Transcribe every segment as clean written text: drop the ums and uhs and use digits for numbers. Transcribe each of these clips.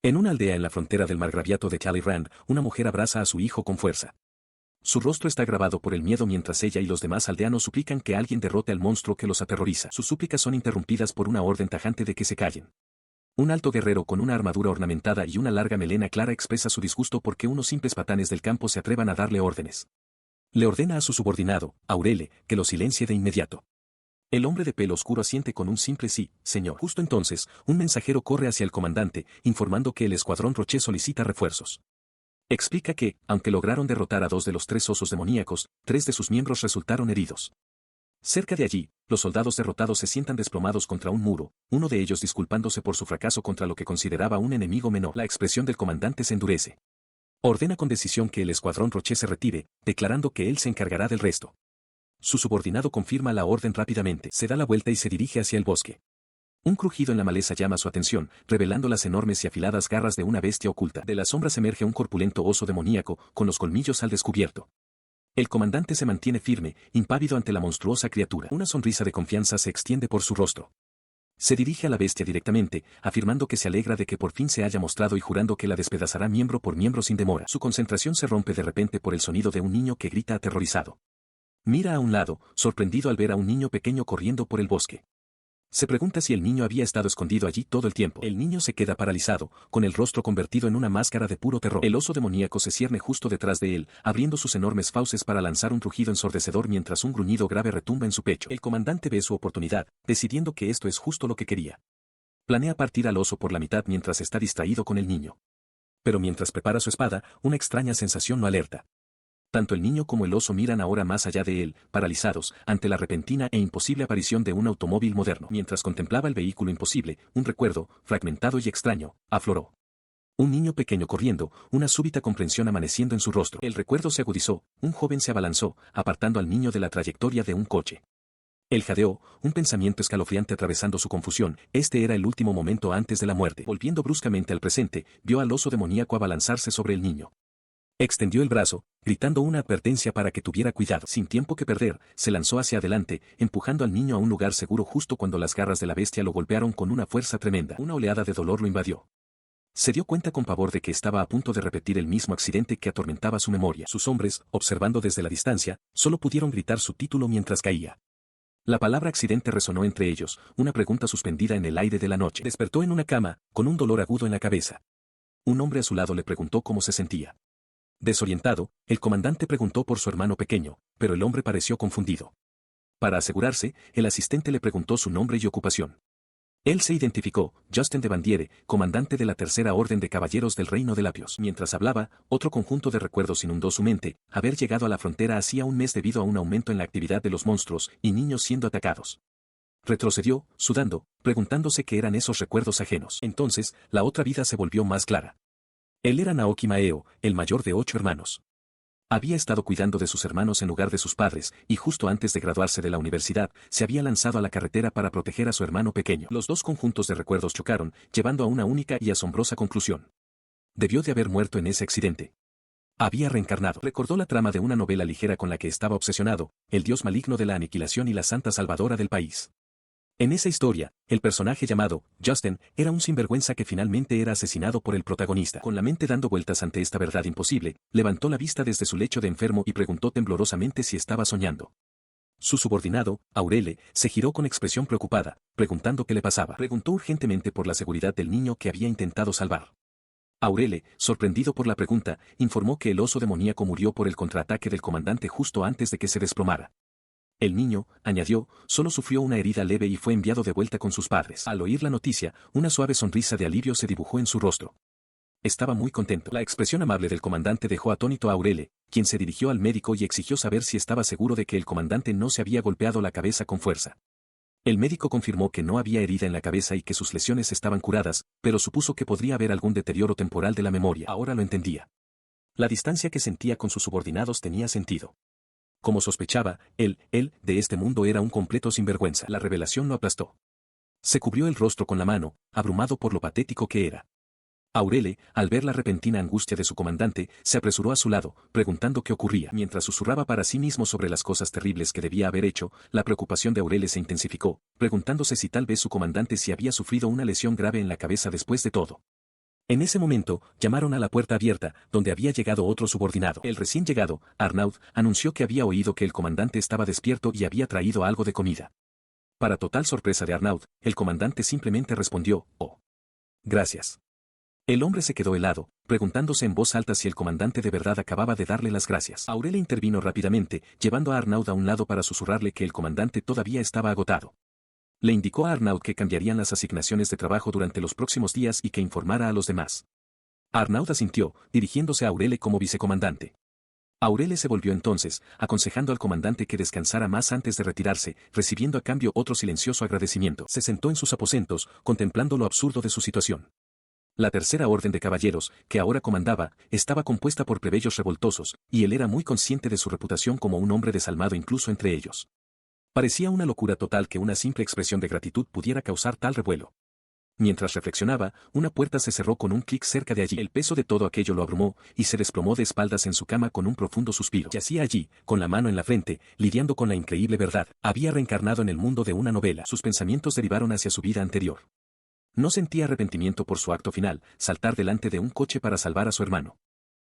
En una aldea en la frontera del margraviato de Talleyrand, una mujer abraza a su hijo con fuerza. Su rostro está grabado por el miedo mientras ella y los demás aldeanos suplican que alguien derrote al monstruo que los aterroriza. Sus súplicas son interrumpidas por una orden tajante de que se callen. Un alto guerrero con una armadura ornamentada y una larga melena clara expresa su disgusto porque unos simples patanes del campo se atrevan a darle órdenes. Le ordena a su subordinado, Aurele, que lo silencie de inmediato. El hombre de pelo oscuro asiente con un simple sí, señor. Justo entonces, un mensajero corre hacia el comandante, informando que el escuadrón Roche solicita refuerzos. Explica que, aunque lograron derrotar a 2 de los 3 osos demoníacos, 3 de sus miembros resultaron heridos. Cerca de allí, los soldados derrotados se sientan desplomados contra un muro, uno de ellos disculpándose por su fracaso contra lo que consideraba un enemigo menor. La expresión del comandante se endurece. Ordena con decisión que el escuadrón Roche se retire, declarando que él se encargará del resto. Su subordinado confirma la orden rápidamente, se da la vuelta y se dirige hacia el bosque. Un crujido en la maleza llama su atención, revelando las enormes y afiladas garras de una bestia oculta. De las sombras emerge un corpulento oso demoníaco, con los colmillos al descubierto. El comandante se mantiene firme, impávido ante la monstruosa criatura. Una sonrisa de confianza se extiende por su rostro. Se dirige a la bestia directamente, afirmando que se alegra de que por fin se haya mostrado y jurando que la despedazará miembro por miembro sin demora. Su concentración se rompe de repente por el sonido de un niño que grita aterrorizado. Mira a un lado, sorprendido al ver a un niño pequeño corriendo por el bosque. Se pregunta si el niño había estado escondido allí todo el tiempo. El niño se queda paralizado, con el rostro convertido en una máscara de puro terror. El oso demoníaco se cierne justo detrás de él, abriendo sus enormes fauces para lanzar un rugido ensordecedor mientras un gruñido grave retumba en su pecho. El comandante ve su oportunidad, decidiendo que esto es justo lo que quería. Planea partir al oso por la mitad mientras está distraído con el niño. Pero mientras prepara su espada, una extraña sensación lo alerta. Tanto el niño como el oso miran ahora más allá de él, paralizados, ante la repentina e imposible aparición de un automóvil moderno. Mientras contemplaba el vehículo imposible, un recuerdo, fragmentado y extraño, afloró. Un niño pequeño corriendo, una súbita comprensión amaneciendo en su rostro. El recuerdo se agudizó, un joven se abalanzó, apartando al niño de la trayectoria de un coche. Él jadeó, un pensamiento escalofriante atravesando su confusión. Este era el último momento antes de la muerte. Volviendo bruscamente al presente, vio al oso demoníaco abalanzarse sobre el niño. Extendió el brazo, gritando una advertencia para que tuviera cuidado. Sin tiempo que perder, se lanzó hacia adelante, empujando al niño a un lugar seguro justo cuando las garras de la bestia lo golpearon con una fuerza tremenda. Una oleada de dolor lo invadió. Se dio cuenta con pavor de que estaba a punto de repetir el mismo accidente que atormentaba su memoria. Sus hombres, observando desde la distancia, solo pudieron gritar su título mientras caía. La palabra accidente resonó entre ellos, una pregunta suspendida en el aire de la noche. Despertó en una cama, con un dolor agudo en la cabeza. Un hombre a su lado le preguntó cómo se sentía. Desorientado, el comandante preguntó por su hermano pequeño, pero el hombre pareció confundido. Para asegurarse, el asistente le preguntó su nombre y ocupación. Él se identificó, Justin de Bandiere, comandante de la Tercera Orden de Caballeros del Reino de Lapios. Mientras hablaba, otro conjunto de recuerdos inundó su mente, haber llegado a la frontera hacía un mes debido a un aumento en la actividad de los monstruos y niños siendo atacados. Retrocedió, sudando, preguntándose qué eran esos recuerdos ajenos. Entonces, la otra vida se volvió más clara. Él era Naoki Maeo, el mayor de 8 hermanos. Había estado cuidando de sus hermanos en lugar de sus padres, y justo antes de graduarse de la universidad, se había lanzado a la carretera para proteger a su hermano pequeño. Los dos conjuntos de recuerdos chocaron, llevando a una única y asombrosa conclusión. Debió de haber muerto en ese accidente. Había reencarnado. Recordó la trama de una novela ligera con la que estaba obsesionado, el dios maligno de la aniquilación y la santa salvadora del país. En esa historia, el personaje llamado Justin era un sinvergüenza que finalmente era asesinado por el protagonista. Con la mente dando vueltas ante esta verdad imposible, levantó la vista desde su lecho de enfermo y preguntó temblorosamente si estaba soñando. Su subordinado, Aurele, se giró con expresión preocupada, preguntando qué le pasaba. Preguntó urgentemente por la seguridad del niño que había intentado salvar. Aurele, sorprendido por la pregunta, informó que el oso demoníaco murió por el contraataque del comandante justo antes de que se desplomara. El niño, añadió, solo sufrió una herida leve y fue enviado de vuelta con sus padres. Al oír la noticia, una suave sonrisa de alivio se dibujó en su rostro. Estaba muy contento. La expresión amable del comandante dejó atónito a Aurele, quien se dirigió al médico y exigió saber si estaba seguro de que el comandante no se había golpeado la cabeza con fuerza. El médico confirmó que no había herida en la cabeza y que sus lesiones estaban curadas, pero supuso que podría haber algún deterioro temporal de la memoria. Ahora lo entendía. La distancia que sentía con sus subordinados tenía sentido. Como sospechaba, él de este mundo era un completo sinvergüenza. La revelación lo aplastó. Se cubrió el rostro con la mano, abrumado por lo patético que era. Aurele, al ver la repentina angustia de su comandante, se apresuró a su lado, preguntando qué ocurría. Mientras susurraba para sí mismo sobre las cosas terribles que debía haber hecho, la preocupación de Aurele se intensificó, preguntándose si tal vez su comandante sí había sufrido una lesión grave en la cabeza después de todo. En ese momento, llamaron a la puerta abierta, donde había llegado otro subordinado. El recién llegado, Arnaud, anunció que había oído que el comandante estaba despierto y había traído algo de comida. Para total sorpresa de Arnaud, el comandante simplemente respondió, «Oh. Gracias». El hombre se quedó helado, preguntándose en voz alta si el comandante de verdad acababa de darle las gracias. Aurele intervino rápidamente, llevando a Arnaud a un lado para susurrarle que el comandante todavía estaba agotado. Le indicó a Arnaud que cambiarían las asignaciones de trabajo durante los próximos días y que informara a los demás. Arnaud asintió, dirigiéndose a Aurele como vicecomandante. Aurele se volvió entonces, aconsejando al comandante que descansara más antes de retirarse, recibiendo a cambio otro silencioso agradecimiento. Se sentó en sus aposentos, contemplando lo absurdo de su situación. La tercera orden de caballeros, que ahora comandaba, estaba compuesta por plebeyos revoltosos, y él era muy consciente de su reputación como un hombre desalmado incluso entre ellos. Parecía una locura total que una simple expresión de gratitud pudiera causar tal revuelo. Mientras reflexionaba, una puerta se cerró con un clic cerca de allí. El peso de todo aquello lo abrumó, y se desplomó de espaldas en su cama con un profundo suspiro. Yacía allí, con la mano en la frente, lidiando con la increíble verdad. Había reencarnado en el mundo de una novela. Sus pensamientos derivaron hacia su vida anterior. No sentía arrepentimiento por su acto final, saltar delante de un coche para salvar a su hermano.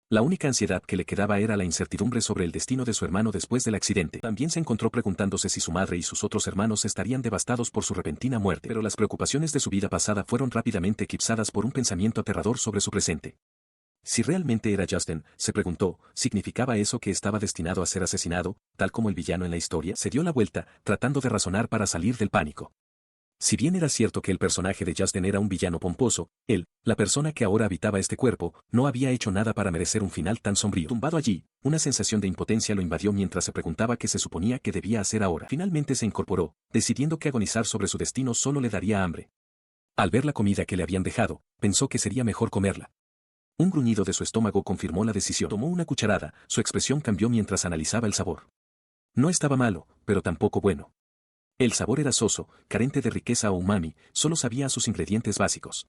La única ansiedad que le quedaba era la incertidumbre sobre el destino de su hermano después del accidente. También se encontró preguntándose si su madre y sus otros hermanos estarían devastados por su repentina muerte. Pero las preocupaciones de su vida pasada fueron rápidamente eclipsadas por un pensamiento aterrador sobre su presente. Si realmente era Justin, se preguntó, ¿significaba eso que estaba destinado a ser asesinado, tal como el villano en la historia? Se dio la vuelta, tratando de razonar para salir del pánico. Si bien era cierto que el personaje de Justin era un villano pomposo, él, la persona que ahora habitaba este cuerpo, no había hecho nada para merecer un final tan sombrío. Tumbado allí, una sensación de impotencia lo invadió mientras se preguntaba qué se suponía que debía hacer ahora. Finalmente se incorporó, decidiendo que agonizar sobre su destino solo le daría hambre. Al ver la comida que le habían dejado, pensó que sería mejor comerla. Un gruñido de su estómago confirmó la decisión. Tomó una cucharada, su expresión cambió mientras analizaba el sabor. No estaba malo, pero tampoco bueno. El sabor era soso, carente de riqueza o umami, solo sabía a sus ingredientes básicos.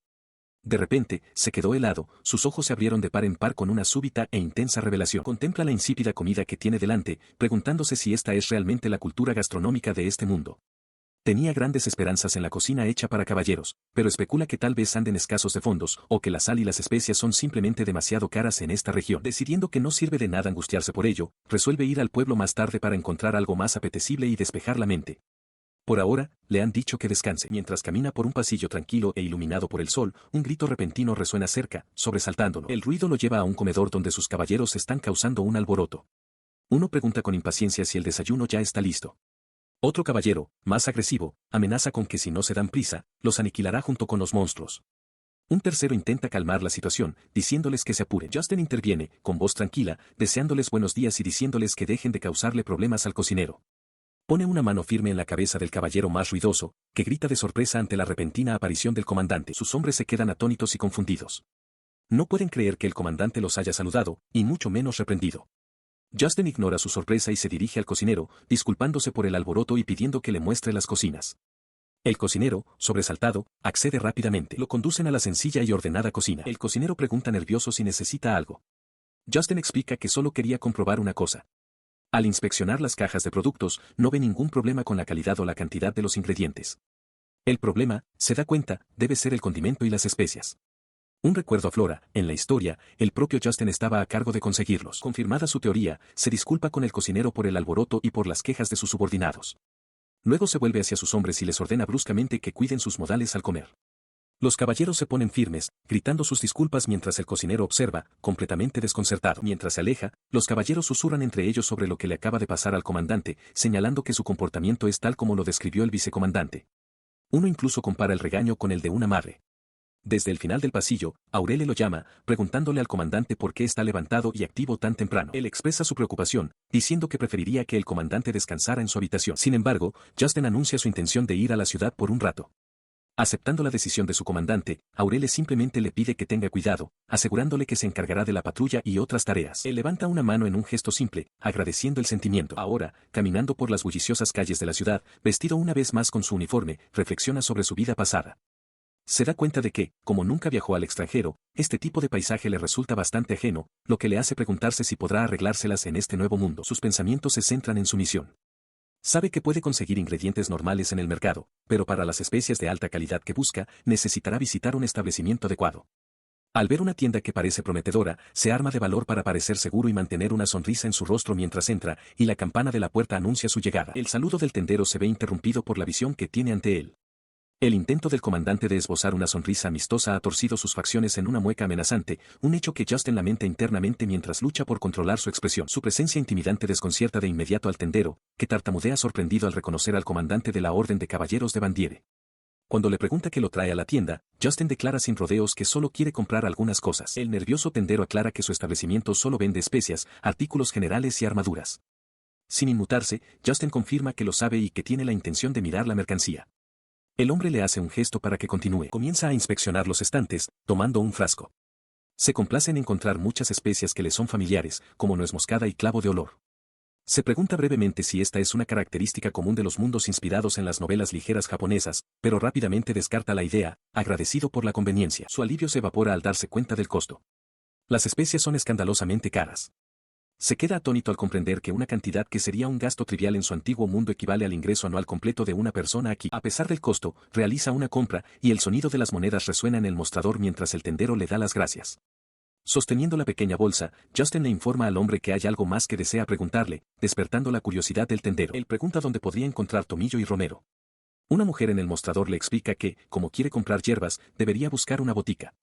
De repente, se quedó helado, sus ojos se abrieron de par en par con una súbita e intensa revelación. Contempla la insípida comida que tiene delante, preguntándose si esta es realmente la cultura gastronómica de este mundo. Tenía grandes esperanzas en la cocina hecha para caballeros, pero especula que tal vez anden escasos de fondos, o que la sal y las especias son simplemente demasiado caras en esta región. Decidiendo que no sirve de nada angustiarse por ello, resuelve ir al pueblo más tarde para encontrar algo más apetecible y despejar la mente. Por ahora, le han dicho que descanse. Mientras camina por un pasillo tranquilo e iluminado por el sol, un grito repentino resuena cerca, sobresaltándolo. El ruido lo lleva a un comedor donde sus caballeros están causando un alboroto. Uno pregunta con impaciencia si el desayuno ya está listo. Otro caballero, más agresivo, amenaza con que si no se dan prisa, los aniquilará junto con los monstruos. Un tercero intenta calmar la situación, diciéndoles que se apuren. Justin interviene, con voz tranquila, deseándoles buenos días y diciéndoles que dejen de causarle problemas al cocinero. Pone una mano firme en la cabeza del caballero más ruidoso, que grita de sorpresa ante la repentina aparición del comandante. Sus hombres se quedan atónitos y confundidos. No pueden creer que el comandante los haya saludado, y mucho menos reprendido. Justin ignora su sorpresa y se dirige al cocinero, disculpándose por el alboroto y pidiendo que le muestre las cocinas. El cocinero, sobresaltado, accede rápidamente. Lo conducen a la sencilla y ordenada cocina. El cocinero pregunta nervioso si necesita algo. Justin explica que solo quería comprobar una cosa. Al inspeccionar las cajas de productos, no ve ningún problema con la calidad o la cantidad de los ingredientes. El problema, se da cuenta, debe ser el condimento y las especias. Un recuerdo aflora, en la historia, el propio Justin estaba a cargo de conseguirlos. Confirmada su teoría, se disculpa con el cocinero por el alboroto y por las quejas de sus subordinados. Luego se vuelve hacia sus hombres y les ordena bruscamente que cuiden sus modales al comer. Los caballeros se ponen firmes, gritando sus disculpas mientras el cocinero observa, completamente desconcertado. Mientras se aleja, los caballeros susurran entre ellos sobre lo que le acaba de pasar al comandante, señalando que su comportamiento es tal como lo describió el vicecomandante. Uno incluso compara el regaño con el de una madre. Desde el final del pasillo, Aurele lo llama, preguntándole al comandante por qué está levantado y activo tan temprano. Él expresa su preocupación, diciendo que preferiría que el comandante descansara en su habitación. Sin embargo, Justin anuncia su intención de ir a la ciudad por un rato. Aceptando la decisión de su comandante, Aurele simplemente le pide que tenga cuidado, asegurándole que se encargará de la patrulla y otras tareas. Él levanta una mano en un gesto simple, agradeciendo el sentimiento. Ahora, caminando por las bulliciosas calles de la ciudad, vestido una vez más con su uniforme, reflexiona sobre su vida pasada. Se da cuenta de que, como nunca viajó al extranjero, este tipo de paisaje le resulta bastante ajeno, lo que le hace preguntarse si podrá arreglárselas en este nuevo mundo. Sus pensamientos se centran en su misión. Sabe que puede conseguir ingredientes normales en el mercado, pero para las especias de alta calidad que busca, necesitará visitar un establecimiento adecuado. Al ver una tienda que parece prometedora, se arma de valor para parecer seguro y mantener una sonrisa en su rostro mientras entra, y la campana de la puerta anuncia su llegada. El saludo del tendero se ve interrumpido por la visión que tiene ante él. El intento del comandante de esbozar una sonrisa amistosa ha torcido sus facciones en una mueca amenazante, un hecho que Justin lamenta internamente mientras lucha por controlar su expresión. Su presencia intimidante desconcierta de inmediato al tendero, que tartamudea sorprendido al reconocer al comandante de la Orden de Caballeros de Bandiere. Cuando le pregunta qué lo trae a la tienda, Justin declara sin rodeos que solo quiere comprar algunas cosas. El nervioso tendero aclara que su establecimiento solo vende especias, artículos generales y armaduras. Sin inmutarse, Justin confirma que lo sabe y que tiene la intención de mirar la mercancía. El hombre le hace un gesto para que continúe. Comienza a inspeccionar los estantes, tomando un frasco. Se complace en encontrar muchas especias que le son familiares, como nuez moscada y clavo de olor. Se pregunta brevemente si esta es una característica común de los mundos inspirados en las novelas ligeras japonesas, pero rápidamente descarta la idea, agradecido por la conveniencia. Su alivio se evapora al darse cuenta del costo. Las especias son escandalosamente caras. Se queda atónito al comprender que una cantidad que sería un gasto trivial en su antiguo mundo equivale al ingreso anual completo de una persona aquí. A pesar del costo, realiza una compra, y el sonido de las monedas resuena en el mostrador mientras el tendero le da las gracias. Sosteniendo la pequeña bolsa, Justin le informa al hombre que hay algo más que desea preguntarle, despertando la curiosidad del tendero. Él pregunta dónde podría encontrar tomillo y romero. Una mujer en el mostrador le explica que, como quiere comprar hierbas, debería buscar una botica.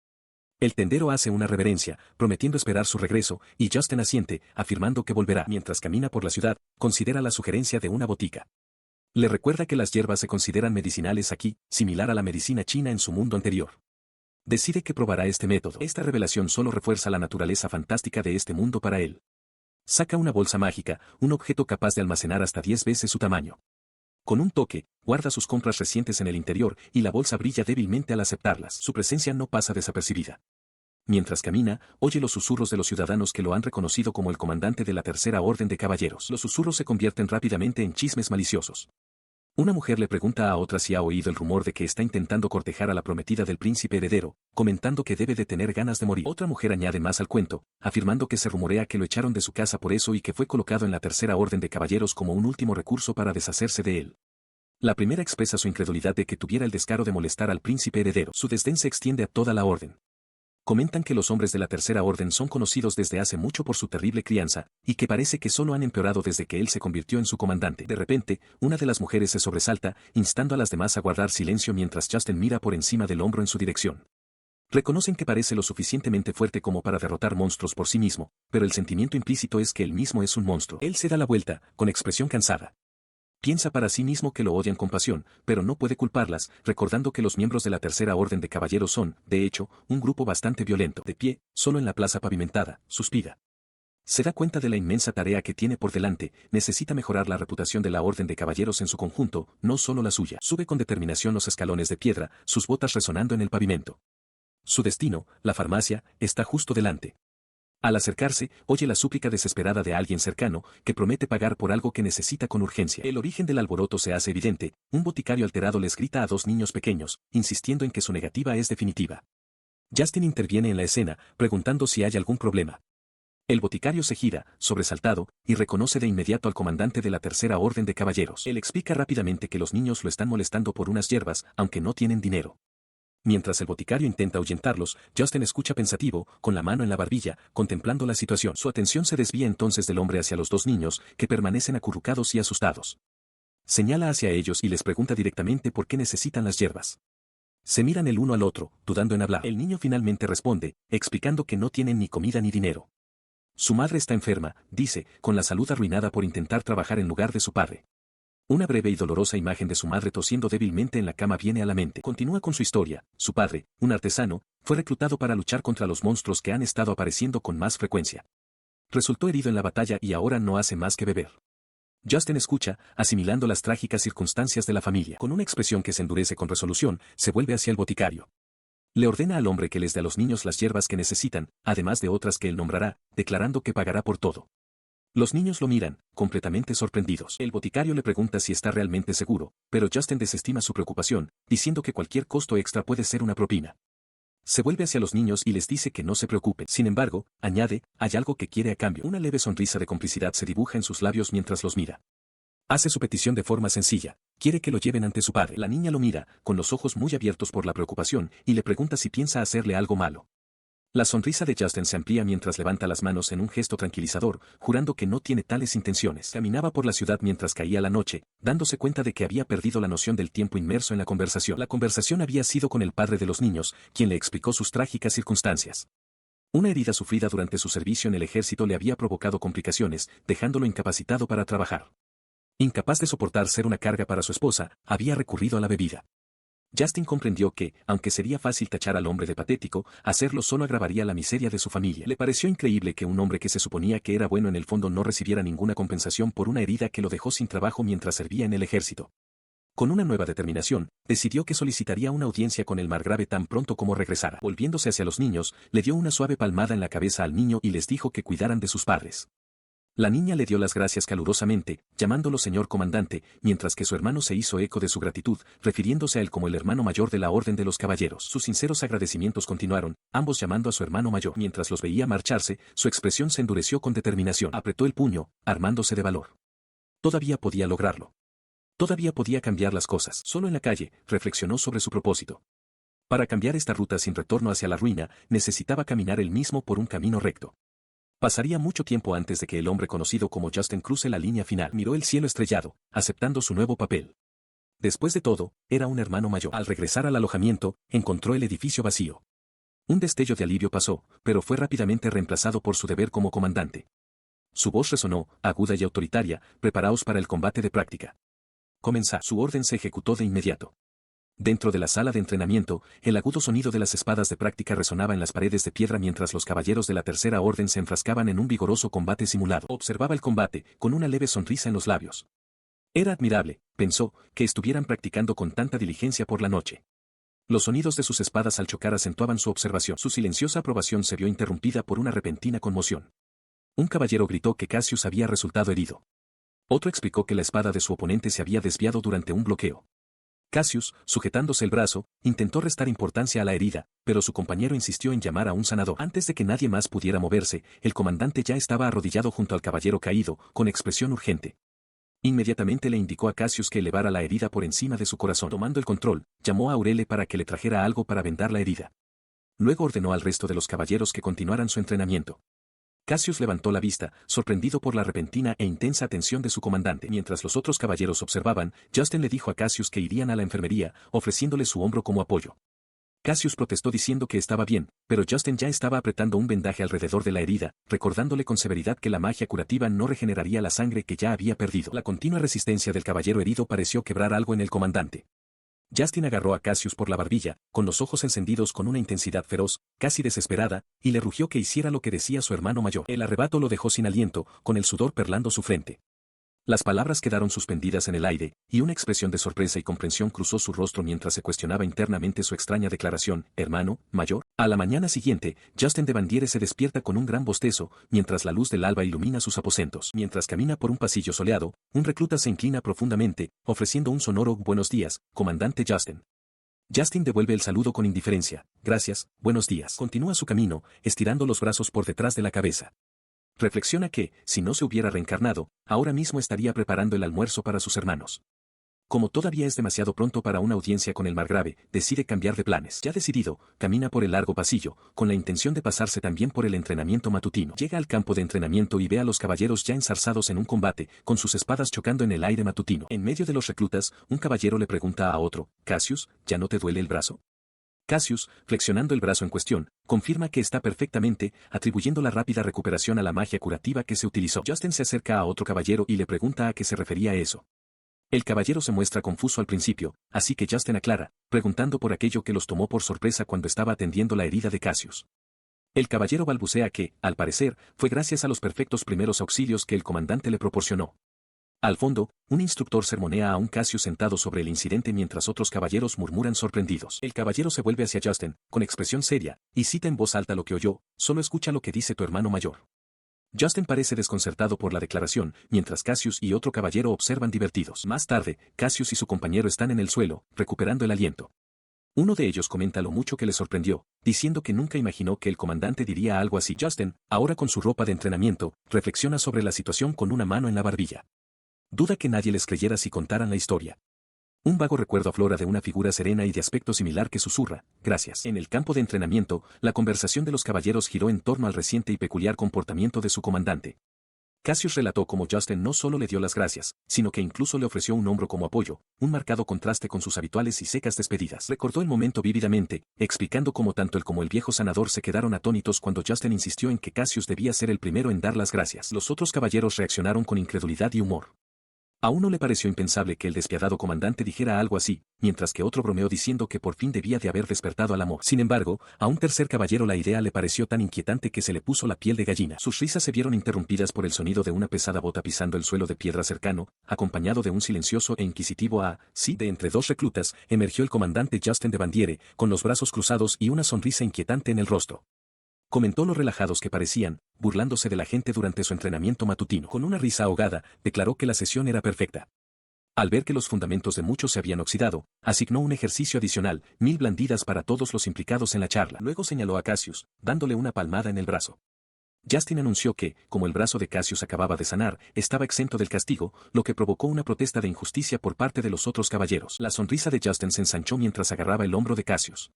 El tendero hace una reverencia, prometiendo esperar su regreso, y Justin asiente, afirmando que volverá. Mientras camina por la ciudad, considera la sugerencia de una botica. Le recuerda que las hierbas se consideran medicinales aquí, similar a la medicina china en su mundo anterior. Decide que probará este método. Esta revelación solo refuerza la naturaleza fantástica de este mundo para él. Saca una bolsa mágica, un objeto capaz de almacenar hasta 10 veces su tamaño. Con un toque, guarda sus compras recientes en el interior, y la bolsa brilla débilmente al aceptarlas. Su presencia no pasa desapercibida. Mientras camina, oye los susurros de los ciudadanos que lo han reconocido como el comandante de la Tercera Orden de Caballeros. Los susurros se convierten rápidamente en chismes maliciosos. Una mujer le pregunta a otra si ha oído el rumor de que está intentando cortejar a la prometida del príncipe heredero, comentando que debe de tener ganas de morir. Otra mujer añade más al cuento, afirmando que se rumorea que lo echaron de su casa por eso y que fue colocado en la Tercera Orden de Caballeros como un último recurso para deshacerse de él. La primera expresa su incredulidad de que tuviera el descaro de molestar al príncipe heredero. Su desdén se extiende a toda la orden. Comentan que los hombres de la Tercera Orden son conocidos desde hace mucho por su terrible crianza, y que parece que solo han empeorado desde que él se convirtió en su comandante. De repente, una de las mujeres se sobresalta, instando a las demás a guardar silencio mientras Justin mira por encima del hombro en su dirección. Reconocen que parece lo suficientemente fuerte como para derrotar monstruos por sí mismo, pero el sentimiento implícito es que él mismo es un monstruo. Él se da la vuelta, con expresión cansada. Piensa para sí mismo que lo odian con pasión, pero no puede culparlas, recordando que los miembros de la Tercera Orden de Caballeros son, de hecho, un grupo bastante violento. De pie, solo en la plaza pavimentada, suspira. Se da cuenta de la inmensa tarea que tiene por delante, necesita mejorar la reputación de la Orden de Caballeros en su conjunto, no solo la suya. Sube con determinación los escalones de piedra, sus botas resonando en el pavimento. Su destino, la farmacia, está justo delante. Al acercarse, oye la súplica desesperada de alguien cercano, que promete pagar por algo que necesita con urgencia. El origen del alboroto se hace evidente, un boticario alterado les grita a dos niños pequeños, insistiendo en que su negativa es definitiva. Justin interviene en la escena, preguntando si hay algún problema. El boticario se gira, sobresaltado, y reconoce de inmediato al comandante de la Tercera Orden de Caballeros. Él explica rápidamente que los niños lo están molestando por unas hierbas, aunque no tienen dinero. Mientras el boticario intenta ahuyentarlos, Justin escucha pensativo, con la mano en la barbilla, contemplando la situación. Su atención se desvía entonces del hombre hacia los dos niños, que permanecen acurrucados y asustados. Señala hacia ellos y les pregunta directamente por qué necesitan las hierbas. Se miran el uno al otro, dudando en hablar. El niño finalmente responde, explicando que no tienen ni comida ni dinero. Su madre está enferma, dice, con la salud arruinada por intentar trabajar en lugar de su padre. Una breve y dolorosa imagen de su madre tosiendo débilmente en la cama viene a la mente. Continúa con su historia. Su padre, un artesano, fue reclutado para luchar contra los monstruos que han estado apareciendo con más frecuencia. Resultó herido en la batalla y ahora no hace más que beber. Justin escucha, asimilando las trágicas circunstancias de la familia. Con una expresión que se endurece con resolución, se vuelve hacia el boticario. Le ordena al hombre que les dé a los niños las hierbas que necesitan, además de otras que él nombrará, declarando que pagará por todo. Los niños lo miran, completamente sorprendidos. El boticario le pregunta si está realmente seguro, pero Justin desestima su preocupación, diciendo que cualquier costo extra puede ser una propina. Se vuelve hacia los niños y les dice que no se preocupen. Sin embargo, añade, hay algo que quiere a cambio. Una leve sonrisa de complicidad se dibuja en sus labios mientras los mira. Hace su petición de forma sencilla, quiere que lo lleven ante su padre. La niña lo mira, con los ojos muy abiertos por la preocupación, y le pregunta si piensa hacerle algo malo. La sonrisa de Justin se amplía mientras levanta las manos en un gesto tranquilizador, jurando que no tiene tales intenciones. Caminaba por la ciudad mientras caía la noche, dándose cuenta de que había perdido la noción del tiempo inmerso en la conversación. La conversación había sido con el padre de los niños, quien le explicó sus trágicas circunstancias. Una herida sufrida durante su servicio en el ejército le había provocado complicaciones, dejándolo incapacitado para trabajar. Incapaz de soportar ser una carga para su esposa, había recurrido a la bebida. Justin comprendió que, aunque sería fácil tachar al hombre de patético, hacerlo solo agravaría la miseria de su familia. Le pareció increíble que un hombre que se suponía que era bueno en el fondo no recibiera ninguna compensación por una herida que lo dejó sin trabajo mientras servía en el ejército. Con una nueva determinación, decidió que solicitaría una audiencia con el margrave tan pronto como regresara. Volviéndose hacia los niños, le dio una suave palmada en la cabeza al niño y les dijo que cuidaran de sus padres. La niña le dio las gracias calurosamente, llamándolo señor comandante, mientras que su hermano se hizo eco de su gratitud, refiriéndose a él como el hermano mayor de la Orden de los Caballeros. Sus sinceros agradecimientos continuaron, ambos llamando a su hermano mayor. Mientras los veía marcharse, su expresión se endureció con determinación. Apretó el puño, armándose de valor. Todavía podía lograrlo. Todavía podía cambiar las cosas. Solo en la calle, reflexionó sobre su propósito. Para cambiar esta ruta sin retorno hacia la ruina, necesitaba caminar él mismo por un camino recto. Pasaría mucho tiempo antes de que el hombre conocido como Justin cruce la línea final. Miró el cielo estrellado, aceptando su nuevo papel. Después de todo, era un hermano mayor. Al regresar al alojamiento, encontró el edificio vacío. Un destello de alivio pasó, pero fue rápidamente reemplazado por su deber como comandante. Su voz resonó, aguda y autoritaria: preparaos para el combate de práctica. Comenzar. Su orden se ejecutó de inmediato. Dentro de la sala de entrenamiento, el agudo sonido de las espadas de práctica resonaba en las paredes de piedra mientras los caballeros de la Tercera Orden se enfrascaban en un vigoroso combate simulado. Observaba el combate, con una leve sonrisa en los labios. Era admirable, pensó, que estuvieran practicando con tanta diligencia por la noche. Los sonidos de sus espadas al chocar acentuaban su observación. Su silenciosa aprobación se vio interrumpida por una repentina conmoción. Un caballero gritó que Cassius había resultado herido. Otro explicó que la espada de su oponente se había desviado durante un bloqueo. Cassius, sujetándose el brazo, intentó restar importancia a la herida, pero su compañero insistió en llamar a un sanador. Antes de que nadie más pudiera moverse, el comandante ya estaba arrodillado junto al caballero caído, con expresión urgente. Inmediatamente le indicó a Cassius que elevara la herida por encima de su corazón. Tomando el control, llamó a Aurele para que le trajera algo para vendar la herida. Luego ordenó al resto de los caballeros que continuaran su entrenamiento. Cassius levantó la vista, sorprendido por la repentina e intensa atención de su comandante. Mientras los otros caballeros observaban, Justin le dijo a Cassius que irían a la enfermería, ofreciéndole su hombro como apoyo. Cassius protestó diciendo que estaba bien, pero Justin ya estaba apretando un vendaje alrededor de la herida, recordándole con severidad que la magia curativa no regeneraría la sangre que ya había perdido. La continua resistencia del caballero herido pareció quebrar algo en el comandante. Justin agarró a Cassius por la barbilla, con los ojos encendidos con una intensidad feroz, casi desesperada, y le rugió que hiciera lo que decía su hermano mayor. El arrebato lo dejó sin aliento, con el sudor perlando su frente. Las palabras quedaron suspendidas en el aire, y una expresión de sorpresa y comprensión cruzó su rostro mientras se cuestionaba internamente su extraña declaración: hermano mayor. A la mañana siguiente, Justin de Bandiere se despierta con un gran bostezo, mientras la luz del alba ilumina sus aposentos. Mientras camina por un pasillo soleado, un recluta se inclina profundamente, ofreciendo un sonoro «buenos días, comandante Justin». Justin devuelve el saludo con indiferencia: «Gracias, buenos días». Continúa su camino, estirando los brazos por detrás de la cabeza. Reflexiona que, si no se hubiera reencarnado, ahora mismo estaría preparando el almuerzo para sus hermanos. Como todavía es demasiado pronto para una audiencia con el margrave, decide cambiar de planes. Ya decidido, camina por el largo pasillo, con la intención de pasarse también por el entrenamiento matutino. Llega al campo de entrenamiento y ve a los caballeros ya enzarzados en un combate, con sus espadas chocando en el aire matutino. En medio de los reclutas, un caballero le pregunta a otro: «Cassius, ¿ya no te duele el brazo?». Cassius, flexionando el brazo en cuestión, confirma que está perfectamente, atribuyendo la rápida recuperación a la magia curativa que se utilizó. Justin se acerca a otro caballero y le pregunta a qué se refería eso. El caballero se muestra confuso al principio, así que Justin aclara, preguntando por aquello que los tomó por sorpresa cuando estaba atendiendo la herida de Cassius. El caballero balbucea que, al parecer, fue gracias a los perfectos primeros auxilios que el comandante le proporcionó. Al fondo, un instructor sermonea a un Cassius sentado sobre el incidente mientras otros caballeros murmuran sorprendidos. El caballero se vuelve hacia Justin, con expresión seria, y cita en voz alta lo que oyó: «Solo escucha lo que dice tu hermano mayor». Justin parece desconcertado por la declaración, mientras Cassius y otro caballero observan divertidos. Más tarde, Cassius y su compañero están en el suelo, recuperando el aliento. Uno de ellos comenta lo mucho que le sorprendió, diciendo que nunca imaginó que el comandante diría algo así. Justin, ahora con su ropa de entrenamiento, reflexiona sobre la situación con una mano en la barbilla. Duda que nadie les creyera si contaran la historia. Un vago recuerdo aflora de una figura serena y de aspecto similar que susurra, gracias. En el campo de entrenamiento, la conversación de los caballeros giró en torno al reciente y peculiar comportamiento de su comandante. Cassius relató cómo Justin no solo le dio las gracias, sino que incluso le ofreció un hombro como apoyo, un marcado contraste con sus habituales y secas despedidas. Recordó el momento vívidamente, explicando cómo tanto él como el viejo sanador se quedaron atónitos cuando Justin insistió en que Cassius debía ser el primero en dar las gracias. Los otros caballeros reaccionaron con incredulidad y humor. A uno le pareció impensable que el despiadado comandante dijera algo así, mientras que otro bromeó diciendo que por fin debía de haber despertado al amor. Sin embargo, a un tercer caballero la idea le pareció tan inquietante que se le puso la piel de gallina. Sus risas se vieron interrumpidas por el sonido de una pesada bota pisando el suelo de piedra cercano, acompañado de un silencioso e inquisitivo sí. De entre dos reclutas, emergió el comandante Justin de Bandiere, con los brazos cruzados y una sonrisa inquietante en el rostro. Comentó lo relajados que parecían, burlándose de la gente durante su entrenamiento matutino. Con una risa ahogada, declaró que la sesión era perfecta. Al ver que los fundamentos de muchos se habían oxidado, asignó un ejercicio adicional, 1000 blandidas para todos los implicados en la charla. Luego señaló a Cassius, dándole una palmada en el brazo. Justin anunció que, como el brazo de Cassius acababa de sanar, estaba exento del castigo, lo que provocó una protesta de injusticia por parte de los otros caballeros. La sonrisa de Justin se ensanchó mientras agarraba el hombro de Cassius.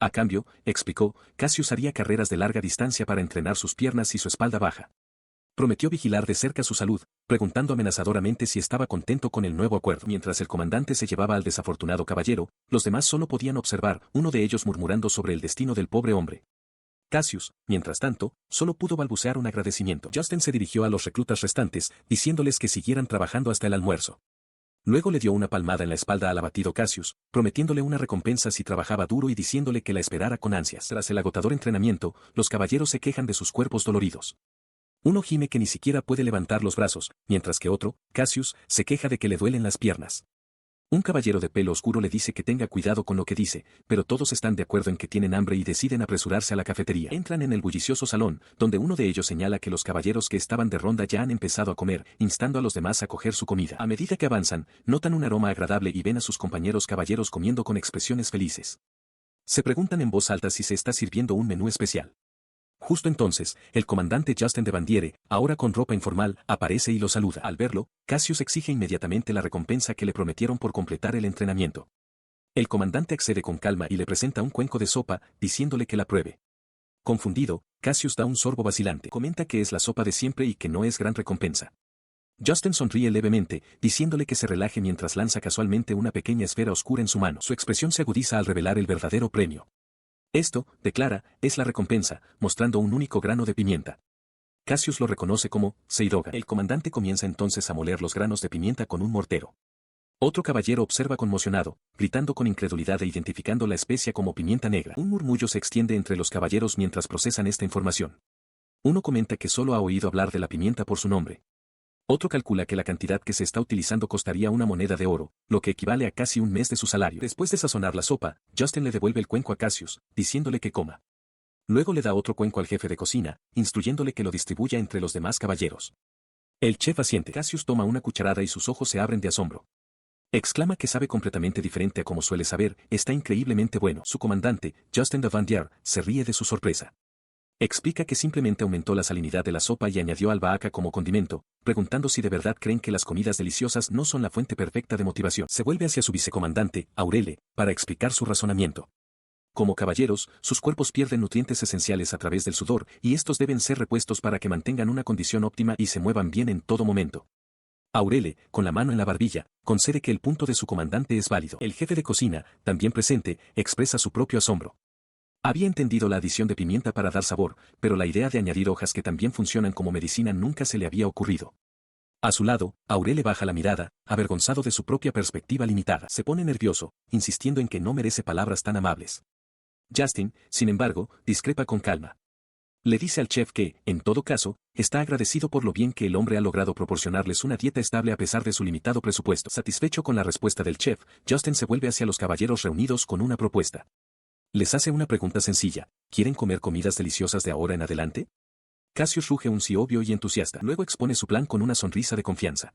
A cambio, explicó, Cassius haría carreras de larga distancia para entrenar sus piernas y su espalda baja. Prometió vigilar de cerca su salud, preguntando amenazadoramente si estaba contento con el nuevo acuerdo. Mientras el comandante se llevaba al desafortunado caballero, los demás solo podían observar, uno de ellos murmurando sobre el destino del pobre hombre. Cassius, mientras tanto, solo pudo balbucear un agradecimiento. Justin se dirigió a los reclutas restantes, diciéndoles que siguieran trabajando hasta el almuerzo. Luego le dio una palmada en la espalda al abatido Cassius, prometiéndole una recompensa si trabajaba duro y diciéndole que la esperara con ansias. Tras el agotador entrenamiento, los caballeros se quejan de sus cuerpos doloridos. Uno gime que ni siquiera puede levantar los brazos, mientras que otro, Cassius, se queja de que le duelen las piernas. Un caballero de pelo oscuro le dice que tenga cuidado con lo que dice, pero todos están de acuerdo en que tienen hambre y deciden apresurarse a la cafetería. Entran en el bullicioso salón, donde uno de ellos señala que los caballeros que estaban de ronda ya han empezado a comer, instando a los demás a coger su comida. A medida que avanzan, notan un aroma agradable y ven a sus compañeros caballeros comiendo con expresiones felices. Se preguntan en voz alta si se está sirviendo un menú especial. Justo entonces, el comandante Justin de Bandiere, ahora con ropa informal, aparece y lo saluda. Al verlo, Cassius exige inmediatamente la recompensa que le prometieron por completar el entrenamiento. El comandante accede con calma y le presenta un cuenco de sopa, diciéndole que la pruebe. Confundido, Cassius da un sorbo vacilante. Comenta que es la sopa de siempre y que no es gran recompensa. Justin sonríe levemente, diciéndole que se relaje mientras lanza casualmente una pequeña esfera oscura en su mano. Su expresión se agudiza al revelar el verdadero premio. Esto, declara, es la recompensa, mostrando un único grano de pimienta. Cassius lo reconoce como Seidoga. El comandante comienza entonces a moler los granos de pimienta con un mortero. Otro caballero observa conmocionado, gritando con incredulidad e identificando la especia como pimienta negra. Un murmullo se extiende entre los caballeros mientras procesan esta información. Uno comenta que solo ha oído hablar de la pimienta por su nombre. Otro calcula que la cantidad que se está utilizando costaría una moneda de oro, lo que equivale a casi un mes de su salario. Después de sazonar la sopa, Justin le devuelve el cuenco a Cassius, diciéndole que coma. Luego le da otro cuenco al jefe de cocina, instruyéndole que lo distribuya entre los demás caballeros. El chef asiente. Cassius toma una cucharada y sus ojos se abren de asombro. Exclama que sabe completamente diferente a como suele saber, está increíblemente bueno. Su comandante, Justin de Bandiere, se ríe de su sorpresa. Explica que simplemente aumentó la salinidad de la sopa y añadió albahaca como condimento, preguntando si de verdad creen que las comidas deliciosas no son la fuente perfecta de motivación. Se vuelve hacia su vicecomandante, Aurele, para explicar su razonamiento. Como caballeros, sus cuerpos pierden nutrientes esenciales a través del sudor, y estos deben ser repuestos para que mantengan una condición óptima y se muevan bien en todo momento. Aurele, con la mano en la barbilla, concede que el punto de su comandante es válido. El jefe de cocina, también presente, expresa su propio asombro. Había entendido la adición de pimienta para dar sabor, pero la idea de añadir hojas que también funcionan como medicina nunca se le había ocurrido. A su lado, Aurele baja la mirada, avergonzado de su propia perspectiva limitada. Se pone nervioso, insistiendo en que no merece palabras tan amables. Justin, sin embargo, discrepa con calma. Le dice al chef que, en todo caso, está agradecido por lo bien que el hombre ha logrado proporcionarles una dieta estable a pesar de su limitado presupuesto. Satisfecho con la respuesta del chef, Justin se vuelve hacia los caballeros reunidos con una propuesta. Les hace una pregunta sencilla: ¿quieren comer comidas deliciosas de ahora en adelante? Cassius ruge un sí obvio y entusiasta. Luego expone su plan con una sonrisa de confianza.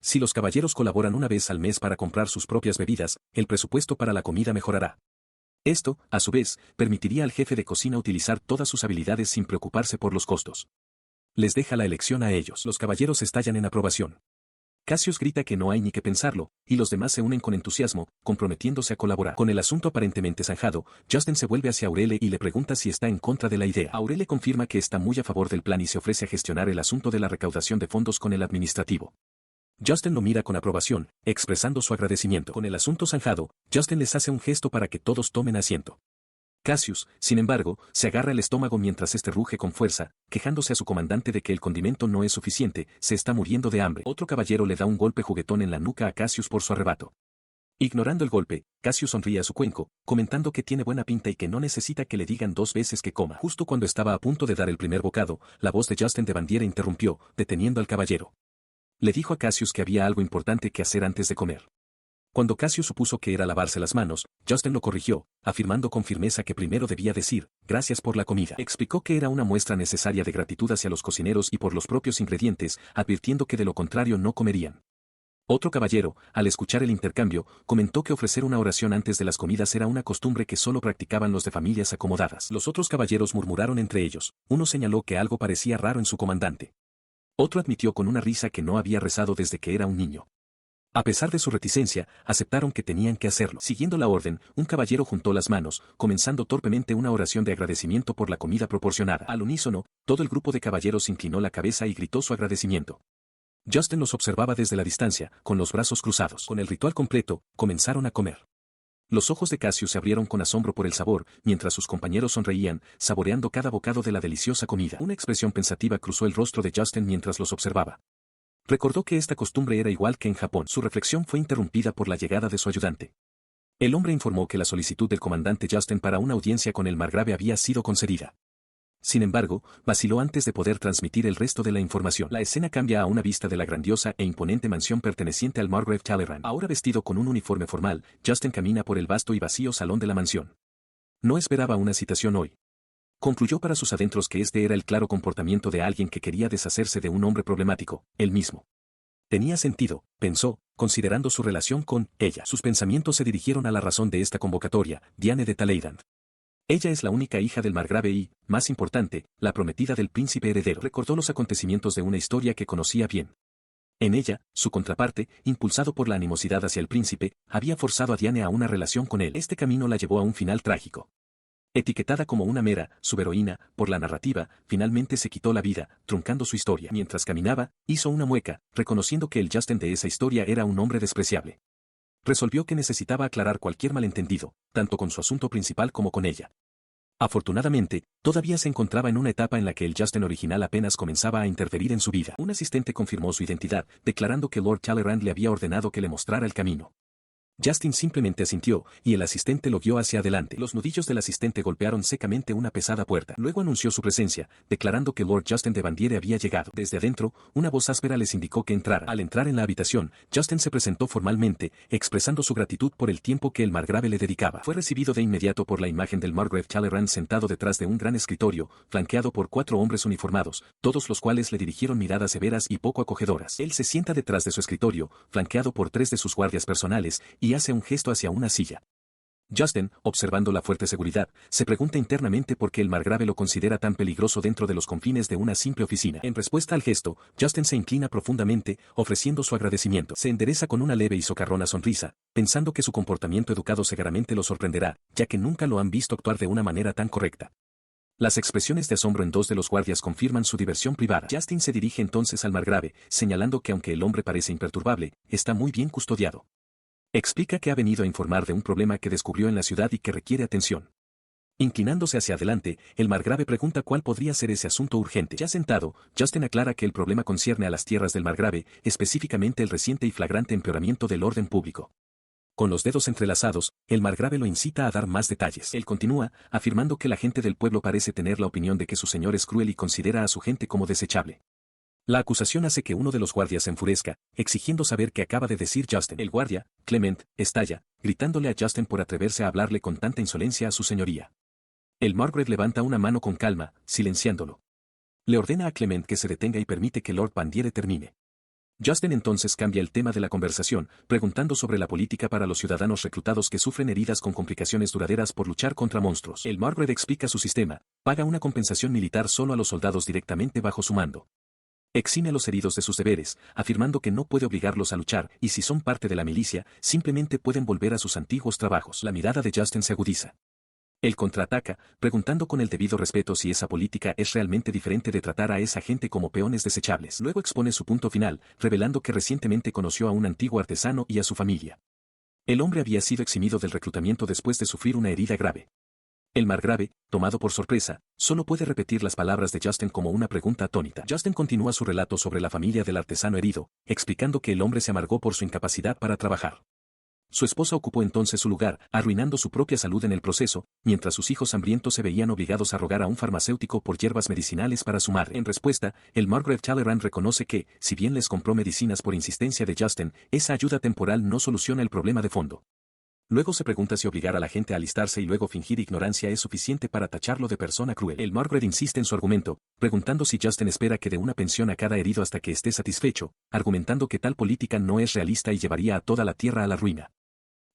Si los caballeros colaboran una vez al mes para comprar sus propias bebidas, el presupuesto para la comida mejorará. Esto, a su vez, permitiría al jefe de cocina utilizar todas sus habilidades sin preocuparse por los costos. Les deja la elección a ellos. Los caballeros estallan en aprobación. Cassius grita que no hay ni que pensarlo, y los demás se unen con entusiasmo, comprometiéndose a colaborar. Con el asunto aparentemente zanjado, Justin se vuelve hacia Aurele y le pregunta si está en contra de la idea. Aurele confirma que está muy a favor del plan y se ofrece a gestionar el asunto de la recaudación de fondos con el administrativo. Justin lo mira con aprobación, expresando su agradecimiento. Con el asunto zanjado, Justin les hace un gesto para que todos tomen asiento. Cassius, sin embargo, se agarra el estómago mientras este ruge con fuerza, quejándose a su comandante de que el condimento no es suficiente, se está muriendo de hambre. Otro caballero le da un golpe juguetón en la nuca a Cassius por su arrebato. Ignorando el golpe, Cassius sonríe a su cuenco, comentando que tiene buena pinta y que no necesita que le digan 2 veces que coma. Justo cuando estaba a punto de dar el primer bocado, la voz de Justin de Bandiera interrumpió, deteniendo al caballero. Le dijo a Cassius que había algo importante que hacer antes de comer. Cuando Cassius supuso que era lavarse las manos, Justin lo corrigió, afirmando con firmeza que primero debía decir, gracias por la comida. Explicó que era una muestra necesaria de gratitud hacia los cocineros y por los propios ingredientes, advirtiendo que de lo contrario no comerían. Otro caballero, al escuchar el intercambio, comentó que ofrecer una oración antes de las comidas era una costumbre que solo practicaban los de familias acomodadas. Los otros caballeros murmuraron entre ellos, uno señaló que algo parecía raro en su comandante. Otro admitió con una risa que no había rezado desde que era un niño. A pesar de su reticencia, aceptaron que tenían que hacerlo. Siguiendo la orden, un caballero juntó las manos, comenzando torpemente una oración de agradecimiento por la comida proporcionada. Al unísono, todo el grupo de caballeros inclinó la cabeza y gritó su agradecimiento. Justin los observaba desde la distancia, con los brazos cruzados. Con el ritual completo, comenzaron a comer. Los ojos de Cassius se abrieron con asombro por el sabor, mientras sus compañeros sonreían, saboreando cada bocado de la deliciosa comida. Una expresión pensativa cruzó el rostro de Justin mientras los observaba. Recordó que esta costumbre era igual que en Japón. Su reflexión fue interrumpida por la llegada de su ayudante. El hombre informó que la solicitud del comandante Justin para una audiencia con el margrave había sido concedida. Sin embargo, vaciló antes de poder transmitir el resto de la información. La escena cambia a una vista de la grandiosa e imponente mansión perteneciente al margrave Talleyrand. Ahora vestido con un uniforme formal, Justin camina por el vasto y vacío salón de la mansión. No esperaba una citación hoy. Concluyó para sus adentros que este era el claro comportamiento de alguien que quería deshacerse de un hombre problemático, él mismo. Tenía sentido, pensó, considerando su relación con ella. Sus pensamientos se dirigieron a la razón de esta convocatoria, Diane de Talleyrand. Ella es la única hija del margrave y, más importante, la prometida del príncipe heredero. Recordó los acontecimientos de una historia que conocía bien. En ella, su contraparte, impulsado por la animosidad hacia el príncipe, había forzado a Diane a una relación con él. Este camino la llevó a un final trágico. Etiquetada como una mera subheroína por la narrativa, finalmente se quitó la vida, truncando su historia. Mientras caminaba, hizo una mueca, reconociendo que el Justin de esa historia era un hombre despreciable. Resolvió que necesitaba aclarar cualquier malentendido, tanto con su asunto principal como con ella. Afortunadamente, todavía se encontraba en una etapa en la que el Justin original apenas comenzaba a interferir en su vida. Un asistente confirmó su identidad, declarando que Lord Talleyrand le había ordenado que le mostrara el camino. Justin simplemente asintió, y el asistente lo guió hacia adelante. Los nudillos del asistente golpearon secamente una pesada puerta. Luego anunció su presencia, declarando que Lord Justin de Bandiere había llegado. Desde adentro, una voz áspera les indicó que entrara. Al entrar en la habitación, Justin se presentó formalmente, expresando su gratitud por el tiempo que el margrave le dedicaba. Fue recibido de inmediato por la imagen del margrave Talleyrand sentado detrás de un gran escritorio, flanqueado por 4 hombres uniformados, todos los cuales le dirigieron miradas severas y poco acogedoras. Él se sienta detrás de su escritorio, flanqueado por 3 de sus guardias personales, y hace un gesto hacia una silla. Justin, observando la fuerte seguridad, se pregunta internamente por qué el margrave lo considera tan peligroso dentro de los confines de una simple oficina. En respuesta al gesto, Justin se inclina profundamente, ofreciendo su agradecimiento. Se endereza con una leve y socarrona sonrisa, pensando que su comportamiento educado seguramente lo sorprenderá, ya que nunca lo han visto actuar de una manera tan correcta. Las expresiones de asombro en 2 de los guardias confirman su diversión privada. Justin se dirige entonces al margrave, señalando que aunque el hombre parece imperturbable, está muy bien custodiado. Explica que ha venido a informar de un problema que descubrió en la ciudad y que requiere atención. Inclinándose hacia adelante, el margrave pregunta cuál podría ser ese asunto urgente. Ya sentado, Justin aclara que el problema concierne a las tierras del margrave, específicamente el reciente y flagrante empeoramiento del orden público. Con los dedos entrelazados, el margrave lo incita a dar más detalles. Él continúa, afirmando que la gente del pueblo parece tener la opinión de que su señor es cruel y considera a su gente como desechable. La acusación hace que uno de los guardias se enfurezca, exigiendo saber qué acaba de decir Justin. El guardia, Clement, estalla, gritándole a Justin por atreverse a hablarle con tanta insolencia a su señoría. El margrave levanta una mano con calma, silenciándolo. Le ordena a Clement que se detenga y permite que Lord Bandiere termine. Justin entonces cambia el tema de la conversación, preguntando sobre la política para los ciudadanos reclutados que sufren heridas con complicaciones duraderas por luchar contra monstruos. El margrave explica su sistema, paga una compensación militar solo a los soldados directamente bajo su mando. Exime a los heridos de sus deberes, afirmando que no puede obligarlos a luchar y si son parte de la milicia, simplemente pueden volver a sus antiguos trabajos. La mirada de Justin se agudiza. Él contraataca, preguntando con el debido respeto si esa política es realmente diferente de tratar a esa gente como peones desechables. Luego expone su punto final, revelando que recientemente conoció a un antiguo artesano y a su familia. El hombre había sido eximido del reclutamiento después de sufrir una herida grave. El margrave, tomado por sorpresa, solo puede repetir las palabras de Justin como una pregunta atónita. Justin continúa su relato sobre la familia del artesano herido, explicando que el hombre se amargó por su incapacidad para trabajar. Su esposa ocupó entonces su lugar, arruinando su propia salud en el proceso, mientras sus hijos hambrientos se veían obligados a rogar a un farmacéutico por hierbas medicinales para su madre. En respuesta, el Margrave Talleyrand reconoce que, si bien les compró medicinas por insistencia de Justin, esa ayuda temporal no soluciona el problema de fondo. Luego se pregunta si obligar a la gente a alistarse y luego fingir ignorancia es suficiente para tacharlo de persona cruel. El Margrave insiste en su argumento, preguntando si Justin espera que dé una pensión a cada herido hasta que esté satisfecho, argumentando que tal política no es realista y llevaría a toda la tierra a la ruina.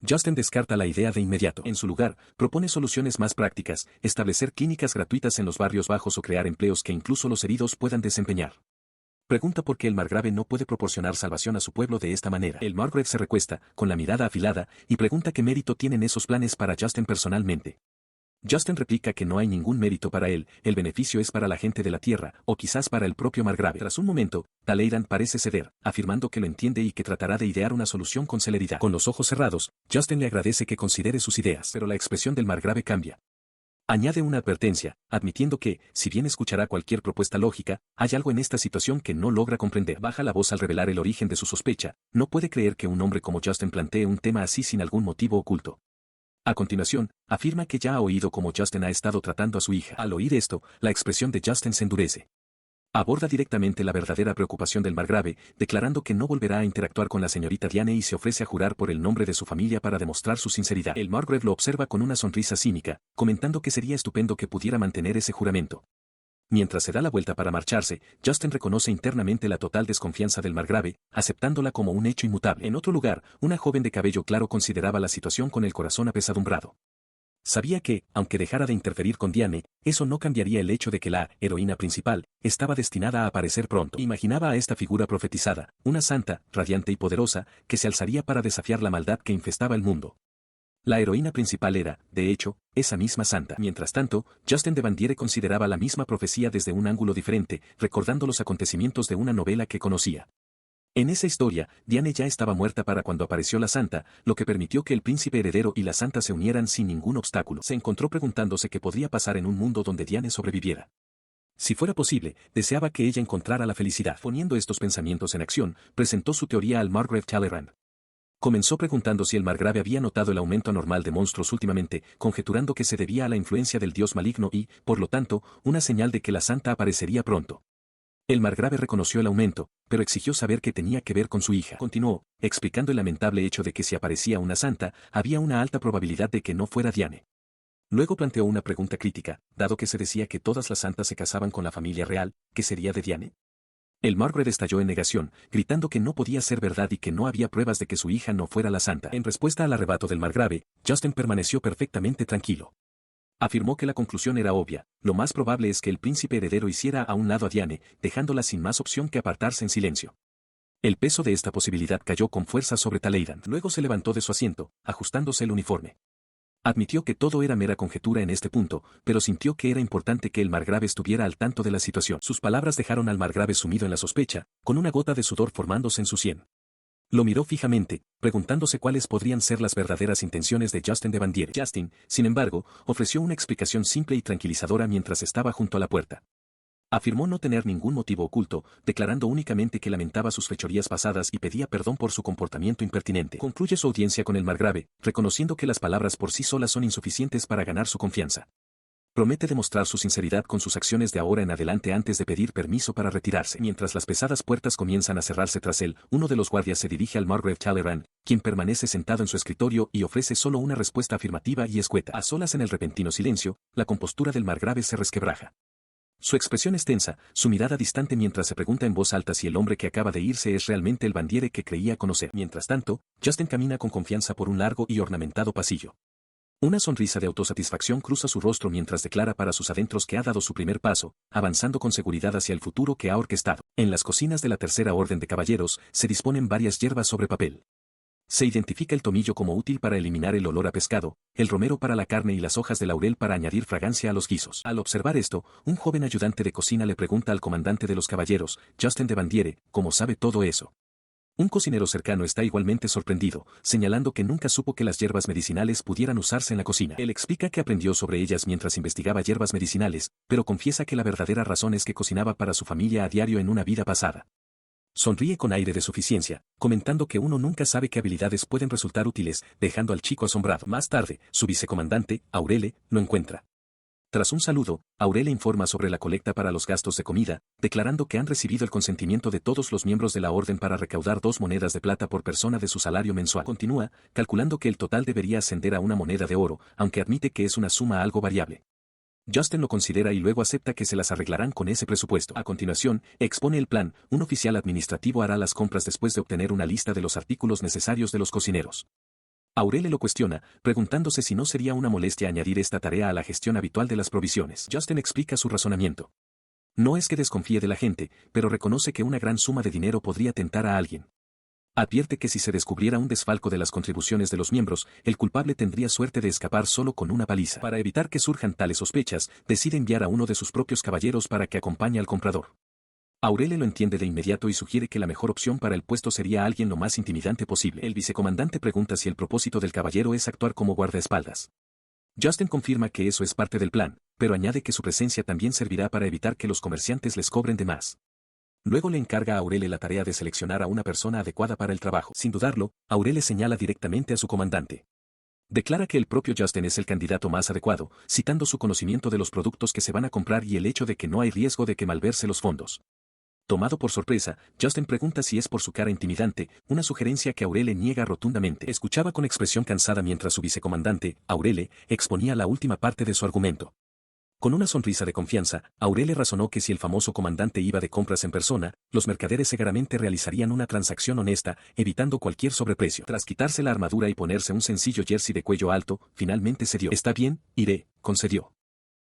Justin descarta la idea de inmediato. En su lugar, propone soluciones más prácticas, establecer clínicas gratuitas en los barrios bajos o crear empleos que incluso los heridos puedan desempeñar. Pregunta por qué el margrave no puede proporcionar salvación a su pueblo de esta manera. El margrave se recuesta, con la mirada afilada, y pregunta qué mérito tienen esos planes para Justin personalmente. Justin replica que no hay ningún mérito para él, el beneficio es para la gente de la tierra, o quizás para el propio margrave. Tras un momento, Talleyrand parece ceder, afirmando que lo entiende y que tratará de idear una solución con celeridad. Con los ojos cerrados, Justin le agradece que considere sus ideas, pero la expresión del margrave cambia. Añade una advertencia, admitiendo que, si bien escuchará cualquier propuesta lógica, hay algo en esta situación que no logra comprender. Baja la voz al revelar el origen de su sospecha, no puede creer que un hombre como Justin plantee un tema así sin algún motivo oculto. A continuación, afirma que ya ha oído cómo Justin ha estado tratando a su hija. Al oír esto, la expresión de Justin se endurece. Aborda directamente la verdadera preocupación del margrave, declarando que no volverá a interactuar con la señorita Diane y se ofrece a jurar por el nombre de su familia para demostrar su sinceridad. El margrave lo observa con una sonrisa cínica, comentando que sería estupendo que pudiera mantener ese juramento. Mientras se da la vuelta para marcharse, Justin reconoce internamente la total desconfianza del margrave, aceptándola como un hecho inmutable. En otro lugar, una joven de cabello claro consideraba la situación con el corazón apesadumbrado. Sabía que, aunque dejara de interferir con Diane, eso no cambiaría el hecho de que la heroína principal estaba destinada a aparecer pronto. Imaginaba a esta figura profetizada, una santa, radiante y poderosa, que se alzaría para desafiar la maldad que infestaba el mundo. La heroína principal era, de hecho, esa misma santa. Mientras tanto, Justin de Bandiere consideraba la misma profecía desde un ángulo diferente, recordando los acontecimientos de una novela que conocía. En esa historia, Diane ya estaba muerta para cuando apareció la santa, lo que permitió que el príncipe heredero y la santa se unieran sin ningún obstáculo. Se encontró preguntándose qué podría pasar en un mundo donde Diane sobreviviera. Si fuera posible, deseaba que ella encontrara la felicidad. Poniendo estos pensamientos en acción, presentó su teoría al Margrave Talleyrand. Comenzó preguntando si el margrave había notado el aumento anormal de monstruos últimamente, conjeturando que se debía a la influencia del dios maligno y, por lo tanto, una señal de que la santa aparecería pronto. El margrave reconoció el aumento, pero exigió saber qué tenía que ver con su hija. Continuó, explicando el lamentable hecho de que si aparecía una santa, había una alta probabilidad de que no fuera Diane. Luego planteó una pregunta crítica, dado que se decía que todas las santas se casaban con la familia real, ¿qué sería de Diane? El margrave estalló en negación, gritando que no podía ser verdad y que no había pruebas de que su hija no fuera la santa. En respuesta al arrebato del margrave, Justin permaneció perfectamente tranquilo. Afirmó que la conclusión era obvia, lo más probable es que el príncipe heredero hiciera a un lado a Diane, dejándola sin más opción que apartarse en silencio. El peso de esta posibilidad cayó con fuerza sobre Talleyrand. Luego se levantó de su asiento, ajustándose el uniforme. Admitió que todo era mera conjetura en este punto, pero sintió que era importante que el margrave estuviera al tanto de la situación. Sus palabras dejaron al margrave sumido en la sospecha, con una gota de sudor formándose en su sien. Lo miró fijamente, preguntándose cuáles podrían ser las verdaderas intenciones de Justin de Bandiere. Justin, sin embargo, ofreció una explicación simple y tranquilizadora mientras estaba junto a la puerta. Afirmó no tener ningún motivo oculto, declarando únicamente que lamentaba sus fechorías pasadas y pedía perdón por su comportamiento impertinente. Concluye su audiencia con el margrave, reconociendo que las palabras por sí solas son insuficientes para ganar su confianza. Promete demostrar su sinceridad con sus acciones de ahora en adelante antes de pedir permiso para retirarse. Mientras las pesadas puertas comienzan a cerrarse tras él, uno de los guardias se dirige al margrave Talleyrand, quien permanece sentado en su escritorio y ofrece solo una respuesta afirmativa y escueta. A solas en el repentino silencio, la compostura del margrave se resquebraja. Su expresión es tensa, su mirada distante mientras se pregunta en voz alta si el hombre que acaba de irse es realmente el Bandiere que creía conocer. Mientras tanto, Justin camina con confianza por un largo y ornamentado pasillo. Una sonrisa de autosatisfacción cruza su rostro mientras declara para sus adentros que ha dado su primer paso, avanzando con seguridad hacia el futuro que ha orquestado. En las cocinas de la Tercera Orden de Caballeros se disponen varias hierbas sobre papel. Se identifica el tomillo como útil para eliminar el olor a pescado, el romero para la carne y las hojas de laurel para añadir fragancia a los guisos. Al observar esto, un joven ayudante de cocina le pregunta al comandante de los caballeros, Justin de Bandiere, cómo sabe todo eso. Un cocinero cercano está igualmente sorprendido, señalando que nunca supo que las hierbas medicinales pudieran usarse en la cocina. Él explica que aprendió sobre ellas mientras investigaba hierbas medicinales, pero confiesa que la verdadera razón es que cocinaba para su familia a diario en una vida pasada. Sonríe con aire de suficiencia, comentando que uno nunca sabe qué habilidades pueden resultar útiles, dejando al chico asombrado. Más tarde, su vicecomandante, Aurele, lo encuentra. Tras un saludo, Aurele informa sobre la colecta para los gastos de comida, declarando que han recibido el consentimiento de todos los miembros de la orden para recaudar 2 monedas de plata por persona de su salario mensual. Continúa, calculando que el total debería ascender a una moneda de oro, aunque admite que es una suma algo variable. Justin lo considera y luego acepta que se las arreglarán con ese presupuesto. A continuación, expone el plan, un oficial administrativo hará las compras después de obtener una lista de los artículos necesarios de los cocineros. Aurele lo cuestiona, preguntándose si no sería una molestia añadir esta tarea a la gestión habitual de las provisiones. Justin explica su razonamiento. No es que desconfíe de la gente, pero reconoce que una gran suma de dinero podría tentar a alguien. Advierte que si se descubriera un desfalco de las contribuciones de los miembros, el culpable tendría suerte de escapar solo con una paliza. Para evitar que surjan tales sospechas, decide enviar a uno de sus propios caballeros para que acompañe al comprador. Aurele lo entiende de inmediato y sugiere que la mejor opción para el puesto sería alguien lo más intimidante posible. El vicecomandante pregunta si el propósito del caballero es actuar como guardaespaldas. Justin confirma que eso es parte del plan, pero añade que su presencia también servirá para evitar que los comerciantes les cobren de más. Luego le encarga a Aurele la tarea de seleccionar a una persona adecuada para el trabajo. Sin dudarlo, Aurele señala directamente a su comandante. Declara que el propio Justin es el candidato más adecuado, citando su conocimiento de los productos que se van a comprar y el hecho de que no hay riesgo de que malverse los fondos. Tomado por sorpresa, Justin pregunta si es por su cara intimidante, una sugerencia que Aurele niega rotundamente. Escuchaba con expresión cansada mientras su vicecomandante, Aurele, exponía la última parte de su argumento. Con una sonrisa de confianza, Aurele razonó que si el famoso comandante iba de compras en persona, los mercaderes seguramente realizarían una transacción honesta, evitando cualquier sobreprecio. Tras quitarse la armadura y ponerse un sencillo jersey de cuello alto, finalmente cedió. Está bien, iré, concedió.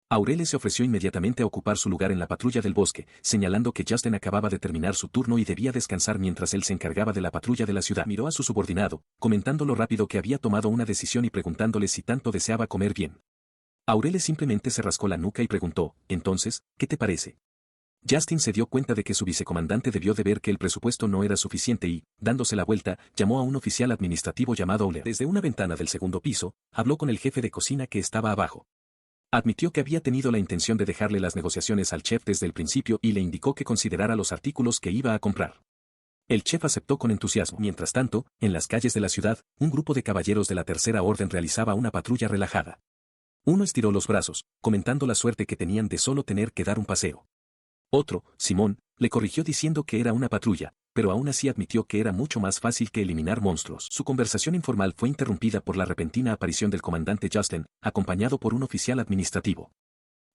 Aurele se ofreció inmediatamente a ocupar su lugar en la patrulla del bosque, señalando que Justin acababa de terminar su turno y debía descansar mientras él se encargaba de la patrulla de la ciudad. Miró a su subordinado, comentando lo rápido que había tomado una decisión y preguntándole si tanto deseaba comer bien. Aurele simplemente se rascó la nuca y preguntó, entonces, ¿qué te parece? Justin se dio cuenta de que su vicecomandante debió de ver que el presupuesto no era suficiente y, dándose la vuelta, llamó a un oficial administrativo llamado Euler. Desde una ventana del segundo piso, habló con el jefe de cocina que estaba abajo. Admitió que había tenido la intención de dejarle las negociaciones al chef desde el principio y le indicó que considerara los artículos que iba a comprar. El chef aceptó con entusiasmo. Mientras tanto, en las calles de la ciudad, un grupo de caballeros de la Tercera Orden realizaba una patrulla relajada. Uno estiró los brazos, comentando la suerte que tenían de solo tener que dar un paseo. Otro, Simón, le corrigió diciendo que era una patrulla, pero aún así admitió que era mucho más fácil que eliminar monstruos. Su conversación informal fue interrumpida por la repentina aparición del comandante Justin, acompañado por un oficial administrativo.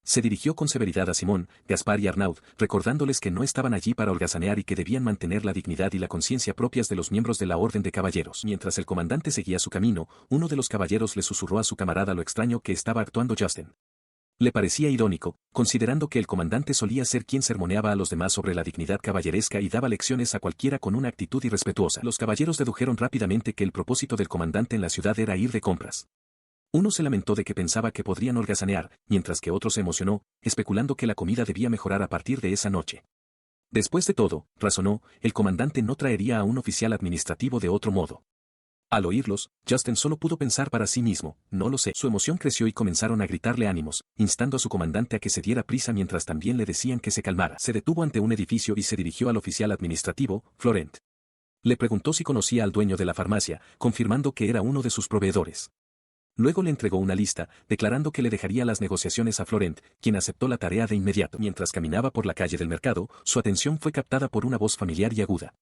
Se dirigió con severidad a Simón, Gaspar y Arnaud, recordándoles que no estaban allí para holgazanear y que debían mantener la dignidad y la conciencia propias de los miembros de la Orden de Caballeros. Mientras el comandante seguía su camino, uno de los caballeros le susurró a su camarada lo extraño que estaba actuando Justin. Le parecía irónico, considerando que el comandante solía ser quien sermoneaba a los demás sobre la dignidad caballeresca y daba lecciones a cualquiera con una actitud irrespetuosa. Los caballeros dedujeron rápidamente que el propósito del comandante en la ciudad era ir de compras. Uno se lamentó de que pensaba que podrían holgazanear, mientras que otro se emocionó, especulando que la comida debía mejorar a partir de esa noche. Después de todo, razonó, el comandante no traería a un oficial administrativo de otro modo. Al oírlos, Justin solo pudo pensar para sí mismo, no lo sé. Su emoción creció y comenzaron a gritarle ánimos, instando a su comandante a que se diera prisa mientras también le decían que se calmara. Se detuvo ante un edificio y se dirigió al oficial administrativo, Florent. Le preguntó si conocía al dueño de la farmacia, confirmando que era uno de sus proveedores. Luego le entregó una lista, declarando que le dejaría las negociaciones a Florent, quien aceptó la tarea de inmediato. Mientras caminaba por la calle del mercado, su atención fue captada por una voz familiar y aguda.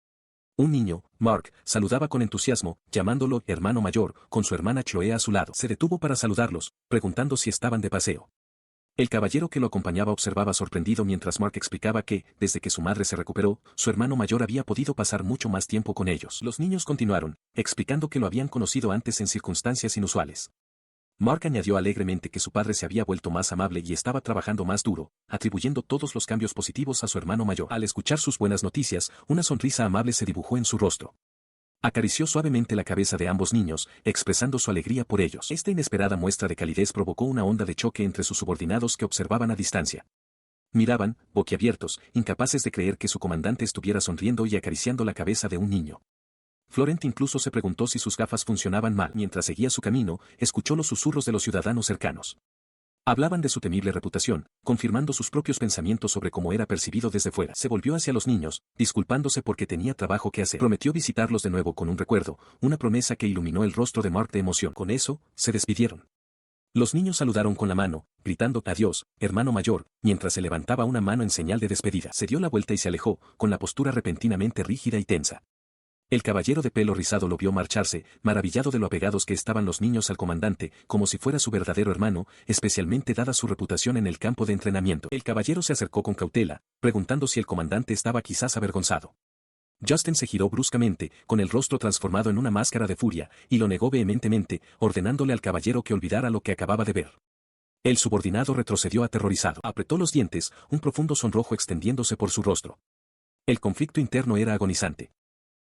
Un niño, Mark, saludaba con entusiasmo, llamándolo hermano mayor, con su hermana Chloe a su lado. Se detuvo para saludarlos, preguntando si estaban de paseo. El caballero que lo acompañaba observaba sorprendido mientras Mark explicaba que, desde que su madre se recuperó, su hermano mayor había podido pasar mucho más tiempo con ellos. Los niños continuaron, explicando que lo habían conocido antes en circunstancias inusuales. Mark añadió alegremente que su padre se había vuelto más amable y estaba trabajando más duro, atribuyendo todos los cambios positivos a su hermano mayor. Al escuchar sus buenas noticias, una sonrisa amable se dibujó en su rostro. Acarició suavemente la cabeza de ambos niños, expresando su alegría por ellos. Esta inesperada muestra de calidez provocó una onda de choque entre sus subordinados que observaban a distancia. Miraban, boquiabiertos, incapaces de creer que su comandante estuviera sonriendo y acariciando la cabeza de un niño. Florent incluso se preguntó si sus gafas funcionaban mal. Mientras seguía su camino, escuchó los susurros de los ciudadanos cercanos. Hablaban de su temible reputación, confirmando sus propios pensamientos sobre cómo era percibido desde fuera. Se volvió hacia los niños, disculpándose porque tenía trabajo que hacer. Prometió visitarlos de nuevo con un recuerdo, una promesa que iluminó el rostro de Mark de emoción. Con eso, se despidieron. Los niños saludaron con la mano, gritando «Adiós, hermano mayor», mientras se levantaba una mano en señal de despedida. Se dio la vuelta y se alejó, con la postura repentinamente rígida y tensa. El caballero de pelo rizado lo vio marcharse, maravillado de lo apegados que estaban los niños al comandante, como si fuera su verdadero hermano, especialmente dada su reputación en el campo de entrenamiento. El caballero se acercó con cautela, preguntando si el comandante estaba quizás avergonzado. Justin se giró bruscamente, con el rostro transformado en una máscara de furia, y lo negó vehementemente, ordenándole al caballero que olvidara lo que acababa de ver. El subordinado retrocedió aterrorizado. Apretó los dientes, un profundo sonrojo extendiéndose por su rostro. El conflicto interno era agonizante.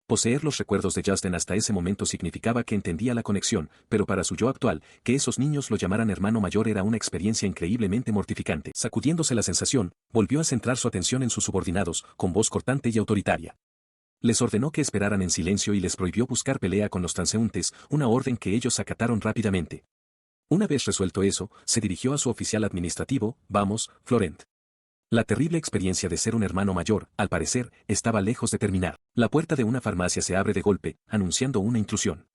Poseer los recuerdos de Justin hasta ese momento significaba que entendía la conexión, pero para su yo actual, que esos niños lo llamaran hermano mayor era una experiencia increíblemente mortificante. Sacudiéndose la sensación, volvió a centrar su atención en sus subordinados, con voz cortante y autoritaria. Les ordenó que esperaran en silencio y les prohibió buscar pelea con los transeúntes, una orden que ellos acataron rápidamente. Una vez resuelto eso, se dirigió a su oficial administrativo, «Vamos, Florent». La terrible experiencia de ser un hermano mayor, al parecer, estaba lejos de terminar. La puerta de una farmacia se abre de golpe, anunciando una intrusión.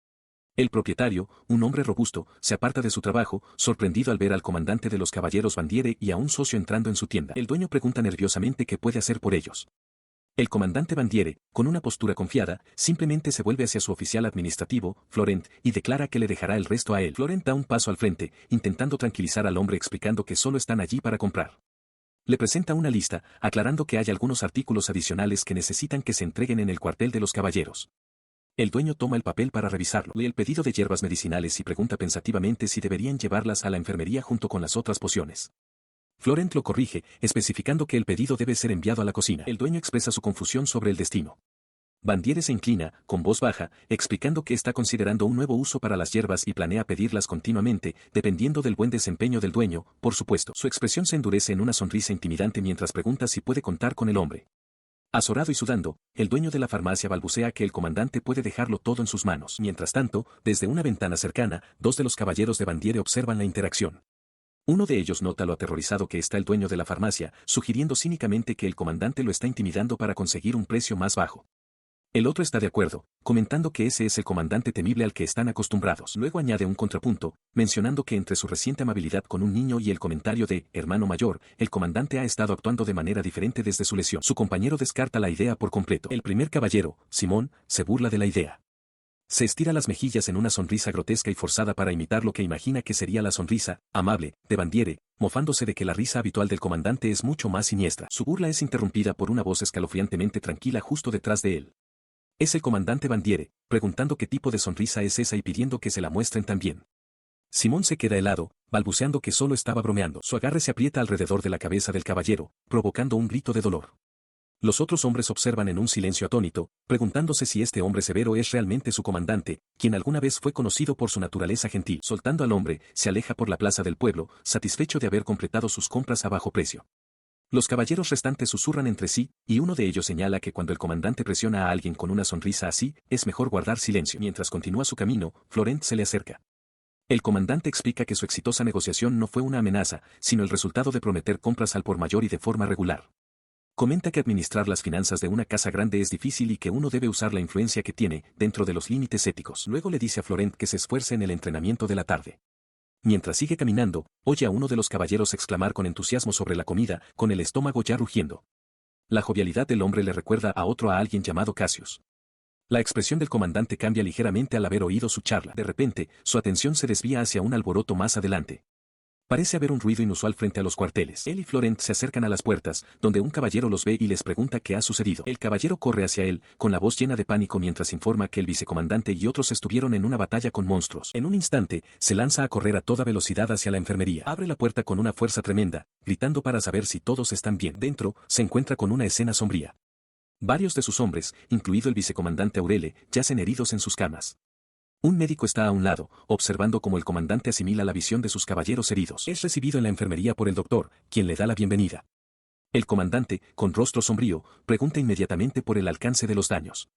El propietario, un hombre robusto, se aparta de su trabajo, sorprendido al ver al comandante de los caballeros Bandiere y a un socio entrando en su tienda. El dueño pregunta nerviosamente qué puede hacer por ellos. El comandante Bandiere, con una postura confiada, simplemente se vuelve hacia su oficial administrativo, Florent, y declara que le dejará el resto a él. Florent da un paso al frente, intentando tranquilizar al hombre explicando que solo están allí para comprar. Le presenta una lista, aclarando que hay algunos artículos adicionales que necesitan que se entreguen en el cuartel de los caballeros. El dueño toma el papel para revisarlo. Lee el pedido de hierbas medicinales y pregunta pensativamente si deberían llevarlas a la enfermería junto con las otras pociones. Florent lo corrige, especificando que el pedido debe ser enviado a la cocina. El dueño expresa su confusión sobre el destino. Bandiere se inclina, con voz baja, explicando que está considerando un nuevo uso para las hierbas y planea pedirlas continuamente, dependiendo del buen desempeño del dueño, por supuesto. Su expresión se endurece en una sonrisa intimidante mientras pregunta si puede contar con el hombre. Azorado y sudando, el dueño de la farmacia balbucea que el comandante puede dejarlo todo en sus manos. Mientras tanto, desde una ventana cercana, dos de los caballeros de Bandiere observan la interacción. Uno de ellos nota lo aterrorizado que está el dueño de la farmacia, sugiriendo cínicamente que el comandante lo está intimidando para conseguir un precio más bajo. El otro está de acuerdo, comentando que ese es el comandante temible al que están acostumbrados. Luego añade un contrapunto, mencionando que entre su reciente amabilidad con un niño y el comentario de «hermano mayor», el comandante ha estado actuando de manera diferente desde su lesión. Su compañero descarta la idea por completo. El primer caballero, Simón, se burla de la idea. Se estira las mejillas en una sonrisa grotesca y forzada para imitar lo que imagina que sería la sonrisa, amable, de Bandiere, mofándose de que la risa habitual del comandante es mucho más siniestra. Su burla es interrumpida por una voz escalofriantemente tranquila justo detrás de él. Es el comandante Bandiere, preguntando qué tipo de sonrisa es esa y pidiendo que se la muestren también. Simón se queda helado, balbuceando que solo estaba bromeando. Su agarre se aprieta alrededor de la cabeza del caballero, provocando un grito de dolor. Los otros hombres observan en un silencio atónito, preguntándose si este hombre severo es realmente su comandante, quien alguna vez fue conocido por su naturaleza gentil. Soltando al hombre, se aleja por la plaza del pueblo, satisfecho de haber completado sus compras a bajo precio. Los caballeros restantes susurran entre sí, y uno de ellos señala que cuando el comandante presiona a alguien con una sonrisa así, es mejor guardar silencio. Mientras continúa su camino, Florent se le acerca. El comandante explica que su exitosa negociación no fue una amenaza, sino el resultado de prometer compras al por mayor y de forma regular. Comenta que administrar las finanzas de una casa grande es difícil y que uno debe usar la influencia que tiene, dentro de los límites éticos. Luego le dice a Florent que se esfuerce en el entrenamiento de la tarde. Mientras sigue caminando, oye a uno de los caballeros exclamar con entusiasmo sobre la comida, con el estómago ya rugiendo. La jovialidad del hombre le recuerda a alguien llamado Cassius. La expresión del comandante cambia ligeramente al haber oído su charla. De repente, su atención se desvía hacia un alboroto más adelante. Parece haber un ruido inusual frente a los cuarteles. Él y Florent se acercan a las puertas, donde un caballero los ve y les pregunta qué ha sucedido. El caballero corre hacia él, con la voz llena de pánico mientras informa que el vicecomandante y otros estuvieron en una batalla con monstruos. En un instante, se lanza a correr a toda velocidad hacia la enfermería. Abre la puerta con una fuerza tremenda, gritando para saber si todos están bien. Dentro, se encuentra con una escena sombría. Varios de sus hombres, incluido el vicecomandante Aurele, yacen heridos en sus camas. Un médico está a un lado, observando cómo el comandante asimila la visión de sus caballeros heridos. Es recibido en la enfermería por el doctor, quien le da la bienvenida. El comandante, con rostro sombrío, pregunta inmediatamente por el alcance de los daños.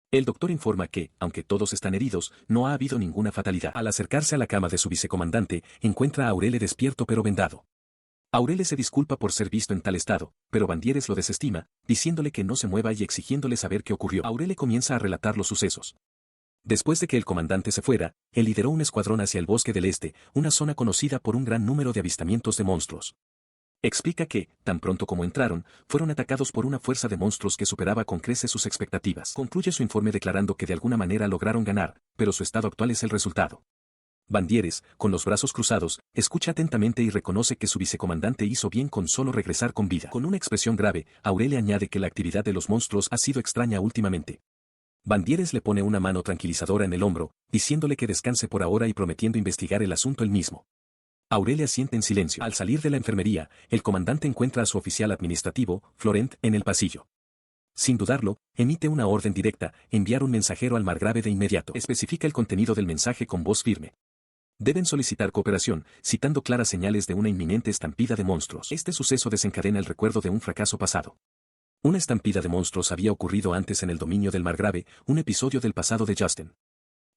El doctor informa que, aunque todos están heridos, no ha habido ninguna fatalidad. Al acercarse a la cama de su vicecomandante, encuentra a Aurele despierto pero vendado. Aurele se disculpa por ser visto en tal estado, pero Bandieres lo desestima, diciéndole que no se mueva y exigiéndole saber qué ocurrió. Aurele comienza a relatar los sucesos. Después de que el comandante se fuera, él lideró un escuadrón hacia el bosque del este, una zona conocida por un gran número de avistamientos de monstruos. Explica que, tan pronto como entraron, fueron atacados por una fuerza de monstruos que superaba con creces sus expectativas. Concluye su informe declarando que de alguna manera lograron ganar, pero su estado actual es el resultado. Bandieres, con los brazos cruzados, escucha atentamente y reconoce que su vicecomandante hizo bien con solo regresar con vida. Con una expresión grave, Aurele añade que la actividad de los monstruos ha sido extraña últimamente. Bandieres le pone una mano tranquilizadora en el hombro, diciéndole que descanse por ahora y prometiendo investigar el asunto él mismo. Aurele asiente en silencio. Al salir de la enfermería, el comandante encuentra a su oficial administrativo, Florent, en el pasillo. Sin dudarlo, emite una orden directa, enviar un mensajero al margrave de inmediato. Especifica el contenido del mensaje con voz firme. Deben solicitar cooperación, citando claras señales de una inminente estampida de monstruos. Este suceso desencadena el recuerdo de un fracaso pasado. Una estampida de monstruos había ocurrido antes en el dominio del margrave, un episodio del pasado de Justin.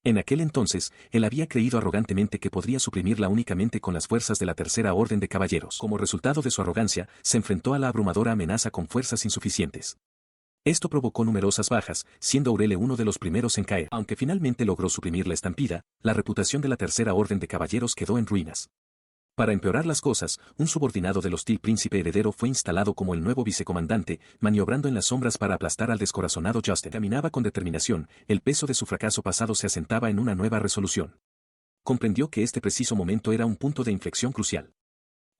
En aquel entonces, él había creído arrogantemente que podría suprimirla únicamente con las fuerzas de la Tercera Orden de Caballeros. Como resultado de su arrogancia, se enfrentó a la abrumadora amenaza con fuerzas insuficientes. Esto provocó numerosas bajas, siendo Aurele uno de los primeros en caer. Aunque finalmente logró suprimir la estampida, la reputación de la Tercera Orden de Caballeros quedó en ruinas. Para empeorar las cosas, un subordinado del hostil príncipe heredero fue instalado como el nuevo vicecomandante, maniobrando en las sombras para aplastar al descorazonado Justin. Caminaba con determinación, el peso de su fracaso pasado se asentaba en una nueva resolución. Comprendió que este preciso momento era un punto de inflexión crucial.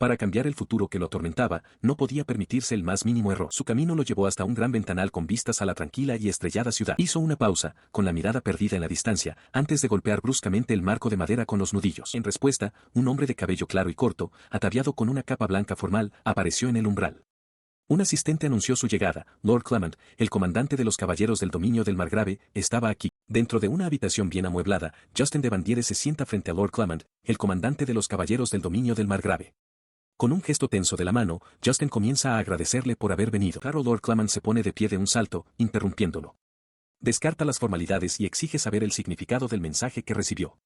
Para cambiar el futuro que lo atormentaba, no podía permitirse el más mínimo error. Su camino lo llevó hasta un gran ventanal con vistas a la tranquila y estrellada ciudad. Hizo una pausa, con la mirada perdida en la distancia, antes de golpear bruscamente el marco de madera con los nudillos. En respuesta, un hombre de cabello claro y corto, ataviado con una capa blanca formal, apareció en el umbral. Un asistente anunció su llegada. Lord Clement, el comandante de los caballeros del dominio del margrave, estaba aquí. Dentro de una habitación bien amueblada, Justin de Bandieres se sienta frente a Lord Clement, el comandante de los caballeros del dominio del margrave. Con un gesto tenso de la mano, Justin comienza a agradecerle por haber venido. Claro, Lord Clement se pone de pie de un salto, interrumpiéndolo. Descarta las formalidades y exige saber el significado del mensaje que recibió.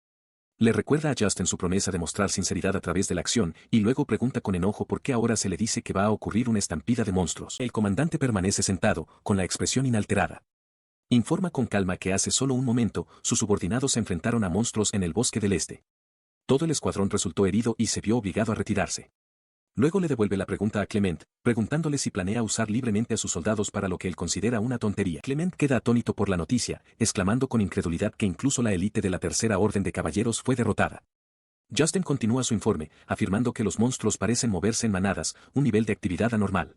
Le recuerda a Justin su promesa de mostrar sinceridad a través de la acción, y luego pregunta con enojo por qué ahora se le dice que va a ocurrir una estampida de monstruos. El comandante permanece sentado, con la expresión inalterada. Informa con calma que hace solo un momento, sus subordinados se enfrentaron a monstruos en el bosque del este. Todo el escuadrón resultó herido y se vio obligado a retirarse. Luego le devuelve la pregunta a Clement, preguntándole si planea usar libremente a sus soldados para lo que él considera una tontería. Clement queda atónito por la noticia, exclamando con incredulidad que incluso la élite de la Tercera Orden de Caballeros fue derrotada. Justin continúa su informe, afirmando que los monstruos parecen moverse en manadas, un nivel de actividad anormal.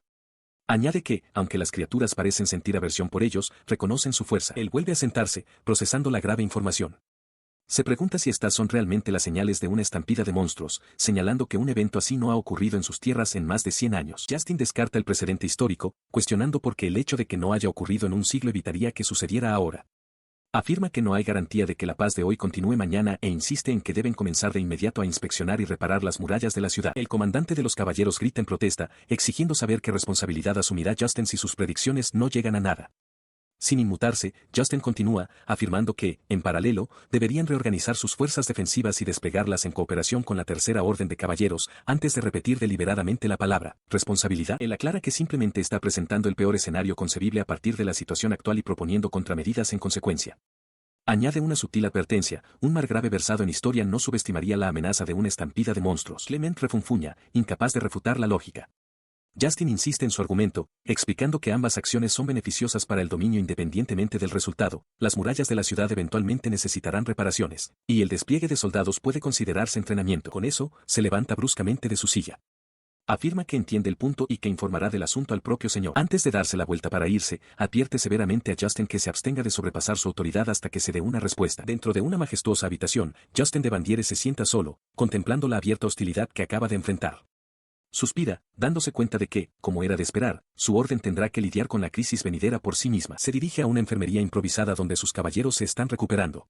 Añade que, aunque las criaturas parecen sentir aversión por ellos, reconocen su fuerza. Él vuelve a sentarse, procesando la grave información. Se pregunta si estas son realmente las señales de una estampida de monstruos, señalando que un evento así no ha ocurrido en sus tierras en más de 100 años. Justin descarta el precedente histórico, cuestionando por qué el hecho de que no haya ocurrido en un siglo evitaría que sucediera ahora. Afirma que no hay garantía de que la paz de hoy continúe mañana e insiste en que deben comenzar de inmediato a inspeccionar y reparar las murallas de la ciudad. El comandante de los caballeros grita en protesta, exigiendo saber qué responsabilidad asumirá Justin si sus predicciones no llegan a nada. Sin inmutarse, Justin continúa, afirmando que, en paralelo, deberían reorganizar sus fuerzas defensivas y desplegarlas en cooperación con la Tercera Orden de Caballeros, antes de repetir deliberadamente la palabra responsabilidad. Él aclara que simplemente está presentando el peor escenario concebible a partir de la situación actual y proponiendo contramedidas en consecuencia. Añade una sutil advertencia, un margrave versado en historia no subestimaría la amenaza de una estampida de monstruos. Clement refunfuña, incapaz de refutar la lógica. Justin insiste en su argumento, explicando que ambas acciones son beneficiosas para el dominio independientemente del resultado. Las murallas de la ciudad eventualmente necesitarán reparaciones, y el despliegue de soldados puede considerarse entrenamiento. Con eso, se levanta bruscamente de su silla. Afirma que entiende el punto y que informará del asunto al propio señor. Antes de darse la vuelta para irse, advierte severamente a Justin que se abstenga de sobrepasar su autoridad hasta que se dé una respuesta. Dentro de una majestuosa habitación, Justin de Bandiere se sienta solo, contemplando la abierta hostilidad que acaba de enfrentar. Suspira, dándose cuenta de que, como era de esperar, su orden tendrá que lidiar con la crisis venidera por sí misma. Se dirige a una enfermería improvisada donde sus caballeros se están recuperando.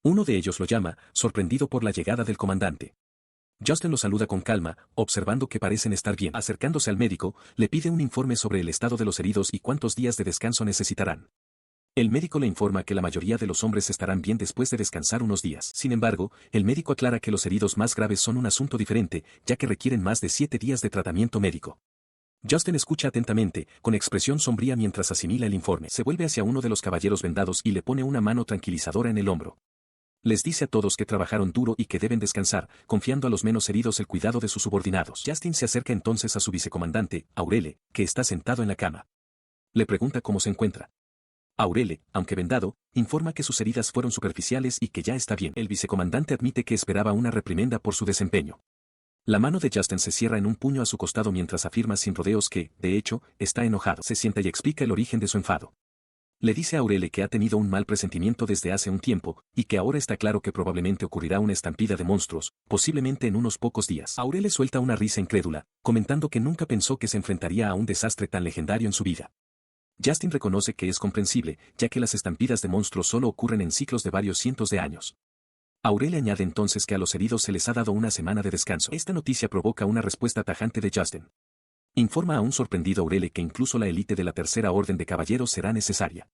Uno de ellos lo llama, sorprendido por la llegada del comandante. Justin lo saluda con calma, observando que parecen estar bien. Acercándose al médico, le pide un informe sobre el estado de los heridos y cuántos días de descanso necesitarán. El médico le informa que la mayoría de los hombres estarán bien después de descansar unos días. Sin embargo, el médico aclara que los heridos más graves son un asunto diferente, ya que requieren más de 7 días de tratamiento médico. Justin escucha atentamente, con expresión sombría mientras asimila el informe. Se vuelve hacia uno de los caballeros vendados y le pone una mano tranquilizadora en el hombro. Les dice a todos que trabajaron duro y que deben descansar, confiando a los menos heridos el cuidado de sus subordinados. Justin se acerca entonces a su vicecomandante, Aurele, que está sentado en la cama. Le pregunta cómo se encuentra. Aurele, aunque vendado, informa que sus heridas fueron superficiales y que ya está bien. El vicecomandante admite que esperaba una reprimenda por su desempeño. La mano de Justin se cierra en un puño a su costado mientras afirma sin rodeos que, de hecho, está enojado. Se sienta y explica el origen de su enfado. Le dice a Aurele que ha tenido un mal presentimiento desde hace un tiempo, y que ahora está claro que probablemente ocurrirá una estampida de monstruos, posiblemente en unos pocos días. Aurele suelta una risa incrédula, comentando que nunca pensó que se enfrentaría a un desastre tan legendario en su vida. Justin reconoce que es comprensible, ya que las estampidas de monstruos solo ocurren en ciclos de varios cientos de años. Aurele añade entonces que a los heridos se les ha dado una semana de descanso. Esta noticia provoca una respuesta tajante de Justin. Informa a un sorprendido Aurele que incluso la élite de la Tercera Orden de Caballeros será necesaria.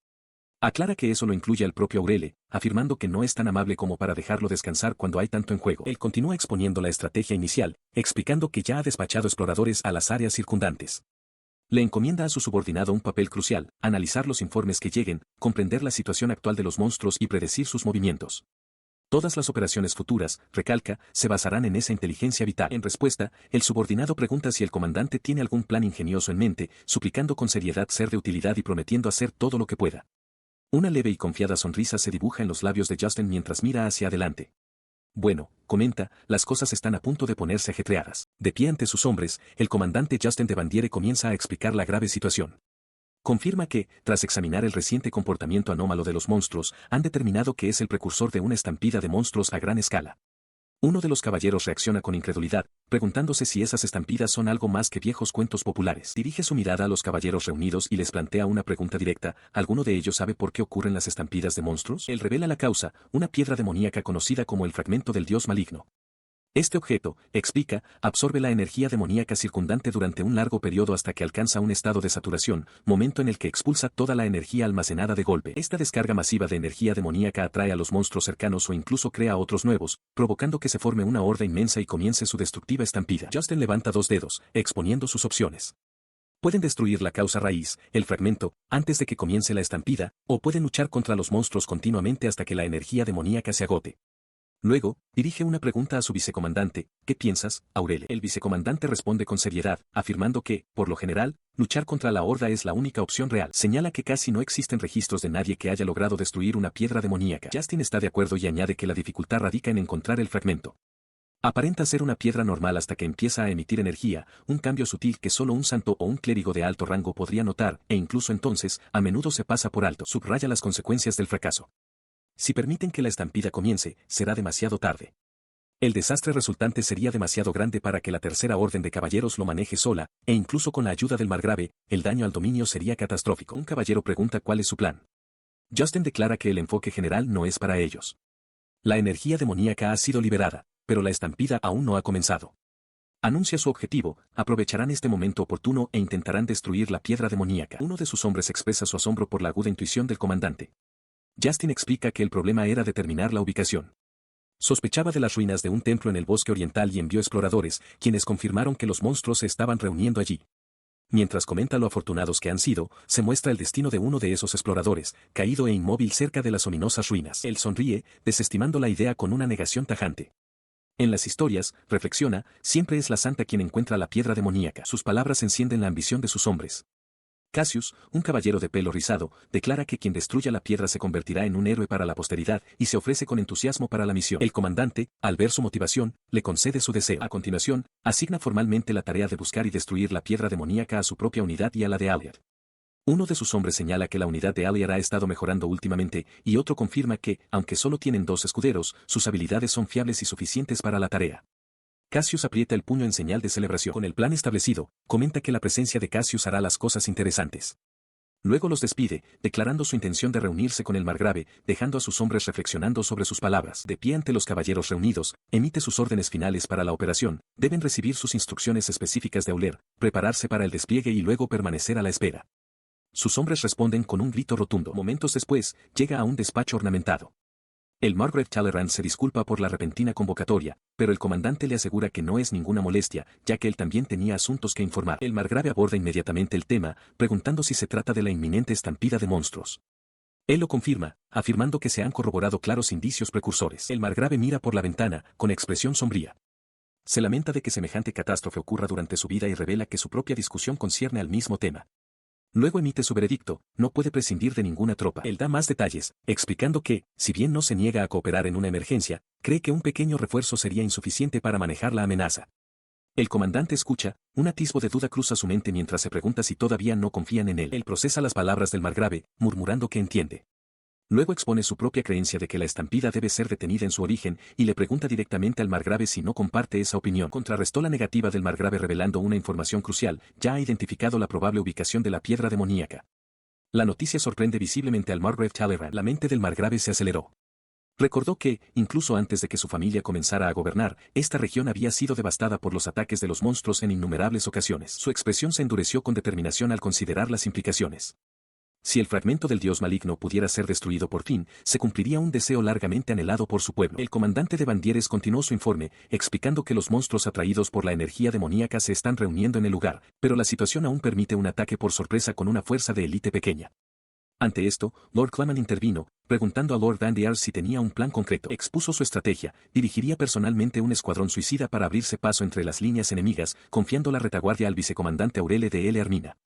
Aclara que eso lo incluye al propio Aurele, afirmando que no es tan amable como para dejarlo descansar cuando hay tanto en juego. Él continúa exponiendo la estrategia inicial, explicando que ya ha despachado exploradores a las áreas circundantes. Le encomienda a su subordinado un papel crucial, analizar los informes que lleguen, comprender la situación actual de los monstruos y predecir sus movimientos. Todas las operaciones futuras, recalca, se basarán en esa inteligencia vital. En respuesta, el subordinado pregunta si el comandante tiene algún plan ingenioso en mente, suplicando con seriedad ser de utilidad y prometiendo hacer todo lo que pueda. Una leve y confiada sonrisa se dibuja en los labios de Justin mientras mira hacia adelante. Bueno, comenta, las cosas están a punto de ponerse ajetreadas. De pie ante sus hombres, el comandante Justin de Bandiere comienza a explicar la grave situación. Confirma que, tras examinar el reciente comportamiento anómalo de los monstruos, han determinado que es el precursor de una estampida de monstruos a gran escala. Uno de los caballeros reacciona con incredulidad, preguntándose si esas estampidas son algo más que viejos cuentos populares. Dirige su mirada a los caballeros reunidos y les plantea una pregunta directa: ¿alguno de ellos sabe por qué ocurren las estampidas de monstruos? Él revela la causa, una piedra demoníaca conocida como el fragmento del dios maligno. Este objeto, explica, absorbe la energía demoníaca circundante durante un largo periodo hasta que alcanza un estado de saturación, momento en el que expulsa toda la energía almacenada de golpe. Esta descarga masiva de energía demoníaca atrae a los monstruos cercanos o incluso crea otros nuevos, provocando que se forme una horda inmensa y comience su destructiva estampida. Justin levanta 2 dedos, exponiendo sus opciones. Pueden destruir la causa raíz, el fragmento, antes de que comience la estampida, o pueden luchar contra los monstruos continuamente hasta que la energía demoníaca se agote. Luego, dirige una pregunta a su vicecomandante: ¿qué piensas, Aurele? El vicecomandante responde con seriedad, afirmando que, por lo general, luchar contra la horda es la única opción real. Señala que casi no existen registros de nadie que haya logrado destruir una piedra demoníaca. Justin está de acuerdo y añade que la dificultad radica en encontrar el fragmento. Aparenta ser una piedra normal hasta que empieza a emitir energía, un cambio sutil que solo un santo o un clérigo de alto rango podría notar, e incluso entonces, a menudo se pasa por alto. Subraya las consecuencias del fracaso. Si permiten que la estampida comience, será demasiado tarde. El desastre resultante sería demasiado grande para que la Tercera Orden de Caballeros lo maneje sola, e incluso con la ayuda del Margrave, el daño al dominio sería catastrófico. Un caballero pregunta cuál es su plan. Justin declara que el enfoque general no es para ellos. La energía demoníaca ha sido liberada, pero la estampida aún no ha comenzado. Anuncia su objetivo: aprovecharán este momento oportuno e intentarán destruir la piedra demoníaca. Uno de sus hombres expresa su asombro por la aguda intuición del comandante. Justin explica que el problema era determinar la ubicación. Sospechaba de las ruinas de un templo en el bosque oriental y envió exploradores, quienes confirmaron que los monstruos se estaban reuniendo allí. Mientras comenta lo afortunados que han sido, se muestra el destino de uno de esos exploradores, caído e inmóvil cerca de las ominosas ruinas. Él sonríe, desestimando la idea con una negación tajante. En las historias, reflexiona, siempre es la santa quien encuentra la piedra demoníaca. Sus palabras encienden la ambición de sus hombres. Cassius, un caballero de pelo rizado, declara que quien destruya la piedra se convertirá en un héroe para la posteridad y se ofrece con entusiasmo para la misión. El comandante, al ver su motivación, le concede su deseo. A continuación, asigna formalmente la tarea de buscar y destruir la piedra demoníaca a su propia unidad y a la de Alliar. Uno de sus hombres señala que la unidad de Alliar ha estado mejorando últimamente, y otro confirma que, aunque solo tienen 2 escuderos, sus habilidades son fiables y suficientes para la tarea. Cassius aprieta el puño en señal de celebración. Con el plan establecido, comenta que la presencia de Cassius hará las cosas interesantes. Luego los despide, declarando su intención de reunirse con el margrave, dejando a sus hombres reflexionando sobre sus palabras. De pie ante los caballeros reunidos, emite sus órdenes finales para la operación, deben recibir sus instrucciones específicas de Auler, prepararse para el despliegue y luego permanecer a la espera. Sus hombres responden con un grito rotundo. Momentos después, llega a un despacho ornamentado. El margrave Talleyrand se disculpa por la repentina convocatoria, pero el comandante le asegura que no es ninguna molestia, ya que él también tenía asuntos que informar. El margrave aborda inmediatamente el tema, preguntando si se trata de la inminente estampida de monstruos. Él lo confirma, afirmando que se han corroborado claros indicios precursores. El margrave mira por la ventana, con expresión sombría. Se lamenta de que semejante catástrofe ocurra durante su vida y revela que su propia discusión concierne al mismo tema. Luego emite su veredicto, no puede prescindir de ninguna tropa. Él da más detalles, explicando que, si bien no se niega a cooperar en una emergencia, cree que un pequeño refuerzo sería insuficiente para manejar la amenaza. El comandante escucha, un atisbo de duda cruza su mente mientras se pregunta si todavía no confían en él. Él procesa las palabras del margrave, murmurando que entiende. Luego expone su propia creencia de que la estampida debe ser detenida en su origen y le pregunta directamente al margrave si no comparte esa opinión. Contrarrestó la negativa del margrave revelando una información crucial, ya ha identificado la probable ubicación de la piedra demoníaca. La noticia sorprende visiblemente al margrave Talleyrand. La mente del margrave se aceleró. Recordó que, incluso antes de que su familia comenzara a gobernar, esta región había sido devastada por los ataques de los monstruos en innumerables ocasiones. Su expresión se endureció con determinación al considerar las implicaciones. Si el fragmento del dios maligno pudiera ser destruido por fin, se cumpliría un deseo largamente anhelado por su pueblo. El comandante de Bandieres continuó su informe, explicando que los monstruos atraídos por la energía demoníaca se están reuniendo en el lugar, pero la situación aún permite un ataque por sorpresa con una fuerza de élite pequeña. Ante esto, Lord Claman intervino, preguntando a Lord Vandiers si tenía un plan concreto. Expuso su estrategia, dirigiría personalmente un escuadrón suicida para abrirse paso entre las líneas enemigas, confiando la retaguardia al vicecomandante Aurele de L. Armina.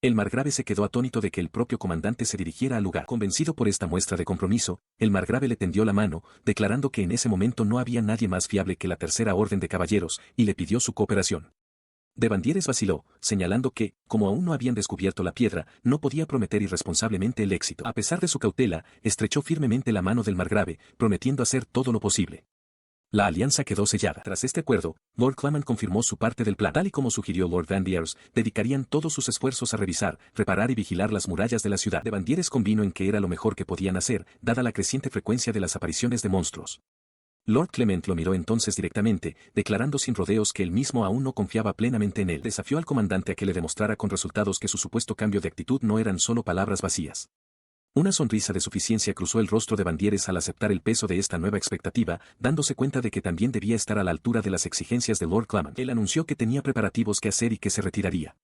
El margrave se quedó atónito de que el propio comandante se dirigiera al lugar. Convencido por esta muestra de compromiso, el margrave le tendió la mano, declarando que en ese momento no había nadie más fiable que la Tercera Orden de Caballeros, y le pidió su cooperación. De Bandieres vaciló, señalando que, como aún no habían descubierto la piedra, no podía prometer irresponsablemente el éxito. A pesar de su cautela, estrechó firmemente la mano del margrave, prometiendo hacer todo lo posible. La alianza quedó sellada. Tras este acuerdo, Lord Claman confirmó su parte del plan. Tal y como sugirió Lord Vandiers, dedicarían todos sus esfuerzos a revisar, reparar y vigilar las murallas de la ciudad. De Bandieres convino en que era lo mejor que podían hacer, dada la creciente frecuencia de las apariciones de monstruos. Lord Clement lo miró entonces directamente, declarando sin rodeos que él mismo aún no confiaba plenamente en él. Desafió al comandante a que le demostrara con resultados que su supuesto cambio de actitud no eran solo palabras vacías. Una sonrisa de suficiencia cruzó el rostro de Bandieres al aceptar el peso de esta nueva expectativa, dándose cuenta de que también debía estar a la altura de las exigencias de Lord Claman. Él anunció que tenía preparativos que hacer y que se retiraría.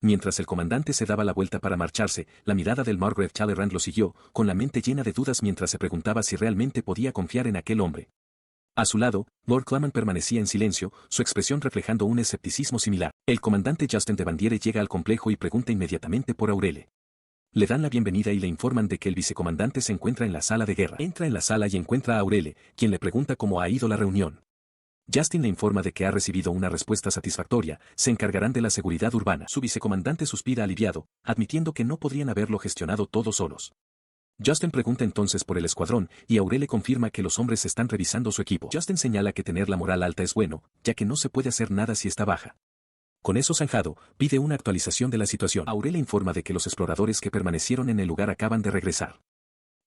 Mientras el comandante se daba la vuelta para marcharse, la mirada del margrave Talleyrand lo siguió, con la mente llena de dudas mientras se preguntaba si realmente podía confiar en aquel hombre. A su lado, Lord Claman permanecía en silencio, su expresión reflejando un escepticismo similar. El comandante Justin de Bandieres llega al complejo y pregunta inmediatamente por Aurele. Le dan la bienvenida y le informan de que el vicecomandante se encuentra en la sala de guerra. Entra en la sala y encuentra a Aurele, quien le pregunta cómo ha ido la reunión. Justin le informa de que ha recibido una respuesta satisfactoria, se encargarán de la seguridad urbana. Su vicecomandante suspira aliviado, admitiendo que no podrían haberlo gestionado todos solos. Justin pregunta entonces por el escuadrón, y Aurele confirma que los hombres están revisando su equipo. Justin señala que tener la moral alta es bueno, ya que no se puede hacer nada si está baja. Con eso zanjado, pide una actualización de la situación. Aurele informa de que los exploradores que permanecieron en el lugar acaban de regresar.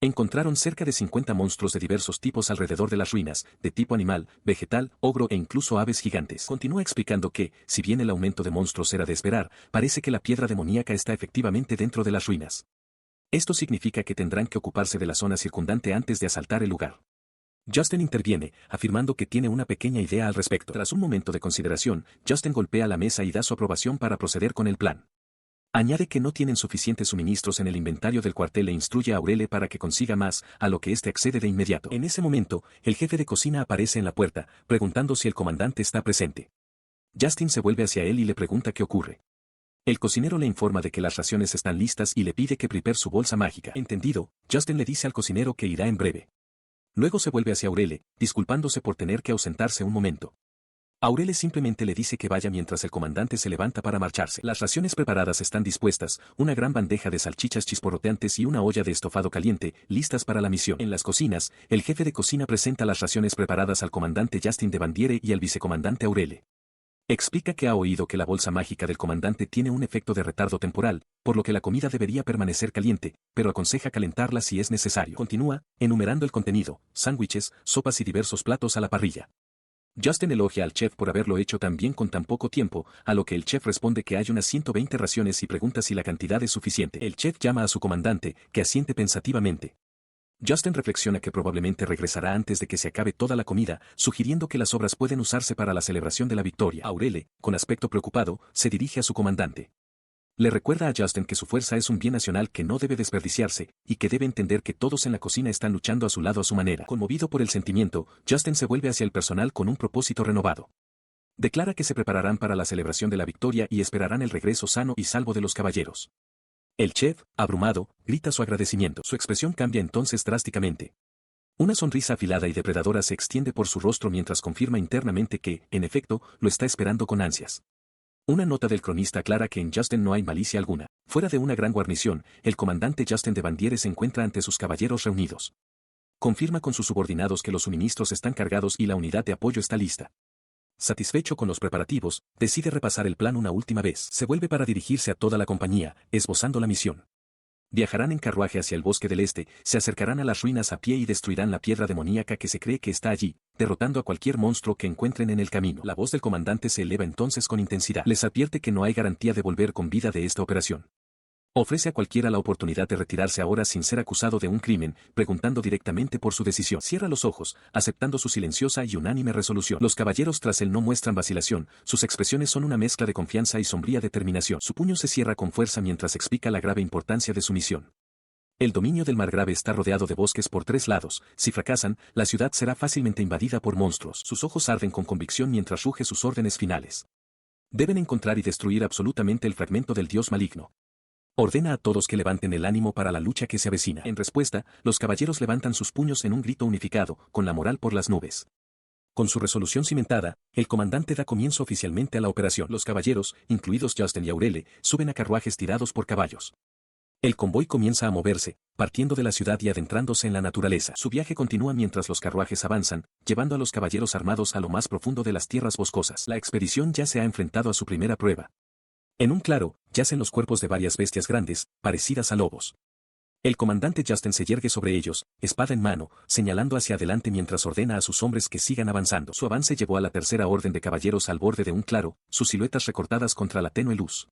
Encontraron cerca de 50 monstruos de diversos tipos alrededor de las ruinas, de tipo animal, vegetal, ogro e incluso aves gigantes. Continúa explicando que, si bien el aumento de monstruos era de esperar, parece que la piedra demoníaca está efectivamente dentro de las ruinas. Esto significa que tendrán que ocuparse de la zona circundante antes de asaltar el lugar. Justin interviene, afirmando que tiene una pequeña idea al respecto. Tras un momento de consideración, Justin golpea la mesa y da su aprobación para proceder con el plan. Añade que no tienen suficientes suministros en el inventario del cuartel e instruye a Aurele para que consiga más, a lo que éste accede de inmediato. En ese momento, el jefe de cocina aparece en la puerta, preguntando si el comandante está presente. Justin se vuelve hacia él y le pregunta qué ocurre. El cocinero le informa de que las raciones están listas y le pide que prepare su bolsa mágica. Entendido, Justin le dice al cocinero que irá en breve. Luego se vuelve hacia Aurele, disculpándose por tener que ausentarse un momento. Aurele simplemente le dice que vaya mientras el comandante se levanta para marcharse. Las raciones preparadas están dispuestas, una gran bandeja de salchichas chisporroteantes y una olla de estofado caliente, listas para la misión. En las cocinas, el jefe de cocina presenta las raciones preparadas al comandante Justin de Bandiere y al vicecomandante Aurele. Explica que ha oído que la bolsa mágica del comandante tiene un efecto de retardo temporal, por lo que la comida debería permanecer caliente, pero aconseja calentarla si es necesario. Continúa, enumerando el contenido, sándwiches, sopas y diversos platos a la parrilla. Justin elogia al chef por haberlo hecho tan bien con tan poco tiempo, a lo que el chef responde que hay unas 120 raciones y pregunta si la cantidad es suficiente. El chef llama a su comandante, que asiente pensativamente. Justin reflexiona que probablemente regresará antes de que se acabe toda la comida, sugiriendo que las sobras pueden usarse para la celebración de la victoria. Aurele, con aspecto preocupado, se dirige a su comandante. Le recuerda a Justin que su fuerza es un bien nacional que no debe desperdiciarse, y que debe entender que todos en la cocina están luchando a su lado a su manera. Conmovido por el sentimiento, Justin se vuelve hacia el personal con un propósito renovado. Declara que se prepararán para la celebración de la victoria y esperarán el regreso sano y salvo de los caballeros. El chef, abrumado, grita su agradecimiento. Su expresión cambia entonces drásticamente. Una sonrisa afilada y depredadora se extiende por su rostro mientras confirma internamente que, en efecto, lo está esperando con ansias. Una nota del cronista aclara que en Justin no hay malicia alguna. Fuera de una gran guarnición, el comandante Justin de Bandiere se encuentra ante sus caballeros reunidos. Confirma con sus subordinados que los suministros están cargados y la unidad de apoyo está lista. Satisfecho con los preparativos, decide repasar el plan una última vez. Se vuelve para dirigirse a toda la compañía, esbozando la misión. Viajarán en carruaje hacia el bosque del este, se acercarán a las ruinas a pie y destruirán la piedra demoníaca que se cree que está allí, derrotando a cualquier monstruo que encuentren en el camino. La voz del comandante se eleva entonces con intensidad. Les advierte que no hay garantía de volver con vida de esta operación. Ofrece a cualquiera la oportunidad de retirarse ahora sin ser acusado de un crimen, preguntando directamente por su decisión. Cierra los ojos, aceptando su silenciosa y unánime resolución. Los caballeros tras él no muestran vacilación, sus expresiones son una mezcla de confianza y sombría determinación. Su puño se cierra con fuerza mientras explica la grave importancia de su misión. El dominio del Margrave está rodeado de bosques por 3 lados, si fracasan, la ciudad será fácilmente invadida por monstruos. Sus ojos arden con convicción mientras ruge sus órdenes finales. Deben encontrar y destruir absolutamente el fragmento del dios maligno. Ordena a todos que levanten el ánimo para la lucha que se avecina. En respuesta, los caballeros levantan sus puños en un grito unificado, con la moral por las nubes. Con su resolución cimentada, el comandante da comienzo oficialmente a la operación. Los caballeros, incluidos Justin y Aurele, suben a carruajes tirados por caballos. El convoy comienza a moverse, partiendo de la ciudad y adentrándose en la naturaleza. Su viaje continúa mientras los carruajes avanzan, llevando a los caballeros armados a lo más profundo de las tierras boscosas. La expedición ya se ha enfrentado a su primera prueba. En un claro, yacen los cuerpos de varias bestias grandes, parecidas a lobos. El comandante Justin se yergue sobre ellos, espada en mano, señalando hacia adelante mientras ordena a sus hombres que sigan avanzando. Su avance llevó a la tercera orden de caballeros al borde de un claro, sus siluetas recortadas contra la tenue luz.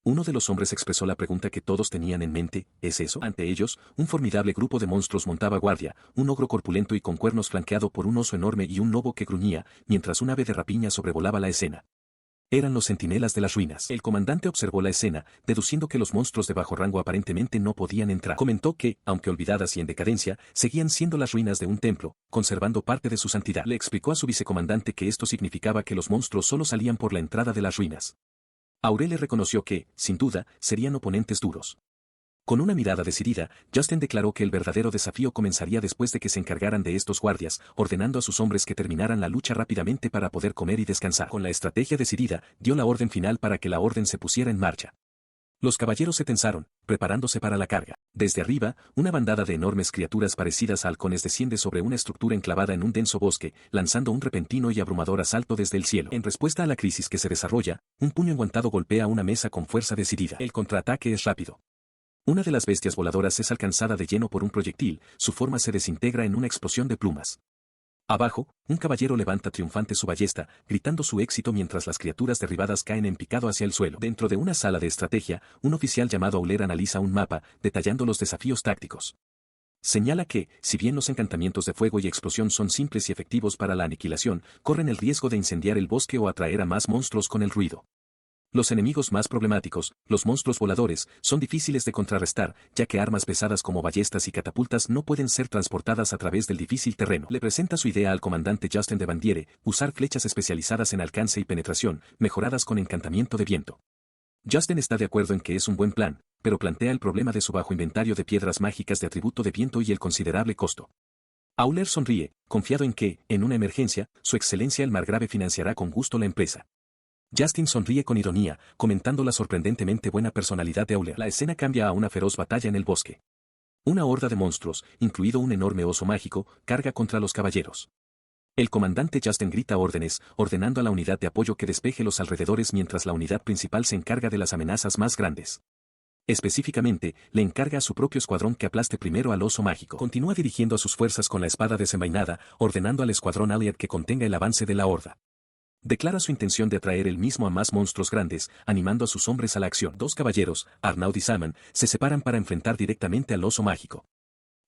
Uno de los hombres expresó la pregunta que todos tenían en mente, ¿es eso? Ante ellos, un formidable grupo de monstruos montaba guardia, un ogro corpulento y con cuernos flanqueado por un oso enorme y un lobo que gruñía, mientras un ave de rapiña sobrevolaba la escena. Eran los centinelas de las ruinas. El comandante observó la escena, deduciendo que los monstruos de bajo rango aparentemente no podían entrar. Comentó que, aunque olvidadas y en decadencia, seguían siendo las ruinas de un templo, conservando parte de su santidad. Le explicó a su vicecomandante que esto significaba que los monstruos solo salían por la entrada de las ruinas. Aurele reconoció que, sin duda, serían oponentes duros. Con una mirada decidida, Justin declaró que el verdadero desafío comenzaría después de que se encargaran de estos guardias, ordenando a sus hombres que terminaran la lucha rápidamente para poder comer y descansar. Con la estrategia decidida, dio la orden final para que la orden se pusiera en marcha. Los caballeros se tensaron, preparándose para la carga. Desde arriba, una bandada de enormes criaturas parecidas a halcones desciende sobre una estructura enclavada en un denso bosque, lanzando un repentino y abrumador asalto desde el cielo. En respuesta a la crisis que se desarrolla, un puño enguantado golpea una mesa con fuerza decidida. El contraataque es rápido. Una de las bestias voladoras es alcanzada de lleno por un proyectil, su forma se desintegra en una explosión de plumas. Abajo, un caballero levanta triunfante su ballesta, gritando su éxito mientras las criaturas derribadas caen en picado hacia el suelo. Dentro de una sala de estrategia, un oficial llamado Auler analiza un mapa, detallando los desafíos tácticos. Señala que, si bien los encantamientos de fuego y explosión son simples y efectivos para la aniquilación, corren el riesgo de incendiar el bosque o atraer a más monstruos con el ruido. Los enemigos más problemáticos, los monstruos voladores, son difíciles de contrarrestar, ya que armas pesadas como ballestas y catapultas no pueden ser transportadas a través del difícil terreno. Le presenta su idea al comandante Justin de Bandiere, usar flechas especializadas en alcance y penetración, mejoradas con encantamiento de viento. Justin está de acuerdo en que es un buen plan, pero plantea el problema de su bajo inventario de piedras mágicas de atributo de viento y el considerable costo. Auler sonríe, confiado en que, en una emergencia, su excelencia el margrave financiará con gusto la empresa. Justin sonríe con ironía, comentando la sorprendentemente buena personalidad de Auler. La escena cambia a una feroz batalla en el bosque. Una horda de monstruos, incluido un enorme oso mágico, carga contra los caballeros. El comandante Justin grita órdenes, ordenando a la unidad de apoyo que despeje los alrededores mientras la unidad principal se encarga de las amenazas más grandes. Específicamente, le encarga a su propio escuadrón que aplaste primero al oso mágico. Continúa dirigiendo a sus fuerzas con la espada desenvainada, ordenando al escuadrón Allied que contenga el avance de la horda. Declara su intención de atraer él mismo a más monstruos grandes, animando a sus hombres a la acción. Dos caballeros, Arnaud y Saman, se separan para enfrentar directamente al oso mágico.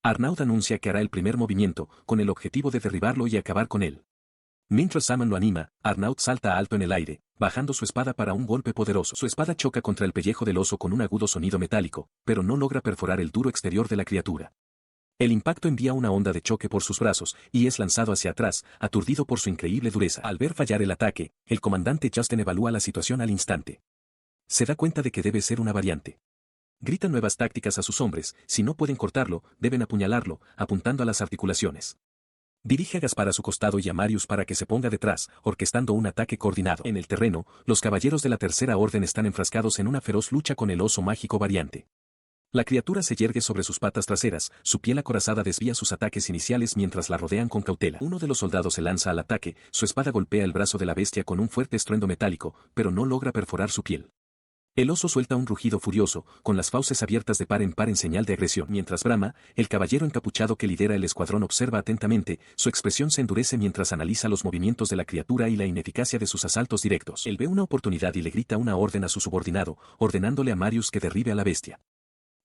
Arnaud anuncia que hará el primer movimiento, con el objetivo de derribarlo y acabar con él. Mientras Saman lo anima, Arnaud salta alto en el aire, bajando su espada para un golpe poderoso. Su espada choca contra el pellejo del oso con un agudo sonido metálico, pero no logra perforar el duro exterior de la criatura. El impacto envía una onda de choque por sus brazos, y es lanzado hacia atrás, aturdido por su increíble dureza. Al ver fallar el ataque, el comandante Justin evalúa la situación al instante. Se da cuenta de que debe ser una variante. Grita nuevas tácticas a sus hombres, si no pueden cortarlo, deben apuñalarlo, apuntando a las articulaciones. Dirige a Gaspar a su costado y a Marius para que se ponga detrás, orquestando un ataque coordinado. En el terreno, los caballeros de la Tercera Orden están enfrascados en una feroz lucha con el oso mágico variante. La criatura se yergue sobre sus patas traseras, su piel acorazada desvía sus ataques iniciales mientras la rodean con cautela. Uno de los soldados se lanza al ataque, su espada golpea el brazo de la bestia con un fuerte estruendo metálico, pero no logra perforar su piel. El oso suelta un rugido furioso, con las fauces abiertas de par en señal de agresión. Mientras brama, el caballero encapuchado que lidera el escuadrón observa atentamente, su expresión se endurece mientras analiza los movimientos de la criatura y la ineficacia de sus asaltos directos. Él ve una oportunidad y le grita una orden a su subordinado, ordenándole a Marius que derribe a la bestia.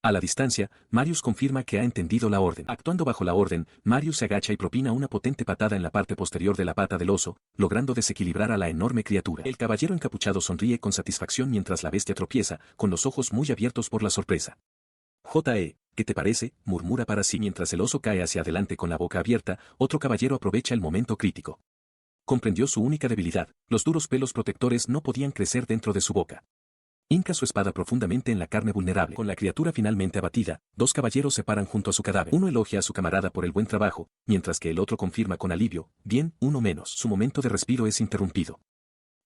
A la distancia, Marius confirma que ha entendido la orden. Actuando bajo la orden, Marius se agacha y propina una potente patada en la parte posterior de la pata del oso, logrando desequilibrar a la enorme criatura. El caballero encapuchado sonríe con satisfacción mientras la bestia tropieza, con los ojos muy abiertos por la sorpresa. ¿Qué te parece?, murmura para sí mientras el oso cae hacia adelante con la boca abierta. Otro caballero aprovecha el momento crítico. Comprendió su única debilidad, los duros pelos protectores no podían crecer dentro de su boca. Hinca su espada profundamente en la carne vulnerable. Con la criatura finalmente abatida, dos caballeros se paran junto a su cadáver. Uno elogia a su camarada por el buen trabajo, mientras que el otro confirma con alivio, bien, uno menos. Su momento de respiro es interrumpido.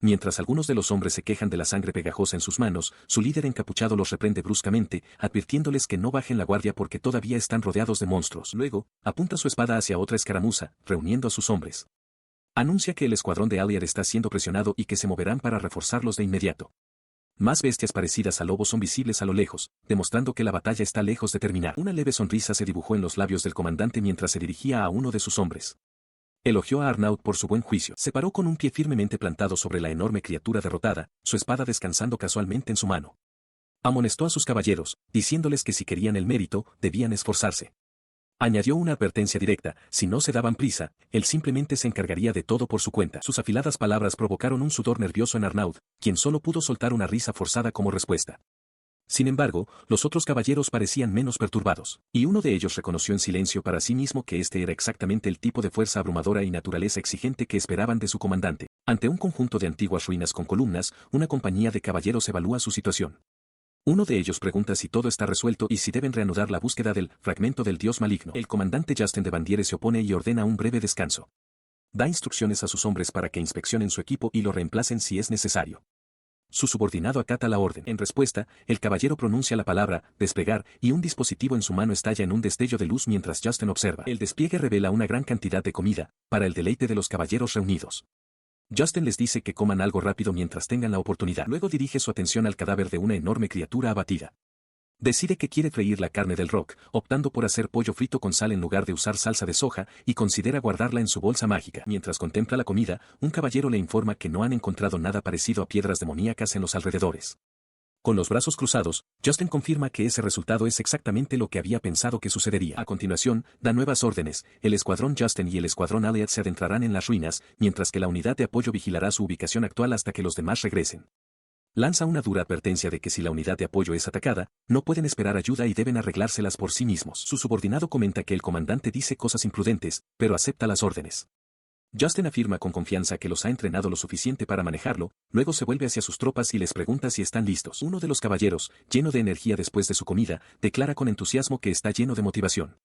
Mientras algunos de los hombres se quejan de la sangre pegajosa en sus manos, su líder encapuchado los reprende bruscamente, advirtiéndoles que no bajen la guardia porque todavía están rodeados de monstruos. Luego, apunta su espada hacia otra escaramuza, reuniendo a sus hombres. Anuncia que el escuadrón de Allied está siendo presionado y que se moverán para reforzarlos de inmediato. Más bestias parecidas a lobos son visibles a lo lejos, demostrando que la batalla está lejos de terminar. Una leve sonrisa se dibujó en los labios del comandante mientras se dirigía a uno de sus hombres. Elogió a Arnaud por su buen juicio. Se paró con un pie firmemente plantado sobre la enorme criatura derrotada, su espada descansando casualmente en su mano. Amonestó a sus caballeros, diciéndoles que si querían el mérito, debían esforzarse. Añadió una advertencia directa, si no se daban prisa, él simplemente se encargaría de todo por su cuenta. Sus afiladas palabras provocaron un sudor nervioso en Arnaud, quien solo pudo soltar una risa forzada como respuesta. Sin embargo, los otros caballeros parecían menos perturbados, y uno de ellos reconoció en silencio para sí mismo que este era exactamente el tipo de fuerza abrumadora y naturaleza exigente que esperaban de su comandante. Ante un conjunto de antiguas ruinas con columnas, una compañía de caballeros evalúa su situación. Uno de ellos pregunta si todo está resuelto y si deben reanudar la búsqueda del fragmento del dios maligno. El comandante Justin de Bandiere se opone y ordena un breve descanso. Da instrucciones a sus hombres para que inspeccionen su equipo y lo reemplacen si es necesario. Su subordinado acata la orden. En respuesta, el caballero pronuncia la palabra desplegar y un dispositivo en su mano estalla en un destello de luz mientras Justin observa. El despliegue revela una gran cantidad de comida, para el deleite de los caballeros reunidos. Justin les dice que coman algo rápido mientras tengan la oportunidad. Luego dirige su atención al cadáver de una enorme criatura abatida. Decide que quiere freír la carne del roc, optando por hacer pollo frito con sal en lugar de usar salsa de soja, y considera guardarla en su bolsa mágica. Mientras contempla la comida, un caballero le informa que no han encontrado nada parecido a piedras demoníacas en los alrededores. Con los brazos cruzados, Justin confirma que ese resultado es exactamente lo que había pensado que sucedería. A continuación, da nuevas órdenes. El escuadrón Justin y el escuadrón Allied se adentrarán en las ruinas, mientras que la unidad de apoyo vigilará su ubicación actual hasta que los demás regresen. Lanza una dura advertencia de que si la unidad de apoyo es atacada, no pueden esperar ayuda y deben arreglárselas por sí mismos. Su subordinado comenta que el comandante dice cosas imprudentes, pero acepta las órdenes. Justin afirma con confianza que los ha entrenado lo suficiente para manejarlo, luego se vuelve hacia sus tropas y les pregunta si están listos. Uno de los caballeros, lleno de energía después de su comida, declara con entusiasmo que está lleno de motivación.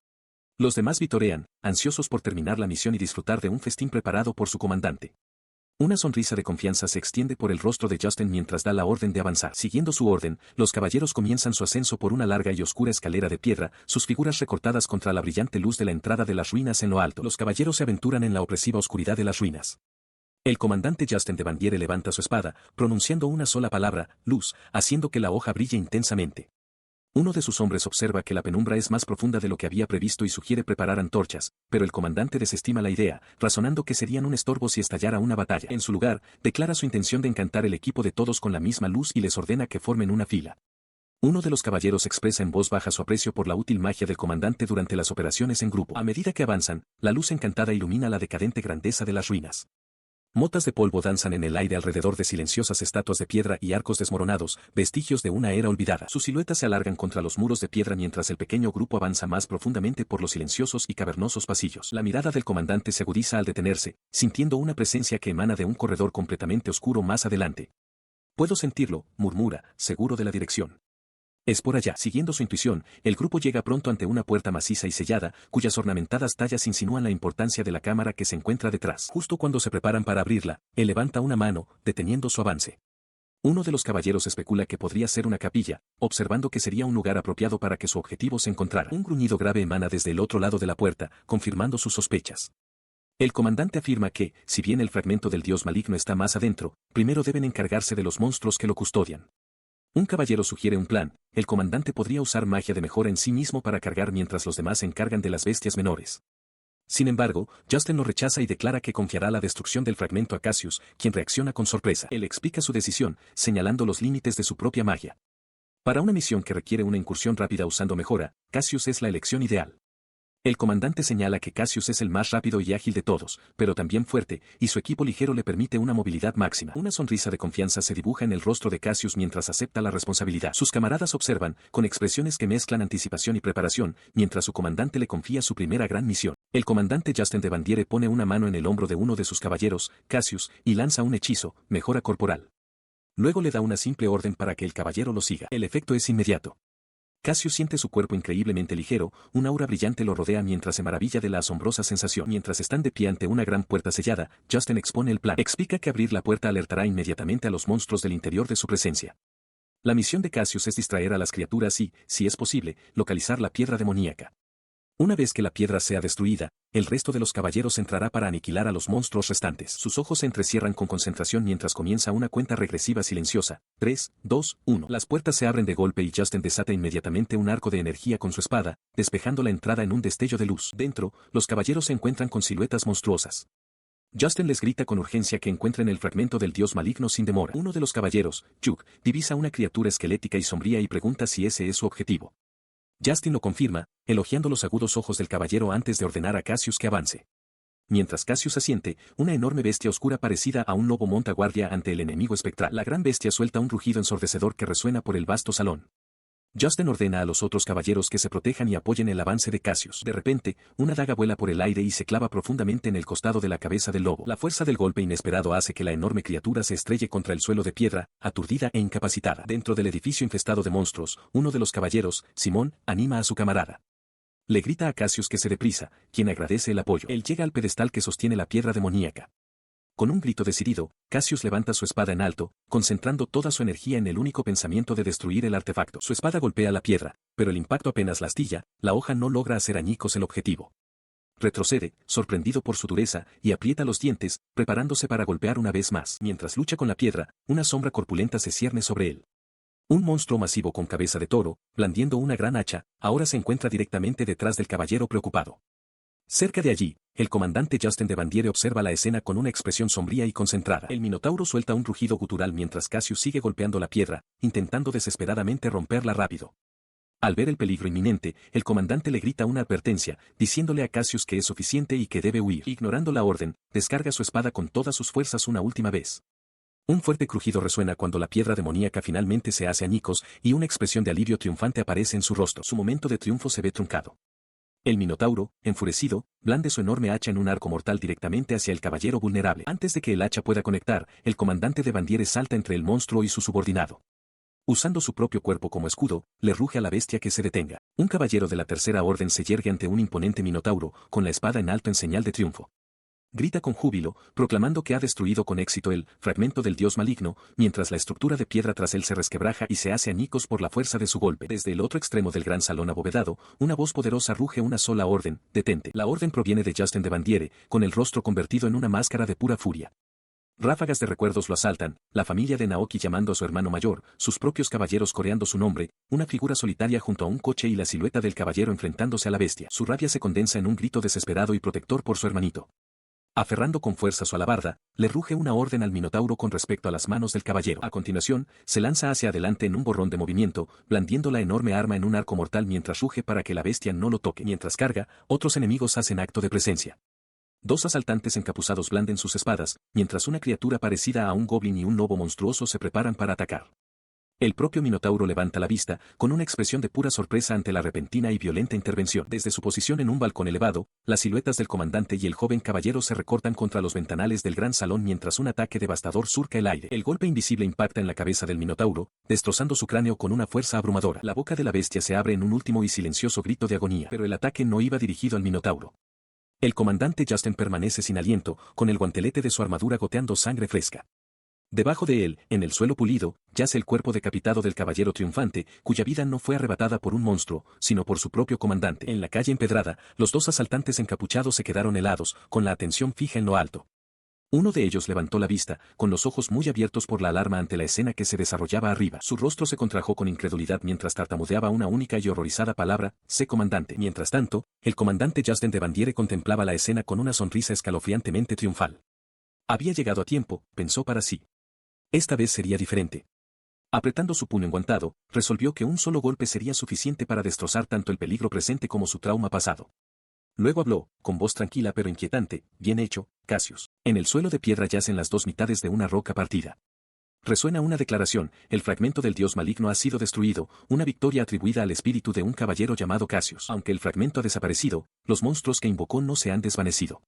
Los demás vitorean, ansiosos por terminar la misión y disfrutar de un festín preparado por su comandante. Una sonrisa de confianza se extiende por el rostro de Justin mientras da la orden de avanzar. Siguiendo su orden, los caballeros comienzan su ascenso por una larga y oscura escalera de piedra, sus figuras recortadas contra la brillante luz de la entrada de las ruinas en lo alto. Los caballeros se aventuran en la opresiva oscuridad de las ruinas. El comandante Justin de Bandiere levanta su espada, pronunciando una sola palabra, luz, haciendo que la hoja brille intensamente. Uno de sus hombres observa que la penumbra es más profunda de lo que había previsto y sugiere preparar antorchas, pero el comandante desestima la idea, razonando que serían un estorbo si estallara una batalla. En su lugar, declara su intención de encantar el equipo de todos con la misma luz y les ordena que formen una fila. Uno de los caballeros expresa en voz baja su aprecio por la útil magia del comandante durante las operaciones en grupo. A medida que avanzan, la luz encantada ilumina la decadente grandeza de las ruinas. Motas de polvo danzan en el aire alrededor de silenciosas estatuas de piedra y arcos desmoronados, vestigios de una era olvidada. Sus siluetas se alargan contra los muros de piedra mientras el pequeño grupo avanza más profundamente por los silenciosos y cavernosos pasillos. La mirada del comandante se agudiza al detenerse, sintiendo una presencia que emana de un corredor completamente oscuro más adelante. Puedo sentirlo, murmura, seguro de la dirección. Es por allá. Siguiendo su intuición, el grupo llega pronto ante una puerta maciza y sellada, cuyas ornamentadas tallas insinúan la importancia de la cámara que se encuentra detrás. Justo cuando se preparan para abrirla, él levanta una mano, deteniendo su avance. Uno de los caballeros especula que podría ser una capilla, observando que sería un lugar apropiado para que su objetivo se encontrara. Un gruñido grave emana desde el otro lado de la puerta, confirmando sus sospechas. El comandante afirma que, si bien el fragmento del dios maligno está más adentro, primero deben encargarse de los monstruos que lo custodian. Un caballero sugiere un plan, el comandante podría usar magia de mejora en sí mismo para cargar mientras los demás se encargan de las bestias menores. Sin embargo, Justin lo rechaza y declara que confiará la destrucción del fragmento a Cassius, quien reacciona con sorpresa. Él explica su decisión, señalando los límites de su propia magia. Para una misión que requiere una incursión rápida usando mejora, Cassius es la elección ideal. El comandante señala que Cassius es el más rápido y ágil de todos, pero también fuerte, y su equipo ligero le permite una movilidad máxima. Una sonrisa de confianza se dibuja en el rostro de Cassius mientras acepta la responsabilidad. Sus camaradas observan, con expresiones que mezclan anticipación y preparación, mientras su comandante le confía su primera gran misión. El comandante Justin de Bandiere pone una mano en el hombro de uno de sus caballeros, Cassius, y lanza un hechizo, mejora corporal. Luego le da una simple orden para que el caballero lo siga. El efecto es inmediato. Cassius siente su cuerpo increíblemente ligero, un aura brillante lo rodea mientras se maravilla de la asombrosa sensación. Mientras están de pie ante una gran puerta sellada, Justin expone el plan. Explica que abrir la puerta alertará inmediatamente a los monstruos del interior de su presencia. La misión de Cassius es distraer a las criaturas y, si es posible, localizar la piedra demoníaca. Una vez que la piedra sea destruida, el resto de los caballeros entrará para aniquilar a los monstruos restantes. Sus ojos se entrecierran con concentración mientras comienza una cuenta regresiva silenciosa. 3, 2, 1. Las puertas se abren de golpe y Justin desata inmediatamente un arco de energía con su espada, despejando la entrada en un destello de luz. Dentro, los caballeros se encuentran con siluetas monstruosas. Justin les grita con urgencia que encuentren el fragmento del dios maligno sin demora. Uno de los caballeros, Yuk, divisa una criatura esquelética y sombría y pregunta si ese es su objetivo. Justin lo confirma, elogiando los agudos ojos del caballero antes de ordenar a Cassius que avance. Mientras Cassius asiente, una enorme bestia oscura parecida a un lobo monta guardia ante el enemigo espectral. La gran bestia suelta un rugido ensordecedor que resuena por el vasto salón. Justin ordena a los otros caballeros que se protejan y apoyen el avance de Cassius. De repente, una daga vuela por el aire y se clava profundamente en el costado de la cabeza del lobo. La fuerza del golpe inesperado hace que la enorme criatura se estrelle contra el suelo de piedra, aturdida e incapacitada. Dentro del edificio infestado de monstruos, uno de los caballeros, Simón, anima a su camarada. Le grita a Cassius que se deprisa, quien agradece el apoyo. Él llega al pedestal que sostiene la piedra demoníaca. Con un grito decidido, Cassius levanta su espada en alto, concentrando toda su energía en el único pensamiento de destruir el artefacto. Su espada golpea la piedra, pero el impacto apenas la astilla, la hoja no logra hacer añicos el objetivo. Retrocede, sorprendido por su dureza, y aprieta los dientes, preparándose para golpear una vez más. Mientras lucha con la piedra, una sombra corpulenta se cierne sobre él. Un monstruo masivo con cabeza de toro, blandiendo una gran hacha, ahora se encuentra directamente detrás del caballero preocupado. Cerca de allí, el comandante Justin de Bandiere observa la escena con una expresión sombría y concentrada. El minotauro suelta un rugido gutural mientras Cassius sigue golpeando la piedra, intentando desesperadamente romperla rápido. Al ver el peligro inminente, el comandante le grita una advertencia, diciéndole a Cassius que es suficiente y que debe huir. Ignorando la orden, descarga su espada con todas sus fuerzas una última vez. Un fuerte crujido resuena cuando la piedra demoníaca finalmente se hace añicos y una expresión de alivio triunfante aparece en su rostro. Su momento de triunfo se ve truncado. El Minotauro, enfurecido, blande su enorme hacha en un arco mortal directamente hacia el caballero vulnerable. Antes de que el hacha pueda conectar, el comandante de Bandiere salta entre el monstruo y su subordinado. Usando su propio cuerpo como escudo, le ruge a la bestia que se detenga. Un caballero de la Tercera Orden se yergue ante un imponente Minotauro, con la espada en alto en señal de triunfo. Grita con júbilo, proclamando que ha destruido con éxito el fragmento del dios maligno, mientras la estructura de piedra tras él se resquebraja y se hace añicos por la fuerza de su golpe. Desde el otro extremo del gran salón abovedado, una voz poderosa ruge una sola orden: detente. La orden proviene de Justin de Bandiere, con el rostro convertido en una máscara de pura furia. Ráfagas de recuerdos lo asaltan, la familia de Naoki llamando a su hermano mayor, sus propios caballeros coreando su nombre, una figura solitaria junto a un coche y la silueta del caballero enfrentándose a la bestia. Su rabia se condensa en un grito desesperado y protector por su hermanito. Aferrando con fuerza su alabarda, le ruge una orden al Minotauro con respecto a las manos del caballero. A continuación, se lanza hacia adelante en un borrón de movimiento, blandiendo la enorme arma en un arco mortal mientras ruge para que la bestia no lo toque. Mientras carga, otros enemigos hacen acto de presencia. Dos asaltantes encapuzados blanden sus espadas, mientras una criatura parecida a un goblin y un lobo monstruoso se preparan para atacar. El propio Minotauro levanta la vista, con una expresión de pura sorpresa ante la repentina y violenta intervención. Desde su posición en un balcón elevado, las siluetas del comandante y el joven caballero se recortan contra los ventanales del gran salón mientras un ataque devastador surca el aire. El golpe invisible impacta en la cabeza del Minotauro, destrozando su cráneo con una fuerza abrumadora. La boca de la bestia se abre en un último y silencioso grito de agonía, pero el ataque no iba dirigido al Minotauro. El comandante Justin permanece sin aliento, con el guantelete de su armadura goteando sangre fresca. Debajo de él, en el suelo pulido, yace el cuerpo decapitado del caballero triunfante, cuya vida no fue arrebatada por un monstruo, sino por su propio comandante. En la calle empedrada, los dos asaltantes encapuchados se quedaron helados, con la atención fija en lo alto. Uno de ellos levantó la vista, con los ojos muy abiertos por la alarma ante la escena que se desarrollaba arriba. Su rostro se contrajo con incredulidad mientras tartamudeaba una única y horrorizada palabra: sé comandante. Mientras tanto, el comandante Justin de Bandiere contemplaba la escena con una sonrisa escalofriantemente triunfal. Había llegado a tiempo, pensó para sí. Esta vez sería diferente. Apretando su puño enguantado, resolvió que un solo golpe sería suficiente para destrozar tanto el peligro presente como su trauma pasado. Luego habló, con voz tranquila pero inquietante: bien hecho, Cassius. En el suelo de piedra yacen las dos mitades de una roca partida. Resuena una declaración: el fragmento del dios maligno ha sido destruido, una victoria atribuida al espíritu de un caballero llamado Cassius. Aunque el fragmento ha desaparecido, los monstruos que invocó no se han desvanecido.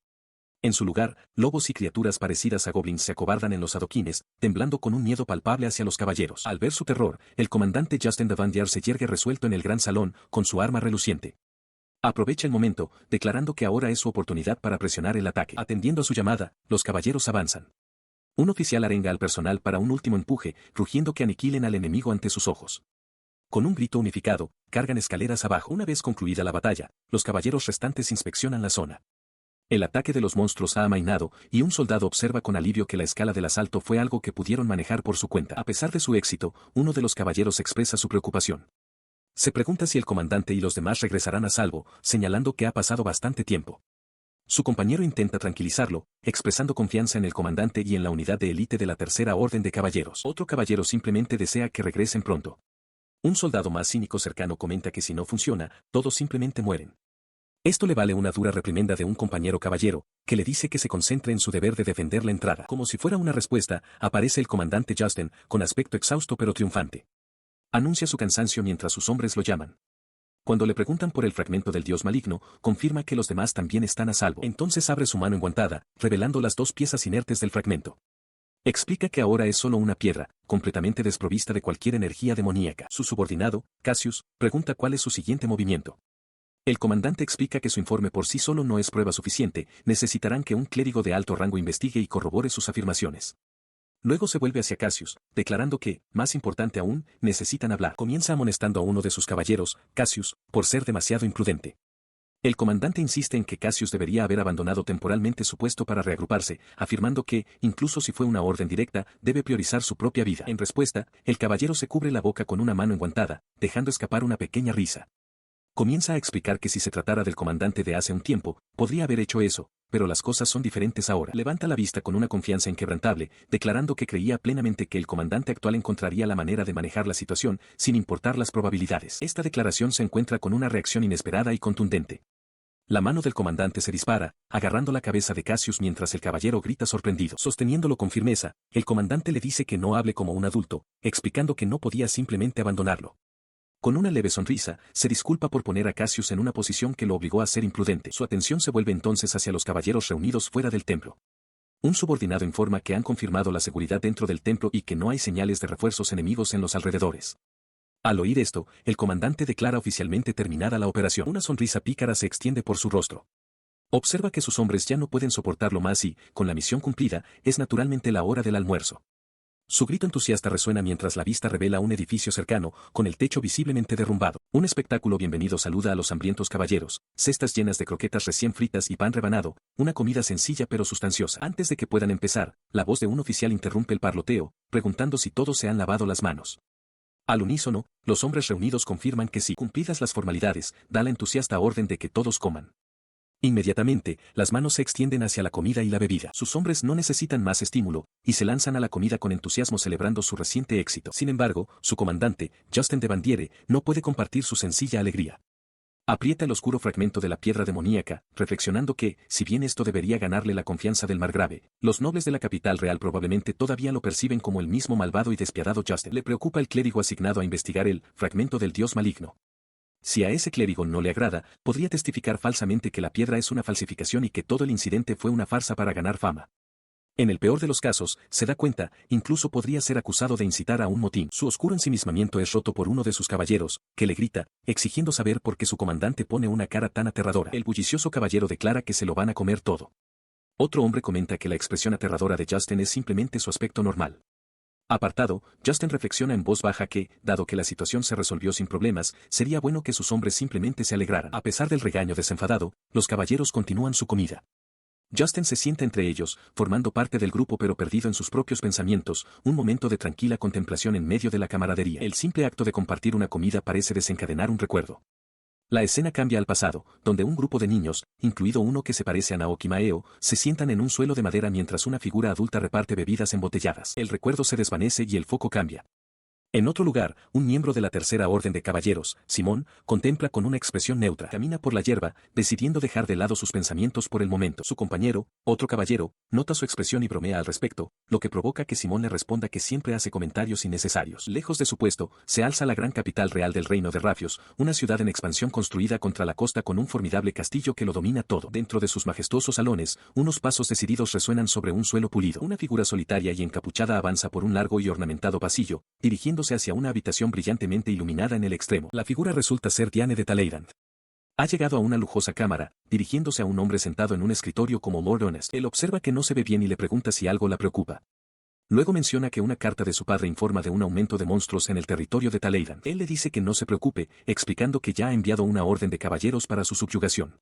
En su lugar, lobos y criaturas parecidas a goblins se acobardan en los adoquines, temblando con un miedo palpable hacia los caballeros. Al ver su terror, el comandante Justin de Bandiere se yergue resuelto en el gran salón, con su arma reluciente. Aprovecha el momento, declarando que ahora es su oportunidad para presionar el ataque. Atendiendo a su llamada, los caballeros avanzan. Un oficial arenga al personal para un último empuje, rugiendo que aniquilen al enemigo ante sus ojos. Con un grito unificado, cargan escaleras abajo. Una vez concluida la batalla, los caballeros restantes inspeccionan la zona. El ataque de los monstruos ha amainado, y un soldado observa con alivio que la escala del asalto fue algo que pudieron manejar por su cuenta. A pesar de su éxito, uno de los caballeros expresa su preocupación. Se pregunta si el comandante y los demás regresarán a salvo, señalando que ha pasado bastante tiempo. Su compañero intenta tranquilizarlo, expresando confianza en el comandante y en la unidad de élite de la Tercera Orden de Caballeros. Otro caballero simplemente desea que regresen pronto. Un soldado más cínico cercano comenta que si no funciona, todos simplemente mueren. Esto le vale una dura reprimenda de un compañero caballero, que le dice que se concentre en su deber de defender la entrada. Como si fuera una respuesta, aparece el comandante Justin, con aspecto exhausto pero triunfante. Anuncia su cansancio mientras sus hombres lo llaman. Cuando le preguntan por el fragmento del dios maligno, confirma que los demás también están a salvo. Entonces abre su mano enguantada, revelando las dos piezas inertes del fragmento. Explica que ahora es solo una piedra, completamente desprovista de cualquier energía demoníaca. Su subordinado, Cassius, pregunta cuál es su siguiente movimiento. El comandante explica que su informe por sí solo no es prueba suficiente, necesitarán que un clérigo de alto rango investigue y corrobore sus afirmaciones. Luego se vuelve hacia Cassius, declarando que, más importante aún, necesitan hablar. Comienza amonestando a uno de sus caballeros, Cassius, por ser demasiado imprudente. El comandante insiste en que Cassius debería haber abandonado temporalmente su puesto para reagruparse, afirmando que, incluso si fue una orden directa, debe priorizar su propia vida. En respuesta, el caballero se cubre la boca con una mano enguantada, dejando escapar una pequeña risa. Comienza a explicar que si se tratara del comandante de hace un tiempo, podría haber hecho eso, pero las cosas son diferentes ahora. Levanta la vista con una confianza inquebrantable, declarando que creía plenamente que el comandante actual encontraría la manera de manejar la situación, sin importar las probabilidades. Esta declaración se encuentra con una reacción inesperada y contundente. La mano del comandante se dispara, agarrando la cabeza de Cassius mientras el caballero grita sorprendido. Sosteniéndolo con firmeza, el comandante le dice que no hable como un adulto, explicando que no podía simplemente abandonarlo. Con una leve sonrisa, se disculpa por poner a Cassius en una posición que lo obligó a ser imprudente. Su atención se vuelve entonces hacia los caballeros reunidos fuera del templo. Un subordinado informa que han confirmado la seguridad dentro del templo y que no hay señales de refuerzos enemigos en los alrededores. Al oír esto, el comandante declara oficialmente terminada la operación. Una sonrisa pícara se extiende por su rostro. Observa que sus hombres ya no pueden soportarlo más y, con la misión cumplida, es naturalmente la hora del almuerzo. Su grito entusiasta resuena mientras la vista revela un edificio cercano, con el techo visiblemente derrumbado. Un espectáculo bienvenido saluda a los hambrientos caballeros, cestas llenas de croquetas recién fritas y pan rebanado, una comida sencilla pero sustanciosa. Antes de que puedan empezar, la voz de un oficial interrumpe el parloteo, preguntando si todos se han lavado las manos. Al unísono, los hombres reunidos confirman que sí. Cumplidas las formalidades, da la entusiasta orden de que todos coman. Inmediatamente, las manos se extienden hacia la comida y la bebida. Sus hombres no necesitan más estímulo, y se lanzan a la comida con entusiasmo celebrando su reciente éxito. Sin embargo, su comandante, Justin de Bandiere, no puede compartir su sencilla alegría. Aprieta el oscuro fragmento de la piedra demoníaca, reflexionando que, si bien esto debería ganarle la confianza del margrave, los nobles de la capital real probablemente todavía lo perciben como el mismo malvado y despiadado Justin. Le preocupa el clérigo asignado a investigar el fragmento del dios maligno. Si a ese clérigo no le agrada, podría testificar falsamente que la piedra es una falsificación y que todo el incidente fue una farsa para ganar fama. En el peor de los casos, se da cuenta, incluso podría ser acusado de incitar a un motín. Su oscuro ensimismamiento es roto por uno de sus caballeros, que le grita, exigiendo saber por qué su comandante pone una cara tan aterradora. El bullicioso caballero declara que se lo van a comer todo. Otro hombre comenta que la expresión aterradora de Justin es simplemente su aspecto normal. Apartado, Justin reflexiona en voz baja que, dado que la situación se resolvió sin problemas, sería bueno que sus hombres simplemente se alegraran. A pesar del regaño desenfadado, los caballeros continúan su comida. Justin se sienta entre ellos, formando parte del grupo pero perdido en sus propios pensamientos, un momento de tranquila contemplación en medio de la camaradería. El simple acto de compartir una comida parece desencadenar un recuerdo. La escena cambia al pasado, donde un grupo de niños, incluido uno que se parece a Naoki Maeo, se sientan en un suelo de madera mientras una figura adulta reparte bebidas embotelladas. El recuerdo se desvanece y el foco cambia. En otro lugar, un miembro de la Tercera Orden de Caballeros, Simón, contempla con una expresión neutra. Camina por la hierba, decidiendo dejar de lado sus pensamientos por el momento. Su compañero, otro caballero, nota su expresión y bromea al respecto, lo que provoca que Simón le responda que siempre hace comentarios innecesarios. Lejos de su puesto, se alza la gran capital real del reino de Rafios, una ciudad en expansión construida contra la costa con un formidable castillo que lo domina todo. Dentro de sus majestuosos salones, unos pasos decididos resuenan sobre un suelo pulido. Una figura solitaria y encapuchada avanza por un largo y ornamentado pasillo, dirigiéndose hacia una habitación brillantemente iluminada en el extremo. La figura resulta ser Diane de Talleyrand. Ha llegado a una lujosa cámara, dirigiéndose a un hombre sentado en un escritorio como Lord Honest. Él observa que no se ve bien y le pregunta si algo la preocupa. Luego menciona que una carta de su padre informa de un aumento de monstruos en el territorio de Talleyrand. Él le dice que no se preocupe, explicando que ya ha enviado una orden de caballeros para su subyugación.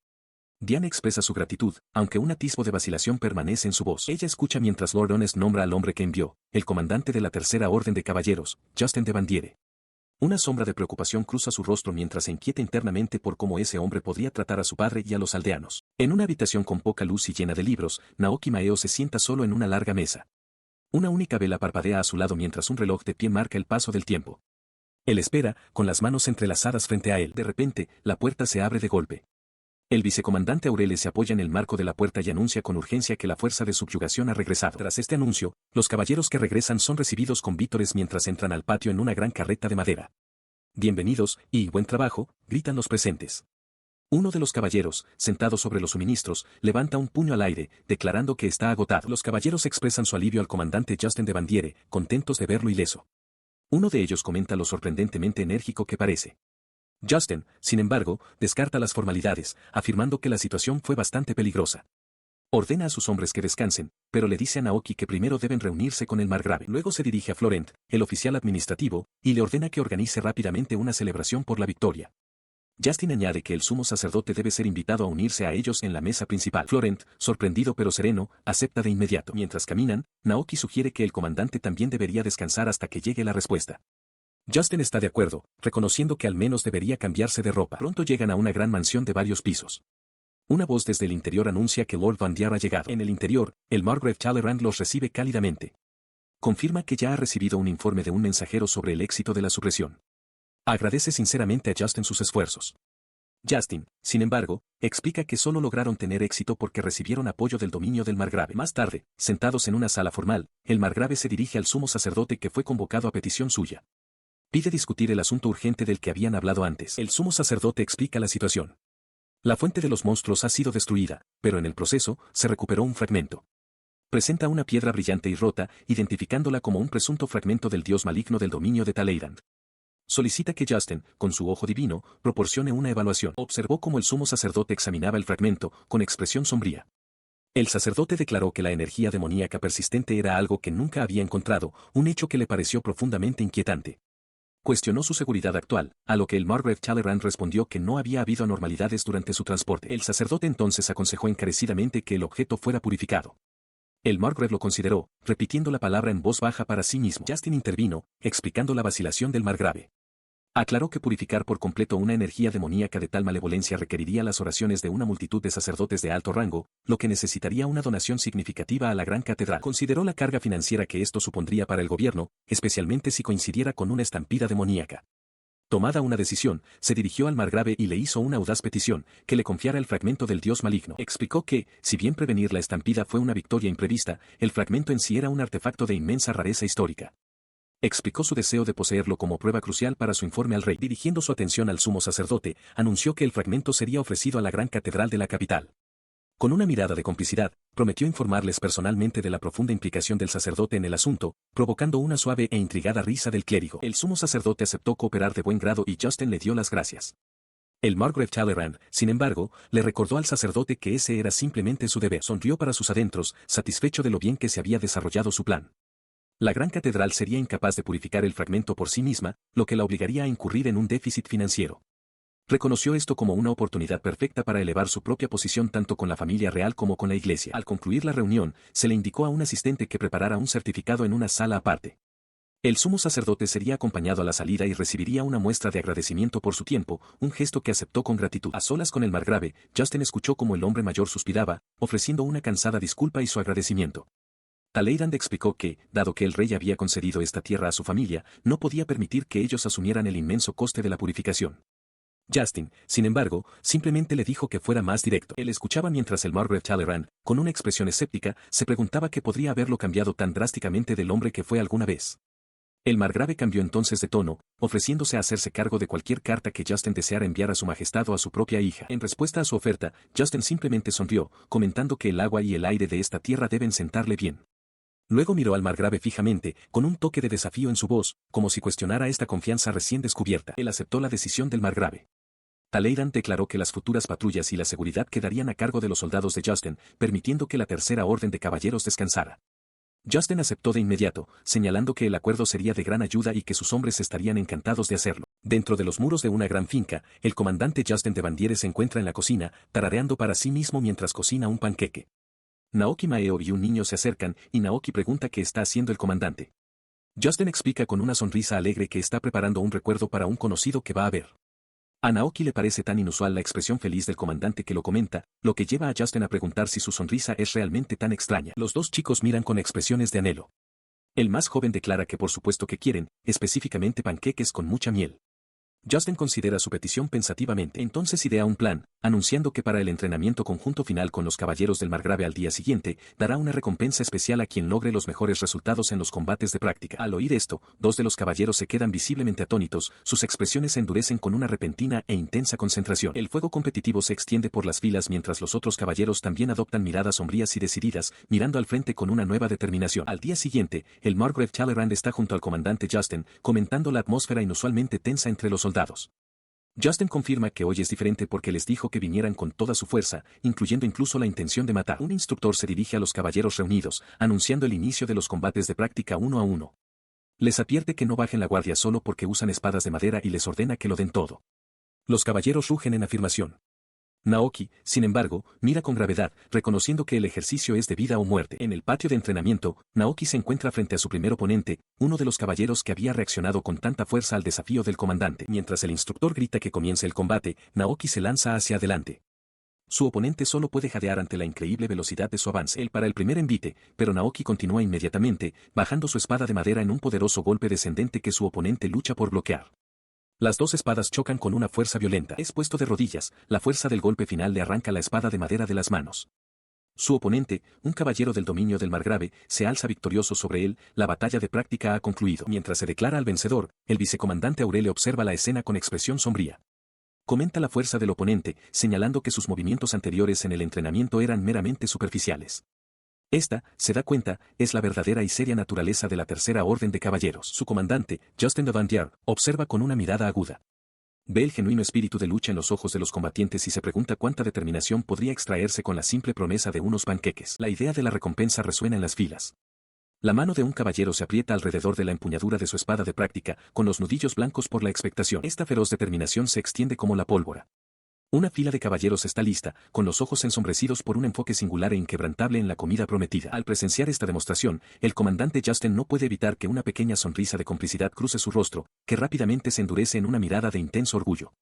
Diane expresa su gratitud, aunque un atisbo de vacilación permanece en su voz. Ella escucha mientras Lord Honest nombra al hombre que envió, el comandante de la Tercera Orden de Caballeros, Justin de Bandiere. Una sombra de preocupación cruza su rostro mientras se inquieta internamente por cómo ese hombre podría tratar a su padre y a los aldeanos. En una habitación con poca luz y llena de libros, Naoki Maeo se sienta solo en una larga mesa. Una única vela parpadea a su lado mientras un reloj de pie marca el paso del tiempo. Él espera, con las manos entrelazadas frente a él. De repente, la puerta se abre de golpe. El vicecomandante Aureles se apoya en el marco de la puerta y anuncia con urgencia que la fuerza de subyugación ha regresado. Tras este anuncio, los caballeros que regresan son recibidos con vítores mientras entran al patio en una gran carreta de madera. Bienvenidos, y buen trabajo, gritan los presentes. Uno de los caballeros, sentado sobre los suministros, levanta un puño al aire, declarando que está agotado. Los caballeros expresan su alivio al comandante Justin de Bandiere, contentos de verlo ileso. Uno de ellos comenta lo sorprendentemente enérgico que parece. Justin, sin embargo, descarta las formalidades, afirmando que la situación fue bastante peligrosa. Ordena a sus hombres que descansen, pero le dice a Naoki que primero deben reunirse con el margrave. Luego se dirige a Florent, el oficial administrativo, y le ordena que organice rápidamente una celebración por la victoria. Justin añade que el sumo sacerdote debe ser invitado a unirse a ellos en la mesa principal. Florent, sorprendido pero sereno, acepta de inmediato. Mientras caminan, Naoki sugiere que el comandante también debería descansar hasta que llegue la respuesta. Justin está de acuerdo, reconociendo que al menos debería cambiarse de ropa. Pronto llegan a una gran mansión de varios pisos. Una voz desde el interior anuncia que Lord Bandiere ha llegado. En el interior, el margrave Talleyrand los recibe cálidamente. Confirma que ya ha recibido un informe de un mensajero sobre el éxito de la supresión. Agradece sinceramente a Justin sus esfuerzos. Justin, sin embargo, explica que solo lograron tener éxito porque recibieron apoyo del dominio del margrave. Más tarde, sentados en una sala formal, el margrave se dirige al sumo sacerdote que fue convocado a petición suya. Pide discutir el asunto urgente del que habían hablado antes. El sumo sacerdote explica la situación. La fuente de los monstruos ha sido destruida, pero en el proceso, se recuperó un fragmento. Presenta una piedra brillante y rota, identificándola como un presunto fragmento del dios maligno del dominio de Talleyrand. Solicita que Justin, con su ojo divino, proporcione una evaluación. Observó cómo el sumo sacerdote examinaba el fragmento, con expresión sombría. El sacerdote declaró que la energía demoníaca persistente era algo que nunca había encontrado, un hecho que le pareció profundamente inquietante. Cuestionó su seguridad actual, a lo que el Margrave Talleyrand respondió que no había habido anormalidades durante su transporte. El sacerdote entonces aconsejó encarecidamente que el objeto fuera purificado. El Margrave lo consideró, repitiendo la palabra en voz baja para sí mismo. Justin intervino, explicando la vacilación del margrave. Aclaró que purificar por completo una energía demoníaca de tal malevolencia requeriría las oraciones de una multitud de sacerdotes de alto rango, lo que necesitaría una donación significativa a la gran catedral. Consideró la carga financiera que esto supondría para el gobierno, especialmente si coincidiera con una estampida demoníaca. Tomada una decisión, se dirigió al margrave y le hizo una audaz petición, que le confiara el fragmento del dios maligno. Explicó que, si bien prevenir la estampida fue una victoria imprevista, el fragmento en sí era un artefacto de inmensa rareza histórica. Explicó su deseo de poseerlo como prueba crucial para su informe al rey. Dirigiendo su atención al sumo sacerdote, anunció que el fragmento sería ofrecido a la gran catedral de la capital. Con una mirada de complicidad, prometió informarles personalmente de la profunda implicación del sacerdote en el asunto, provocando una suave e intrigada risa del clérigo. El sumo sacerdote aceptó cooperar de buen grado y Justin le dio las gracias. El Margrave Talleyrand, sin embargo, le recordó al sacerdote que ese era simplemente su deber. Sonrió para sus adentros, satisfecho de lo bien que se había desarrollado su plan. La gran catedral sería incapaz de purificar el fragmento por sí misma, lo que la obligaría a incurrir en un déficit financiero. Reconoció esto como una oportunidad perfecta para elevar su propia posición tanto con la familia real como con la iglesia. Al concluir la reunión, se le indicó a un asistente que preparara un certificado en una sala aparte. El sumo sacerdote sería acompañado a la salida y recibiría una muestra de agradecimiento por su tiempo, un gesto que aceptó con gratitud. A solas con el margrave, Justin escuchó como el hombre mayor suspiraba, ofreciendo una cansada disculpa y su agradecimiento. Talleyrand explicó que, dado que el rey había concedido esta tierra a su familia, no podía permitir que ellos asumieran el inmenso coste de la purificación. Justin, sin embargo, simplemente le dijo que fuera más directo. Él escuchaba mientras el Margrave Talleyrand, con una expresión escéptica, se preguntaba qué podría haberlo cambiado tan drásticamente del hombre que fue alguna vez. El margrave cambió entonces de tono, ofreciéndose a hacerse cargo de cualquier carta que Justin deseara enviar a su majestad o a su propia hija. En respuesta a su oferta, Justin simplemente sonrió, comentando que el agua y el aire de esta tierra deben sentarle bien. Luego miró al margrave fijamente, con un toque de desafío en su voz, como si cuestionara esta confianza recién descubierta. Él aceptó la decisión del margrave. Talleyrand declaró que las futuras patrullas y la seguridad quedarían a cargo de los soldados de Justin, permitiendo que la tercera orden de caballeros descansara. Justin aceptó de inmediato, señalando que el acuerdo sería de gran ayuda y que sus hombres estarían encantados de hacerlo. Dentro de los muros de una gran finca, el comandante Justin de Bandiere se encuentra en la cocina, tarareando para sí mismo mientras cocina un panqueque. Naoki Maeo y un niño se acercan, y Naoki pregunta qué está haciendo el comandante. Justin explica con una sonrisa alegre que está preparando un recuerdo para un conocido que va a ver. A Naoki le parece tan inusual la expresión feliz del comandante que lo comenta, lo que lleva a Justin a preguntar si su sonrisa es realmente tan extraña. Los dos chicos miran con expresiones de anhelo. El más joven declara que por supuesto que quieren, específicamente panqueques con mucha miel. Justin considera su petición pensativamente. Entonces idea un plan, anunciando que para el entrenamiento conjunto final con los caballeros del margrave al día siguiente, dará una recompensa especial a quien logre los mejores resultados en los combates de práctica. Al oír esto, dos de los caballeros se quedan visiblemente atónitos, sus expresiones se endurecen con una repentina e intensa concentración. El fuego competitivo se extiende por las filas mientras los otros caballeros también adoptan miradas sombrías y decididas, mirando al frente con una nueva determinación. Al día siguiente, el Margrave Talleyrand está junto al comandante Justin, comentando la atmósfera inusualmente tensa entre los soldados. Justin confirma que hoy es diferente porque les dijo que vinieran con toda su fuerza, incluyendo incluso la intención de matar. Un instructor se dirige a los caballeros reunidos, anunciando el inicio de los combates de práctica uno a uno. Les advierte que no bajen la guardia solo porque usan espadas de madera y les ordena que lo den todo. Los caballeros rugen en afirmación. Naoki, sin embargo, mira con gravedad, reconociendo que el ejercicio es de vida o muerte. En el patio de entrenamiento, Naoki se encuentra frente a su primer oponente, uno de los caballeros que había reaccionado con tanta fuerza al desafío del comandante. Mientras el instructor grita que comience el combate, Naoki se lanza hacia adelante. Su oponente solo puede jadear ante la increíble velocidad de su avance. Él para el primer envite, pero Naoki continúa inmediatamente, bajando su espada de madera en un poderoso golpe descendente que su oponente lucha por bloquear. Las dos espadas chocan con una fuerza violenta. Es puesto de rodillas, la fuerza del golpe final le arranca la espada de madera de las manos. Su oponente, un caballero del dominio del margrave, se alza victorioso sobre él, la batalla de práctica ha concluido. Mientras se declara al vencedor, el vicecomandante Aurele observa la escena con expresión sombría. Comenta la fuerza del oponente, señalando que sus movimientos anteriores en el entrenamiento eran meramente superficiales. Esta, se da cuenta, es la verdadera y seria naturaleza de la Tercera Orden de Caballeros. Su comandante, Justin de Vandier, observa con una mirada aguda. Ve el genuino espíritu de lucha en los ojos de los combatientes y se pregunta cuánta determinación podría extraerse con la simple promesa de unos panqueques. La idea de la recompensa resuena en las filas. La mano de un caballero se aprieta alrededor de la empuñadura de su espada de práctica, con los nudillos blancos por la expectación. Esta feroz determinación se extiende como la pólvora. Una fila de caballeros está lista, con los ojos ensombrecidos por un enfoque singular e inquebrantable en la comida prometida. Al presenciar esta demostración, el comandante Justin no puede evitar que una pequeña sonrisa de complicidad cruce su rostro, que rápidamente se endurece en una mirada de intenso orgullo.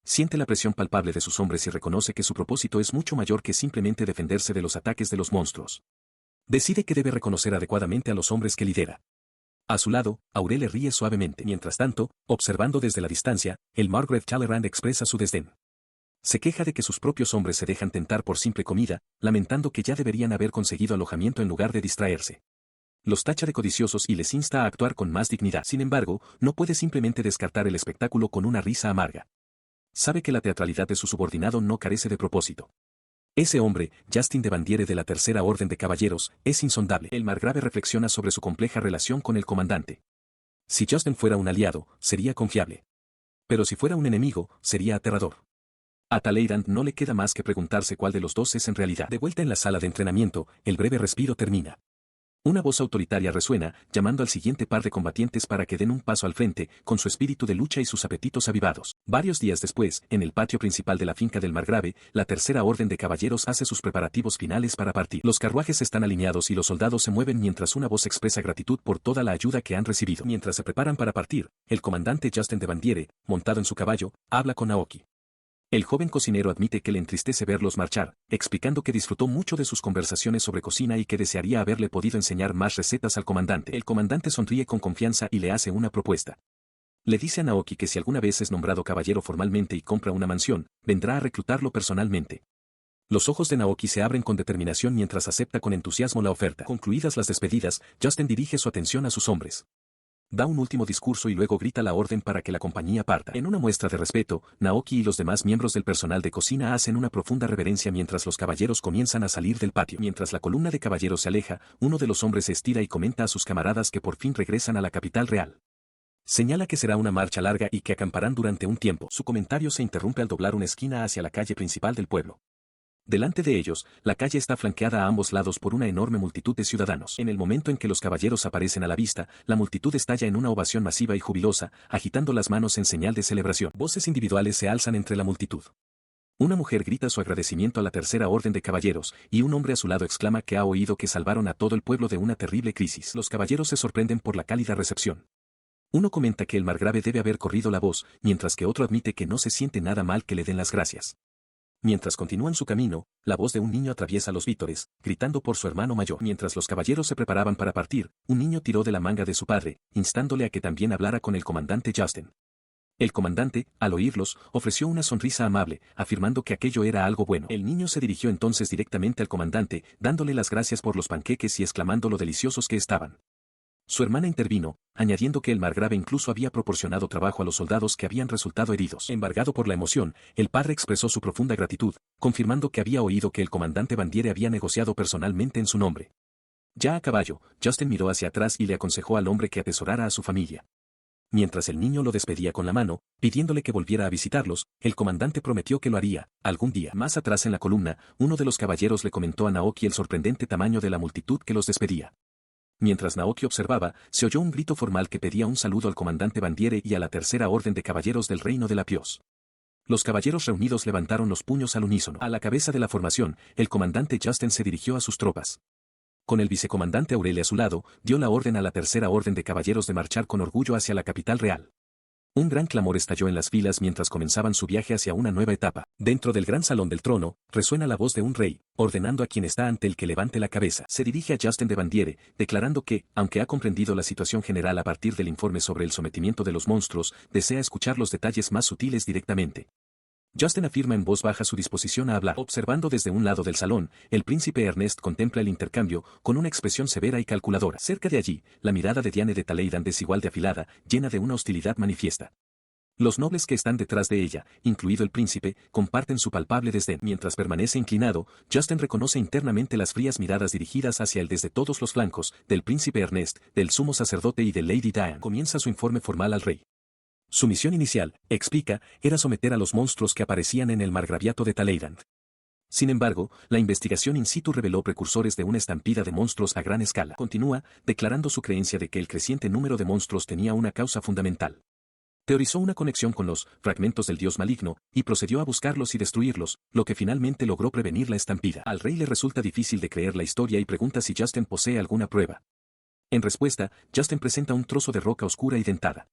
Siente la presión palpable de sus hombres y reconoce que su propósito es mucho mayor que simplemente defenderse de los ataques de los monstruos. Decide que debe reconocer adecuadamente a los hombres que lidera. A su lado, Aurele ríe suavemente. Mientras tanto, observando desde la distancia, el Margrave Talleyrand expresa su desdén. Se queja de que sus propios hombres se dejan tentar por simple comida, lamentando que ya deberían haber conseguido alojamiento en lugar de distraerse. Los tacha de codiciosos y les insta a actuar con más dignidad. Sin embargo, no puede simplemente descartar el espectáculo con una risa amarga. Sabe que la teatralidad de su subordinado no carece de propósito. Ese hombre, Justin de Vandiere de la Tercera Orden de Caballeros, es insondable. El margrave reflexiona sobre su compleja relación con el comandante. Si Justin fuera un aliado, sería confiable. Pero si fuera un enemigo, sería aterrador. A Talleyrand no le queda más que preguntarse cuál de los dos es en realidad. De vuelta en la sala de entrenamiento, el breve respiro termina. Una voz autoritaria resuena, llamando al siguiente par de combatientes para que den un paso al frente, con su espíritu de lucha y sus apetitos avivados. Varios días después, en el patio principal de la finca del margrave, la Tercera Orden de Caballeros hace sus preparativos finales para partir. Los carruajes están alineados y los soldados se mueven mientras una voz expresa gratitud por toda la ayuda que han recibido. Mientras se preparan para partir, el comandante Justin de Vandiere, montado en su caballo, habla con Naoki. El joven cocinero admite que le entristece verlos marchar, explicando que disfrutó mucho de sus conversaciones sobre cocina y que desearía haberle podido enseñar más recetas al comandante. El comandante sonríe con confianza y le hace una propuesta. Le dice a Naoki que si alguna vez es nombrado caballero formalmente y compra una mansión, vendrá a reclutarlo personalmente. Los ojos de Naoki se abren con determinación mientras acepta con entusiasmo la oferta. Concluidas las despedidas, Justin dirige su atención a sus hombres. Da un último discurso y luego grita la orden para que la compañía parta. En una muestra de respeto, Naoki y los demás miembros del personal de cocina hacen una profunda reverencia mientras los caballeros comienzan a salir del patio. Mientras la columna de caballeros se aleja, uno de los hombres se estira y comenta a sus camaradas que por fin regresan a la capital real. Señala que será una marcha larga y que acamparán durante un tiempo. Su comentario se interrumpe al doblar una esquina hacia la calle principal del pueblo. Delante de ellos, la calle está flanqueada a ambos lados por una enorme multitud de ciudadanos. En el momento en que los caballeros aparecen a la vista, la multitud estalla en una ovación masiva y jubilosa, agitando las manos en señal de celebración. Voces individuales se alzan entre la multitud. Una mujer grita su agradecimiento a la Tercera Orden de Caballeros, y un hombre a su lado exclama que ha oído que salvaron a todo el pueblo de una terrible crisis. Los caballeros se sorprenden por la cálida recepción. Uno comenta que el margrave debe haber corrido la voz, mientras que otro admite que no se siente nada mal que le den las gracias. Mientras continúan su camino, la voz de un niño atraviesa los vítores, gritando por su hermano mayor. Mientras los caballeros se preparaban para partir, un niño tiró de la manga de su padre, instándole a que también hablara con el comandante Justin. El comandante, al oírlos, ofreció una sonrisa amable, afirmando que aquello era algo bueno. El niño se dirigió entonces directamente al comandante, dándole las gracias por los panqueques y exclamando lo deliciosos que estaban. Su hermana intervino, añadiendo que el margrave incluso había proporcionado trabajo a los soldados que habían resultado heridos. Embargado por la emoción, el padre expresó su profunda gratitud, confirmando que había oído que el comandante Vandiere había negociado personalmente en su nombre. Ya a caballo, Justin miró hacia atrás y le aconsejó al hombre que atesorara a su familia. Mientras el niño lo despedía con la mano, pidiéndole que volviera a visitarlos, el comandante prometió que lo haría, algún día. Más atrás en la columna, uno de los caballeros le comentó a Naoki el sorprendente tamaño de la multitud que los despedía. Mientras Naoki observaba, se oyó un grito formal que pedía un saludo al comandante Vandiere y a la Tercera Orden de Caballeros del Reino de la Pios. Los caballeros reunidos levantaron los puños al unísono. A la cabeza de la formación, el comandante Justin se dirigió a sus tropas. Con el vicecomandante Aurele a su lado, dio la orden a la Tercera Orden de Caballeros de marchar con orgullo hacia la capital real. Un gran clamor estalló en las filas mientras comenzaban su viaje hacia una nueva etapa. Dentro del gran salón del trono, resuena la voz de un rey, ordenando a quien está ante él que levante la cabeza. Se dirige a Justin de Bandiere, declarando que, aunque ha comprendido la situación general a partir del informe sobre el sometimiento de los monstruos, desea escuchar los detalles más sutiles directamente. Justin afirma en voz baja su disposición a hablar. Observando desde un lado del salón, el príncipe Ernest contempla el intercambio, con una expresión severa y calculadora. Cerca de allí, la mirada de Diane de Taleidan es igual de afilada, llena de una hostilidad manifiesta. Los nobles que están detrás de ella, incluido el príncipe, comparten su palpable desdén. Mientras permanece inclinado, Justin reconoce internamente las frías miradas dirigidas hacia él desde todos los flancos, del príncipe Ernest, del sumo sacerdote y de Lady Diane. Comienza su informe formal al rey. Su misión inicial, explica, era someter a los monstruos que aparecían en el margraviato de Taleidan. Sin embargo, la investigación in situ reveló precursores de una estampida de monstruos a gran escala. Continúa, declarando su creencia de que el creciente número de monstruos tenía una causa fundamental. Teorizó una conexión con los fragmentos del dios maligno, y procedió a buscarlos y destruirlos, lo que finalmente logró prevenir la estampida. Al rey le resulta difícil de creer la historia y pregunta si Justin posee alguna prueba. En respuesta, Justin presenta un trozo de roca oscura y dentada.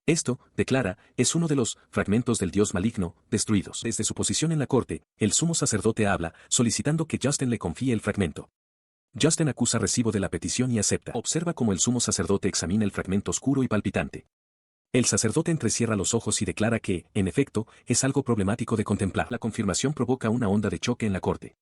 Esto, declara, es uno de los fragmentos del dios maligno, destruidos. Desde su posición en la corte, el sumo sacerdote habla, solicitando que Justin le confíe el fragmento. Justin acusa recibo de la petición y acepta. Observa cómo el sumo sacerdote examina el fragmento oscuro y palpitante. El sacerdote entrecierra los ojos y declara que, en efecto, es algo problemático de contemplar. La confirmación provoca una onda de choque en la corte.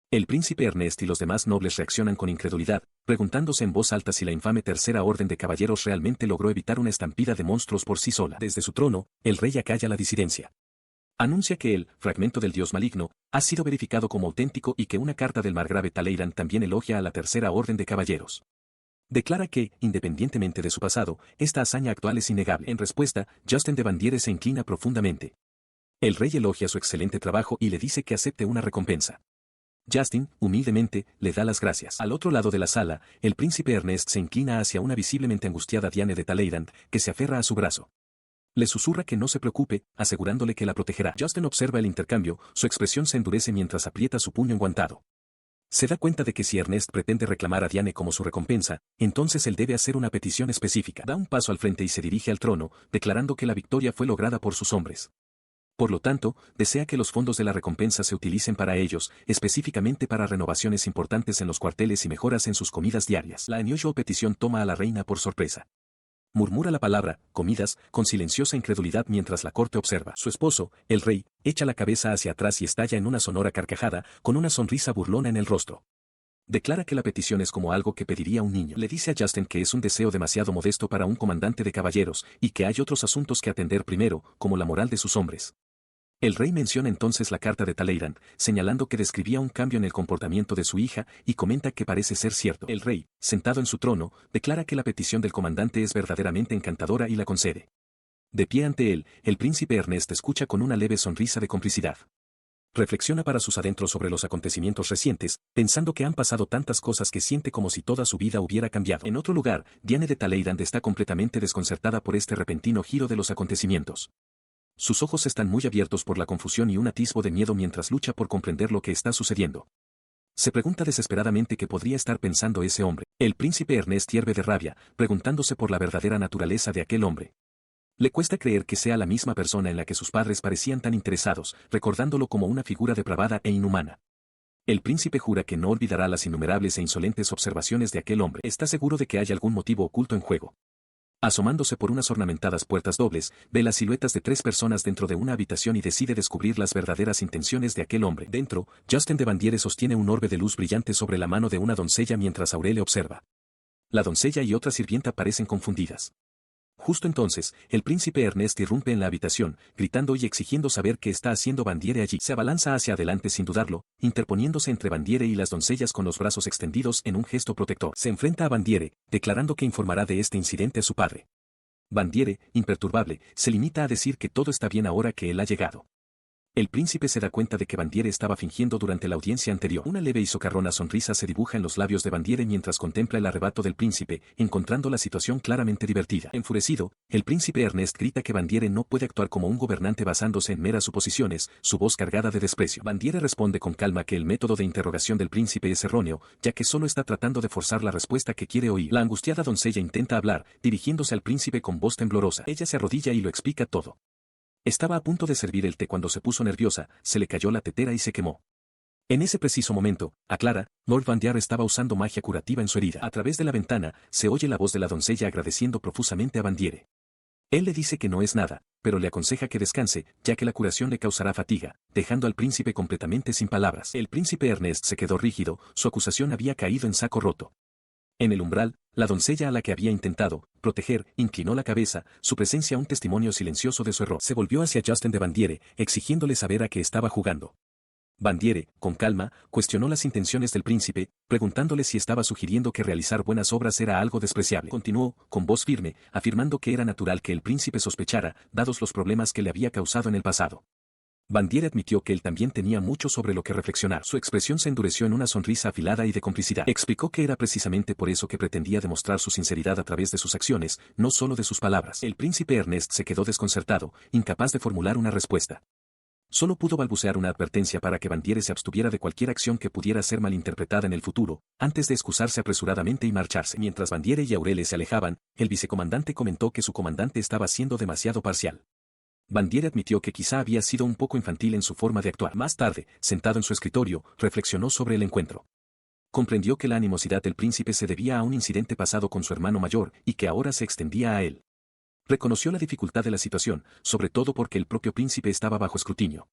El príncipe Ernest y los demás nobles reaccionan con incredulidad, preguntándose en voz alta si la infame Tercera Orden de Caballeros realmente logró evitar una estampida de monstruos por sí sola. Desde su trono, el rey acalla la disidencia. Anuncia que el fragmento del dios maligno ha sido verificado como auténtico y que una carta del margrave Taleidan también elogia a la Tercera Orden de Caballeros. Declara que, independientemente de su pasado, esta hazaña actual es innegable. En respuesta, Justin de Bandiere se inclina profundamente. El rey elogia su excelente trabajo y le dice que acepte una recompensa. Justin, humildemente, le da las gracias. Al otro lado de la sala, el príncipe Ernest se inclina hacia una visiblemente angustiada Diane de Taleidan, que se aferra a su brazo. Le susurra que no se preocupe, asegurándole que la protegerá. Justin observa el intercambio, su expresión se endurece mientras aprieta su puño enguantado. Se da cuenta de que si Ernest pretende reclamar a Diane como su recompensa, entonces él debe hacer una petición específica. Da un paso al frente y se dirige al trono, declarando que la victoria fue lograda por sus hombres. Por lo tanto, desea que los fondos de la recompensa se utilicen para ellos, específicamente para renovaciones importantes en los cuarteles y mejoras en sus comidas diarias. La unusual petición toma a la reina por sorpresa. Murmura la palabra, comidas, con silenciosa incredulidad mientras la corte observa. Su esposo, el rey, echa la cabeza hacia atrás y estalla en una sonora carcajada, con una sonrisa burlona en el rostro. Declara que la petición es como algo que pediría un niño. Le dice a Justin que es un deseo demasiado modesto para un comandante de caballeros, y que hay otros asuntos que atender primero, como la moral de sus hombres. El rey menciona entonces la carta de Taleidan, señalando que describía un cambio en el comportamiento de su hija y comenta que parece ser cierto. El rey, sentado en su trono, declara que la petición del comandante es verdaderamente encantadora y la concede. De pie ante él, el príncipe Ernest escucha con una leve sonrisa de complicidad. Reflexiona para sus adentros sobre los acontecimientos recientes, pensando que han pasado tantas cosas que siente como si toda su vida hubiera cambiado. En otro lugar, Diane de Taleidan está completamente desconcertada por este repentino giro de los acontecimientos. Sus ojos están muy abiertos por la confusión y un atisbo de miedo mientras lucha por comprender lo que está sucediendo. Se pregunta desesperadamente qué podría estar pensando ese hombre. El príncipe Ernest hierve de rabia, preguntándose por la verdadera naturaleza de aquel hombre. Le cuesta creer que sea la misma persona en la que sus padres parecían tan interesados, recordándolo como una figura depravada e inhumana. El príncipe jura que no olvidará las innumerables e insolentes observaciones de aquel hombre. Está seguro de que hay algún motivo oculto en juego. Asomándose por unas ornamentadas puertas dobles, ve las siluetas de 3 personas dentro de una habitación y decide descubrir las verdaderas intenciones de aquel hombre. Dentro, Justin de Bandiere sostiene un orbe de luz brillante sobre la mano de una doncella mientras Aurelie observa. La doncella y otra sirvienta parecen confundidas. Justo entonces, el príncipe Ernest irrumpe en la habitación, gritando y exigiendo saber qué está haciendo Bandiere allí. Se abalanza hacia adelante sin dudarlo, interponiéndose entre Bandiere y las doncellas con los brazos extendidos en un gesto protector. Se enfrenta a Bandiere, declarando que informará de este incidente a su padre. Bandiere, imperturbable, se limita a decir que todo está bien ahora que él ha llegado. El príncipe se da cuenta de que Bandiere estaba fingiendo durante la audiencia anterior. Una leve y socarrona sonrisa se dibuja en los labios de Bandiere mientras contempla el arrebato del príncipe, encontrando la situación claramente divertida. Enfurecido, el príncipe Ernest grita que Bandiere no puede actuar como un gobernante basándose en meras suposiciones, su voz cargada de desprecio. Bandiere responde con calma que el método de interrogación del príncipe es erróneo, ya que solo está tratando de forzar la respuesta que quiere oír. La angustiada doncella intenta hablar, dirigiéndose al príncipe con voz temblorosa. Ella se arrodilla y lo explica todo. Estaba a punto de servir el té cuando se puso nerviosa, se le cayó la tetera y se quemó. En ese preciso momento, aclara, Lord Bandiere estaba usando magia curativa en su herida. A través de la ventana, se oye la voz de la doncella agradeciendo profusamente a Bandiere. Él le dice que no es nada, pero le aconseja que descanse, ya que la curación le causará fatiga, dejando al príncipe completamente sin palabras. El príncipe Ernest se quedó rígido, su acusación había caído en saco roto. En el umbral, la doncella a la que había intentado proteger inclinó la cabeza, su presencia un testimonio silencioso de su error. Se volvió hacia Justin de Bandiere, exigiéndole saber a qué estaba jugando. Bandiere, con calma, cuestionó las intenciones del príncipe, preguntándole si estaba sugiriendo que realizar buenas obras era algo despreciable. Continuó, con voz firme, afirmando que era natural que el príncipe sospechara, dados los problemas que le había causado en el pasado. Bandiere admitió que él también tenía mucho sobre lo que reflexionar. Su expresión se endureció en una sonrisa afilada y de complicidad. Explicó que era precisamente por eso que pretendía demostrar su sinceridad a través de sus acciones, no solo de sus palabras. El príncipe Ernest se quedó desconcertado, incapaz de formular una respuesta. Solo pudo balbucear una advertencia para que Bandiere se abstuviera de cualquier acción que pudiera ser malinterpretada en el futuro, antes de excusarse apresuradamente y marcharse. Mientras Bandiere y Aurele se alejaban, el vicecomandante comentó que su comandante estaba siendo demasiado parcial. Bandiere admitió que quizá había sido un poco infantil en su forma de actuar. Más tarde, sentado en su escritorio, reflexionó sobre el encuentro. Comprendió que la animosidad del príncipe se debía a un incidente pasado con su hermano mayor y que ahora se extendía a él. Reconoció la dificultad de la situación, sobre todo porque el propio príncipe estaba bajo escrutinio.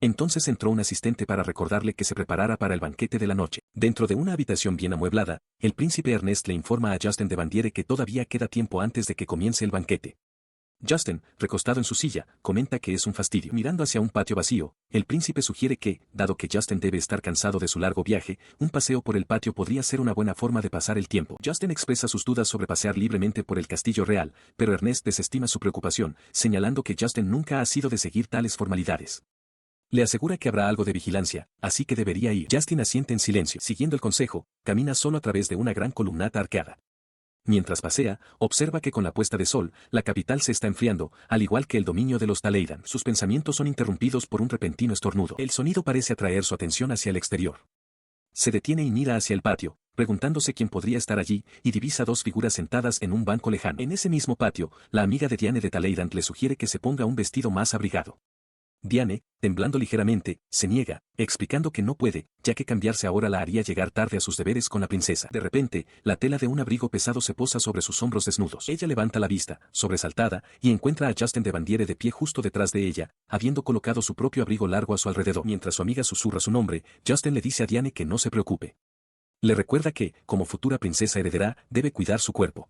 Entonces entró un asistente para recordarle que se preparara para el banquete de la noche. Dentro de una habitación bien amueblada, el príncipe Ernest le informa a Justin de Bandiere que todavía queda tiempo antes de que comience el banquete. Justin, recostado en su silla, comenta que es un fastidio. Mirando hacia un patio vacío, el príncipe sugiere que, dado que Justin debe estar cansado de su largo viaje, un paseo por el patio podría ser una buena forma de pasar el tiempo. Justin expresa sus dudas sobre pasear libremente por el castillo real, pero Ernest desestima su preocupación, señalando que Justin nunca ha sido de seguir tales formalidades. Le asegura que habrá algo de vigilancia, así que debería ir. Justin asiente en silencio. Siguiendo el consejo, camina solo a través de una gran columnata arqueada. Mientras pasea, observa que con la puesta de sol, la capital se está enfriando, al igual que el dominio de los Taleidan. Sus pensamientos son interrumpidos por un repentino estornudo. El sonido parece atraer su atención hacia el exterior. Se detiene y mira hacia el patio, preguntándose quién podría estar allí, y divisa dos figuras sentadas en un banco lejano. En ese mismo patio, la amiga de Diane de Taleidan le sugiere que se ponga un vestido más abrigado. Diane, temblando ligeramente, se niega, explicando que no puede, ya que cambiarse ahora la haría llegar tarde a sus deberes con la princesa. De repente, la tela de un abrigo pesado se posa sobre sus hombros desnudos. Ella levanta la vista, sobresaltada, y encuentra a Justin de Bandiere de pie justo detrás de ella, habiendo colocado su propio abrigo largo a su alrededor. Mientras su amiga susurra su nombre, Justin le dice a Diane que no se preocupe. Le recuerda que, como futura princesa heredera, debe cuidar su cuerpo.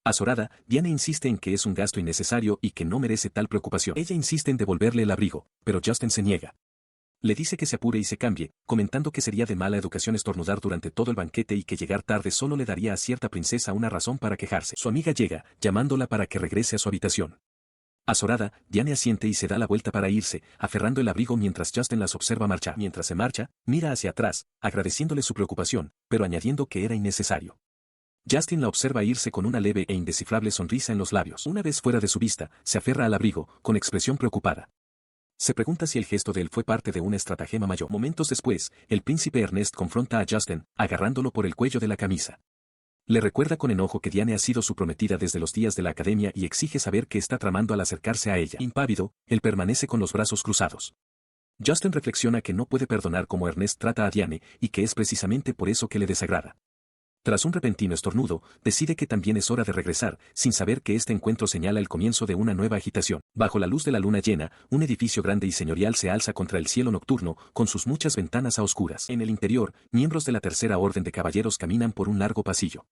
Azorada, Diane insiste en que es un gasto innecesario y que no merece tal preocupación. Ella insiste en devolverle el abrigo, pero Justin se niega. Le dice que se apure y se cambie, comentando que sería de mala educación estornudar durante todo el banquete y que llegar tarde solo le daría a cierta princesa una razón para quejarse. Su amiga llega, llamándola para que regrese a su habitación. Azorada, Diane asiente y se da la vuelta para irse, aferrando el abrigo mientras Justin las observa marchar. Mientras se marcha, mira hacia atrás, agradeciéndole su preocupación, pero añadiendo que era innecesario. Justin la observa irse con una leve e indescifrable sonrisa en los labios. Una vez fuera de su vista, se aferra al abrigo, con expresión preocupada. Se pregunta si el gesto de él fue parte de una estratagema mayor. Momentos después, el príncipe Ernest confronta a Justin, agarrándolo por el cuello de la camisa. Le recuerda con enojo que Diane ha sido su prometida desde los días de la academia y exige saber qué está tramando al acercarse a ella. Impávido, él permanece con los brazos cruzados. Justin reflexiona que no puede perdonar cómo Ernest trata a Diane y que es precisamente por eso que le desagrada. Tras un repentino estornudo, decide que también es hora de regresar, sin saber que este encuentro señala el comienzo de una nueva agitación. Bajo la luz de la luna llena, un edificio grande y señorial se alza contra el cielo nocturno, con sus muchas ventanas a oscuras. En el interior, miembros de la tercera orden de caballeros caminan por un largo pasillo.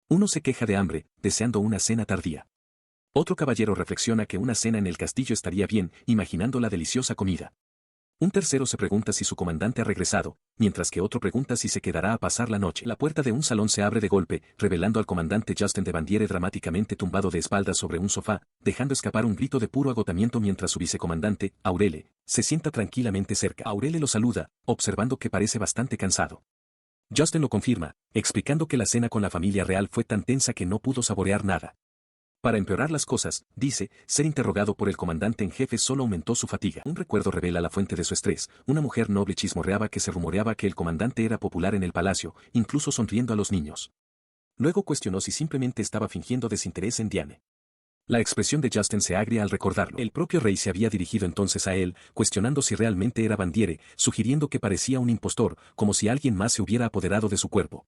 Uno se queja de hambre, deseando una cena tardía. Otro caballero reflexiona que una cena en el castillo estaría bien, imaginando la deliciosa comida. Un tercero se pregunta si su comandante ha regresado, mientras que otro pregunta si se quedará a pasar la noche. La puerta de un salón se abre de golpe, revelando al comandante Justin de Bandiere dramáticamente tumbado de espaldas sobre un sofá, dejando escapar un grito de puro agotamiento mientras su vicecomandante, Aurele, se sienta tranquilamente cerca. Aurele lo saluda, observando que parece bastante cansado. Justin lo confirma, explicando que la cena con la familia real fue tan tensa que no pudo saborear nada. Para empeorar las cosas, dice, ser interrogado por el comandante en jefe solo aumentó su fatiga. Un recuerdo revela la fuente de su estrés. Una mujer noble chismorreaba que se rumoreaba que el comandante era popular en el palacio, incluso sonriendo a los niños. Luego cuestionó si simplemente estaba fingiendo desinterés en Diane. La expresión de Justin se agria al recordarlo. El propio rey se había dirigido entonces a él, cuestionando si realmente era Bandiere, sugiriendo que parecía un impostor, como si alguien más se hubiera apoderado de su cuerpo.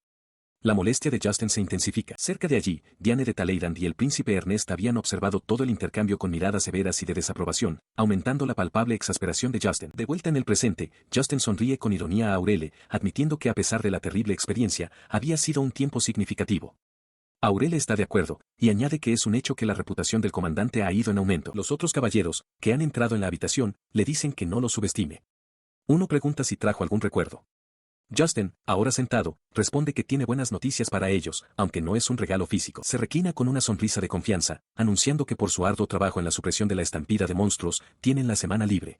La molestia de Justin se intensifica. Cerca de allí, Diane de Talleyrand y el príncipe Ernest habían observado todo el intercambio con miradas severas y de desaprobación, aumentando la palpable exasperación de Justin. De vuelta en el presente, Justin sonríe con ironía a Aurele, admitiendo que a pesar de la terrible experiencia, había sido un tiempo significativo. Aurele está de acuerdo, y añade que es un hecho que la reputación del comandante ha ido en aumento. Los otros caballeros, que han entrado en la habitación, le dicen que no lo subestime. Uno pregunta si trajo algún recuerdo. Justin, ahora sentado, responde que tiene buenas noticias para ellos, aunque no es un regalo físico. Se reclina con una sonrisa de confianza, anunciando que por su arduo trabajo en la supresión de la estampida de monstruos, tienen la semana libre.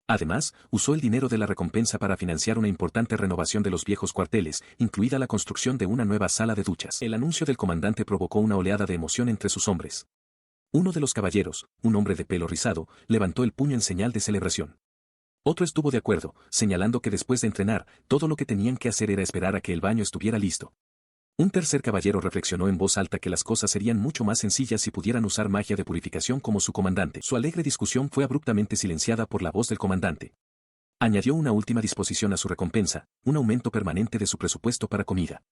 Además, usó el dinero de la recompensa para financiar una importante renovación de los viejos cuarteles, incluida la construcción de una nueva sala de duchas. El anuncio del comandante provocó una oleada de emoción entre sus hombres. Uno de los caballeros, un hombre de pelo rizado, levantó el puño en señal de celebración. Otro estuvo de acuerdo, señalando que después de entrenar, todo lo que tenían que hacer era esperar a que el baño estuviera listo. Un tercer caballero reflexionó en voz alta que las cosas serían mucho más sencillas si pudieran usar magia de purificación como su comandante. Su alegre discusión fue abruptamente silenciada por la voz del comandante. Añadió una última disposición a su recompensa, un aumento permanente de su presupuesto para comida.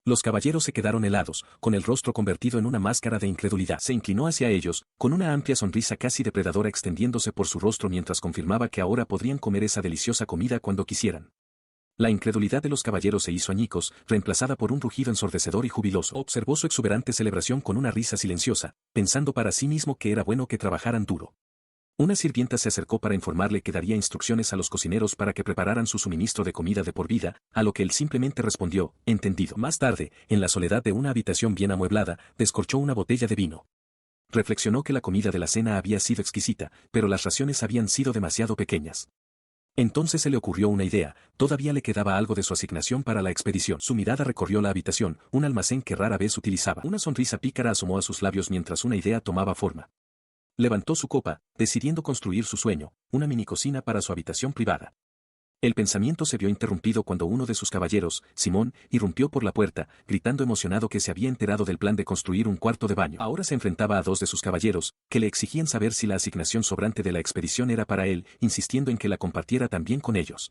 Los caballeros se quedaron helados, con el rostro convertido en una máscara de incredulidad. Se inclinó hacia ellos, con una amplia sonrisa casi depredadora extendiéndose por su rostro mientras confirmaba que ahora podrían comer esa deliciosa comida cuando quisieran. La incredulidad de los caballeros se hizo añicos, reemplazada por un rugido ensordecedor y jubiloso. Observó su exuberante celebración con una risa silenciosa, pensando para sí mismo que era bueno que trabajaran duro. Una sirvienta se acercó para informarle que daría instrucciones a los cocineros para que prepararan su suministro de comida de por vida, a lo que él simplemente respondió, entendido. Más tarde, en la soledad de una habitación bien amueblada, descorchó una botella de vino. Reflexionó que la comida de la cena había sido exquisita, pero las raciones habían sido demasiado pequeñas. Entonces se le ocurrió una idea, todavía le quedaba algo de su asignación para la expedición. Su mirada recorrió la habitación, un almacén que rara vez utilizaba. Una sonrisa pícara asomó a sus labios mientras una idea tomaba forma. Levantó su copa, decidiendo construir su sueño, una mini cocina para su habitación privada. El pensamiento se vio interrumpido cuando uno de sus caballeros, Simón, irrumpió por la puerta, gritando emocionado que se había enterado del plan de construir un cuarto de baño. Ahora se enfrentaba a dos de sus caballeros, que le exigían saber si la asignación sobrante de la expedición era para él, insistiendo en que la compartiera también con ellos.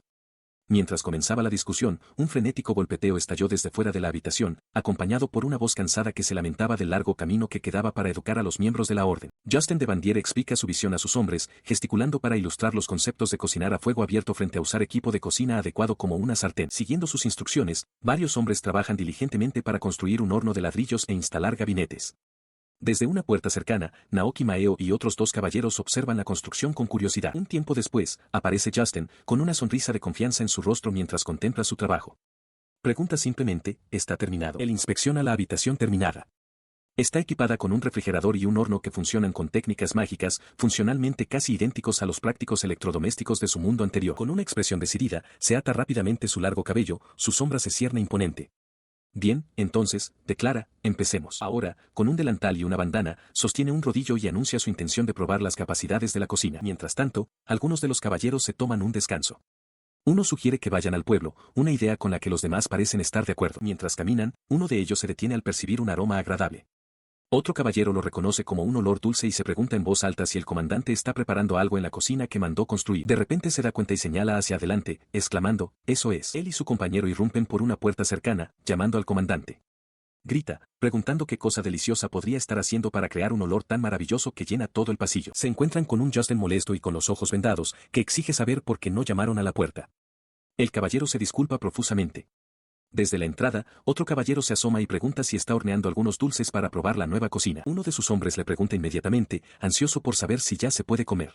Mientras comenzaba la discusión, un frenético golpeteo estalló desde fuera de la habitación, acompañado por una voz cansada que se lamentaba del largo camino que quedaba para educar a los miembros de la orden. Justin de Bandiere explica su visión a sus hombres, gesticulando para ilustrar los conceptos de cocinar a fuego abierto frente a usar equipo de cocina adecuado como una sartén. Siguiendo sus instrucciones, varios hombres trabajan diligentemente para construir un horno de ladrillos e instalar gabinetes. Desde una puerta cercana, Naoki Maeo y otros dos caballeros observan la construcción con curiosidad. Un tiempo después, aparece Justin, con una sonrisa de confianza en su rostro mientras contempla su trabajo. Pregunta simplemente, ¿está terminado? Él inspecciona la habitación terminada. Está equipada con un refrigerador y un horno que funcionan con técnicas mágicas, funcionalmente casi idénticos a los prácticos electrodomésticos de su mundo anterior. Con una expresión decidida, se ata rápidamente su largo cabello, su sombra se cierne imponente. Bien, entonces, declara, empecemos. Ahora, con un delantal y una bandana, sostiene un rodillo y anuncia su intención de probar las capacidades de la cocina. Mientras tanto, algunos de los caballeros se toman un descanso. Uno sugiere que vayan al pueblo, una idea con la que los demás parecen estar de acuerdo. Mientras caminan, uno de ellos se detiene al percibir un aroma agradable. Otro caballero lo reconoce como un olor dulce y se pregunta en voz alta si el comandante está preparando algo en la cocina que mandó construir. De repente se da cuenta y señala hacia adelante, exclamando, «Eso es». Él y su compañero irrumpen por una puerta cercana, llamando al comandante. Grita, preguntando qué cosa deliciosa podría estar haciendo para crear un olor tan maravilloso que llena todo el pasillo. Se encuentran con un Justin molesto y con los ojos vendados, que exige saber por qué no llamaron a la puerta. El caballero se disculpa profusamente. Desde la entrada, otro caballero se asoma y pregunta si está horneando algunos dulces para probar la nueva cocina. Uno de sus hombres le pregunta inmediatamente, ansioso por saber si ya se puede comer.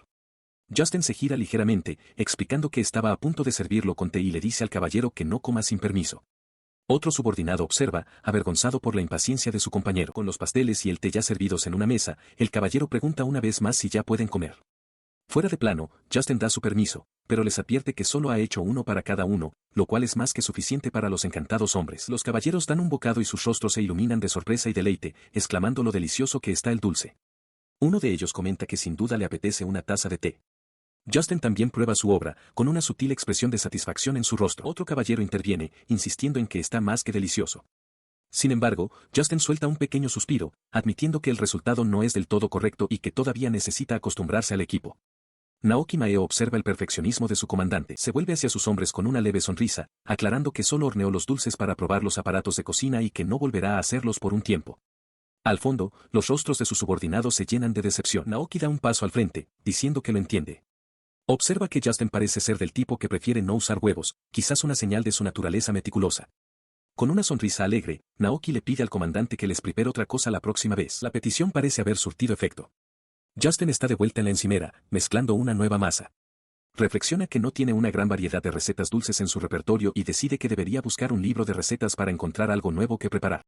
Justin se gira ligeramente, explicando que estaba a punto de servirlo con té y le dice al caballero que no coma sin permiso. Otro subordinado observa, avergonzado por la impaciencia de su compañero. Con los pasteles y el té ya servidos en una mesa, el caballero pregunta una vez más si ya pueden comer. Fuera de plano, Justin da su permiso, pero les advierte que solo ha hecho uno para cada uno, lo cual es más que suficiente para los encantados hombres. Los caballeros dan un bocado y sus rostros se iluminan de sorpresa y deleite, exclamando lo delicioso que está el dulce. Uno de ellos comenta que sin duda le apetece una taza de té. Justin también prueba su obra, con una sutil expresión de satisfacción en su rostro. Otro caballero interviene, insistiendo en que está más que delicioso. Sin embargo, Justin suelta un pequeño suspiro, admitiendo que el resultado no es del todo correcto y que todavía necesita acostumbrarse al equipo. Naoki Mae observa el perfeccionismo de su comandante. Se vuelve hacia sus hombres con una leve sonrisa, aclarando que solo horneó los dulces para probar los aparatos de cocina y que no volverá a hacerlos por un tiempo. Al fondo, los rostros de sus subordinados se llenan de decepción. Naoki da un paso al frente, diciendo que lo entiende. Observa que Justin parece ser del tipo que prefiere no usar huevos, quizás una señal de su naturaleza meticulosa. Con una sonrisa alegre, Naoki le pide al comandante que les prepare otra cosa la próxima vez. La petición parece haber surtido efecto. Justin está de vuelta en la encimera, mezclando una nueva masa. Reflexiona que no tiene una gran variedad de recetas dulces en su repertorio y decide que debería buscar un libro de recetas para encontrar algo nuevo que preparar.